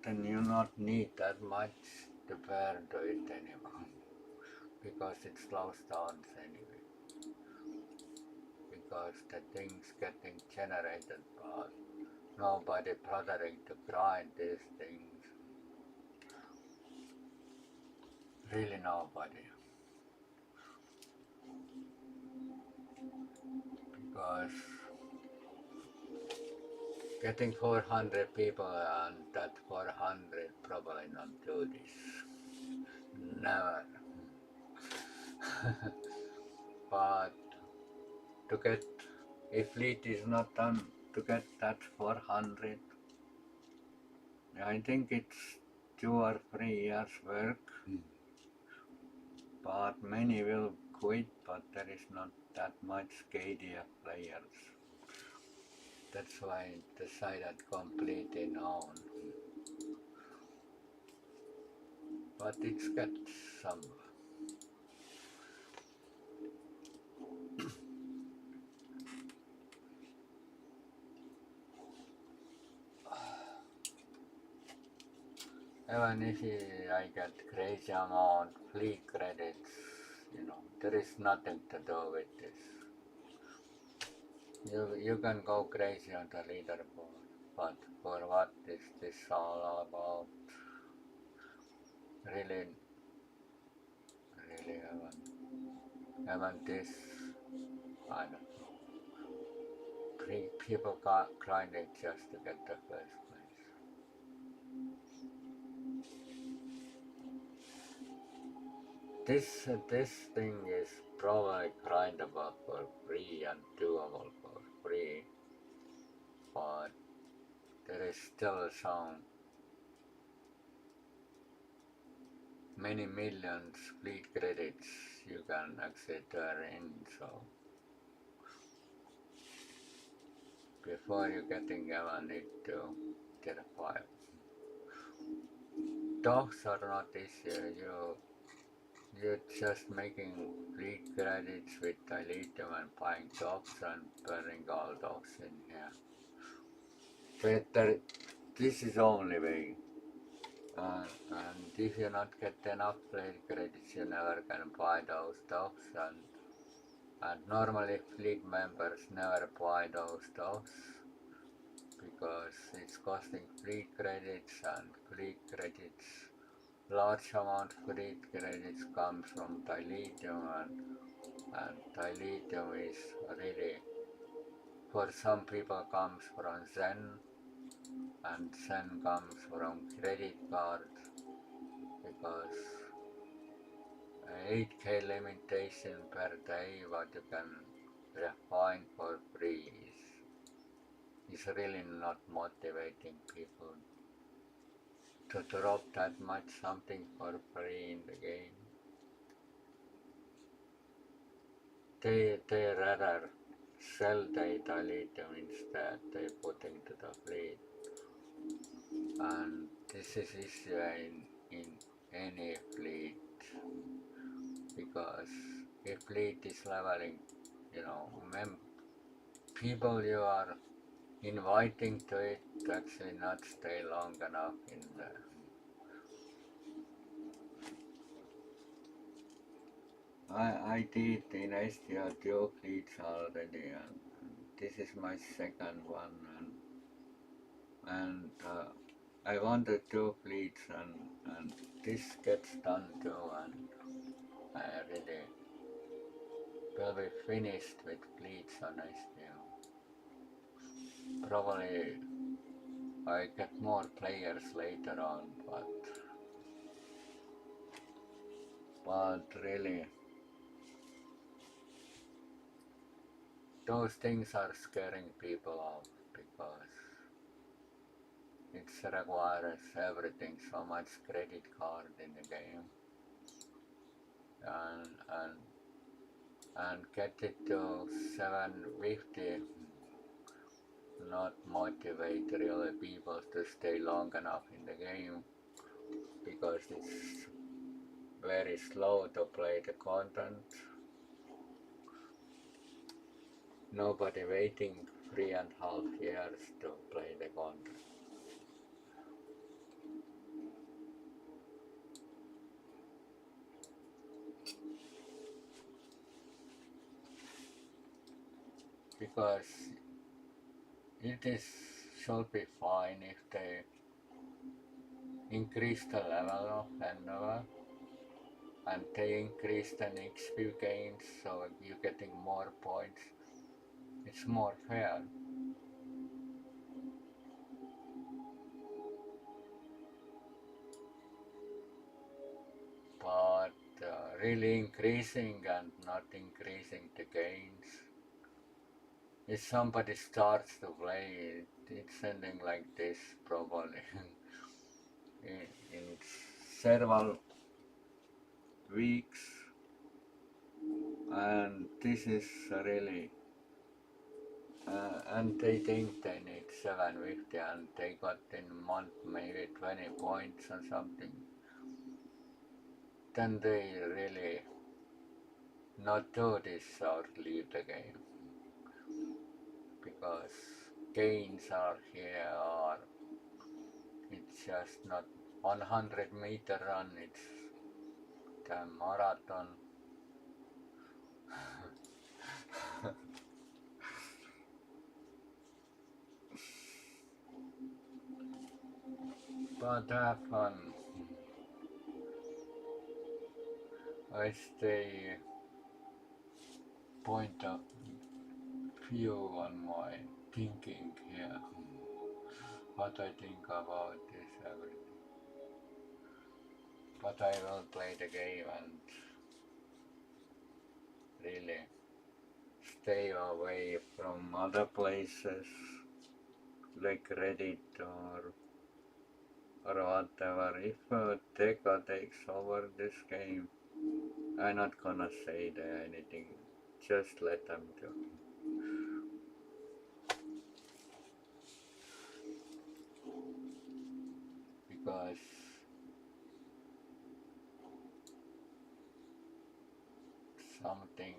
then you not need that much to burn to it anymore. Because it slows down anyway. Because the thing's getting generated, but nobody bothering to grind these things. Really nobody. Because getting 400 people and that 400 probably not do this. Never. But to get, if fleet is not done, to get that 400, I think it's 2 or 3 years work. But many will quit, but there is not that much KDF players. That's why I decided completely known. But it's got some. Even if I get crazy amount fleet credits, there is nothing to do with this. You can go crazy on the leaderboard, but for what is this all about? Really haven't this, I don't know, people grinding just to get the first place. This thing is probably grindable for free and doable for free, but there is still some many millions fleet credits you can actually turn in, so before you getting even need to get a file. Dogs are not easier, you're just making fleet credits with dilithium and buying dogs and burning all dogs in here. Better, this is the only way. And if you not get enough fleet credits, you never can buy those dogs, and And normally fleet members never buy those stuffs because it's costing fleet credits, and fleet credits, large amount of fleet credits comes from dilithium, and dilithium is really, for some people comes from Zen, and Zen comes from credit cards, because 8K limitation per day what you can refine for free is really not motivating people to drop that much something for free in the game. They rather sell data lithium instead, they put into the fleet. And this is issue in any fleet, because if fleet is leveling, you know, people you are inviting to it to actually not stay long enough in the. I did in STR two fleets already, and this is my second one, and I wanted two fleets, and this gets done too, and I really will be finished with fleets on STR. Probably I get more players later on, but really those things are scaring people off, because it requires everything, so much credit card in the game, and and and get it to 750 not motivate really people to stay long enough in the game, because it's very slow to play the content. Nobody waiting 3.5 years to play the content. Because it is should be fine if they increase the level of Endeavor, and they increase the XP gains, so you're getting more points. It's more fair. But really increasing and not increasing the gains. If somebody starts to play, it's ending like this probably in several weeks, and this is really and they think they need 750, and they got in a month maybe 20 points or something, then they really not do this or leave the game, because gains are here, or it's just not 100-meter run, it's the marathon. But have fun. I stay point of view on my thinking here, what I think about this everything. But I will play the game and really stay away from other places like Reddit or whatever. If Deca takes over this game, I'm not gonna say anything. Just let them do. Because something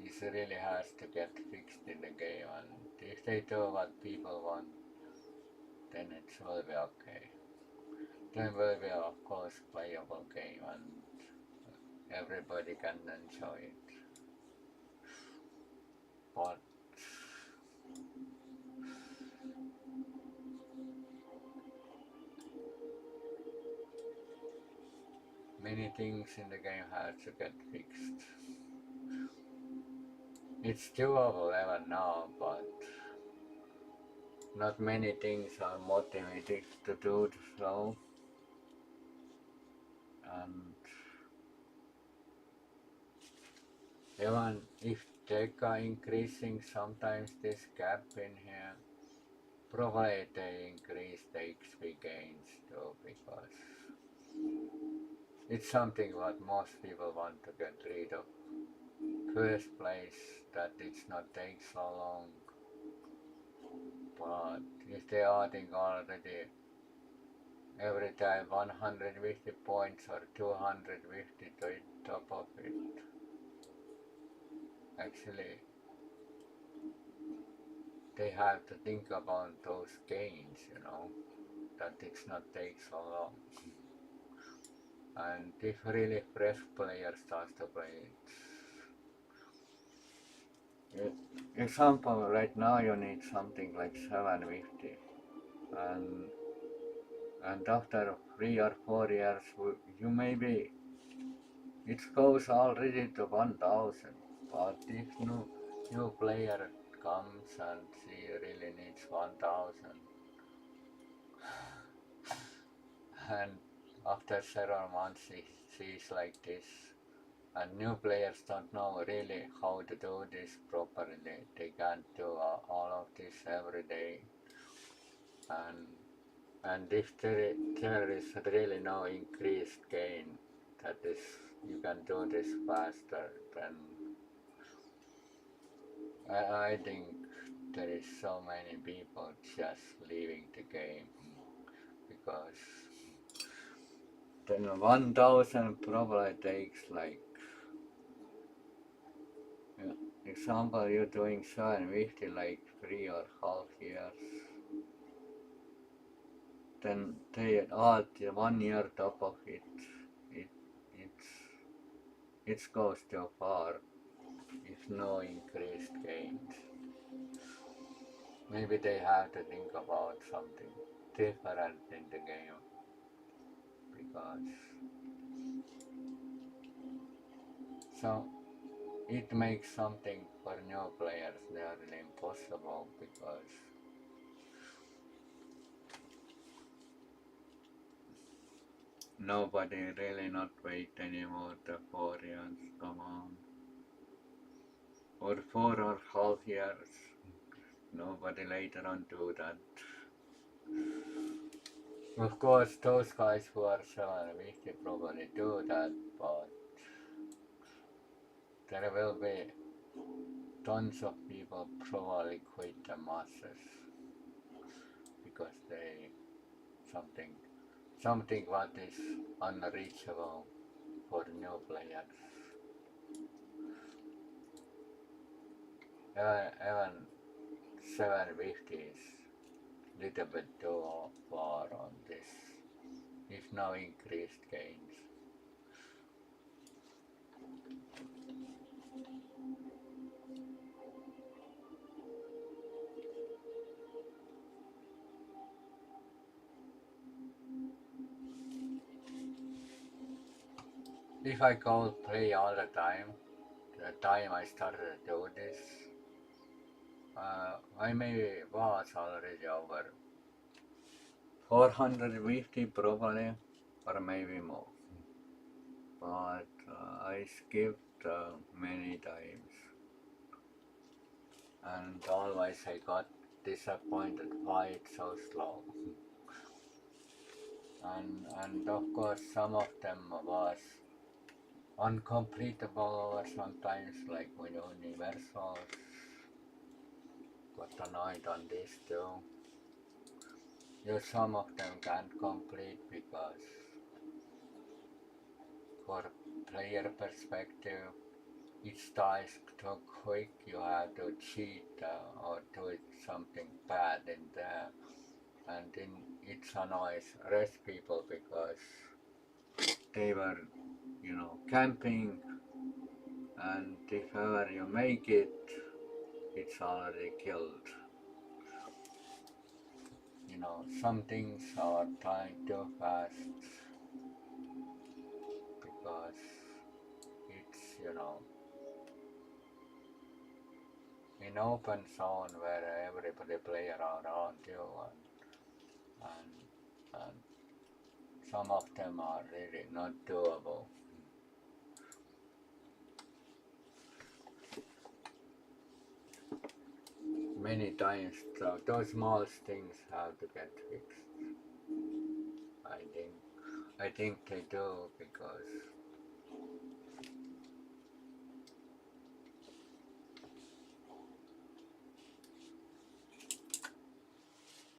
is really has to get fixed in the game, and if they do what people want, then it will be okay. Then will be of course playable game, and everybody can enjoy it. but many things in the game have to get fixed. It's doable even now, but not many things are motivated to do so. And even if they are increasing sometimes this gap in here, probably they increase the XP gains too, because it's something what most people want to get rid of. First place, that it's not take so long, but if they are adding already every time 150 points or 250 to top of it, actually they have to think about those gains, that it's not take so long. And if really fresh player starts to play it, example, right now you need something like 750, and after 3 or 4 years you maybe it goes already to 1000, but if new player comes and he really needs 1000, and after several months he sees like this, and new players don't know really how to do this properly. They can't do all of this every day, and if there is really no increased gain, that is, you can do this faster, then I think there is so many people just leaving the game, because then 1000 probably takes like, example, you're doing 750 like 3.5 years, then they add 1 year top of it. It goes too far if no increased gains. Maybe they have to think about something different in the game, because so it makes something for new players nearly impossible, because nobody really not wait anymore the 4 years, come on, or 4.5 years. Nobody later on do that. Of course, those guys who are 750 probably do that, but there will be tons of people probably quit the masses, because they something what is unreachable for new players. Even 750 is little bit too far on this, if no increased gains. If I go play all the time I started to do this, I maybe was already over 450 probably, or maybe more. But I skipped many times, and always I got disappointed why it's so slow. And of course some of them was uncompletable, or sometimes like when universals got annoyed on this too. Some of them can't complete because for player perspective it dies too quick, you have to cheat or do something bad in there, and then it annoys rest people because they were camping, and if ever you make it, it's already killed. You know, some things are trying too fast because it's, you know, in open zone where everybody play around you, and some of them are really not doable. Many times those small things have to get fixed. I think they do, because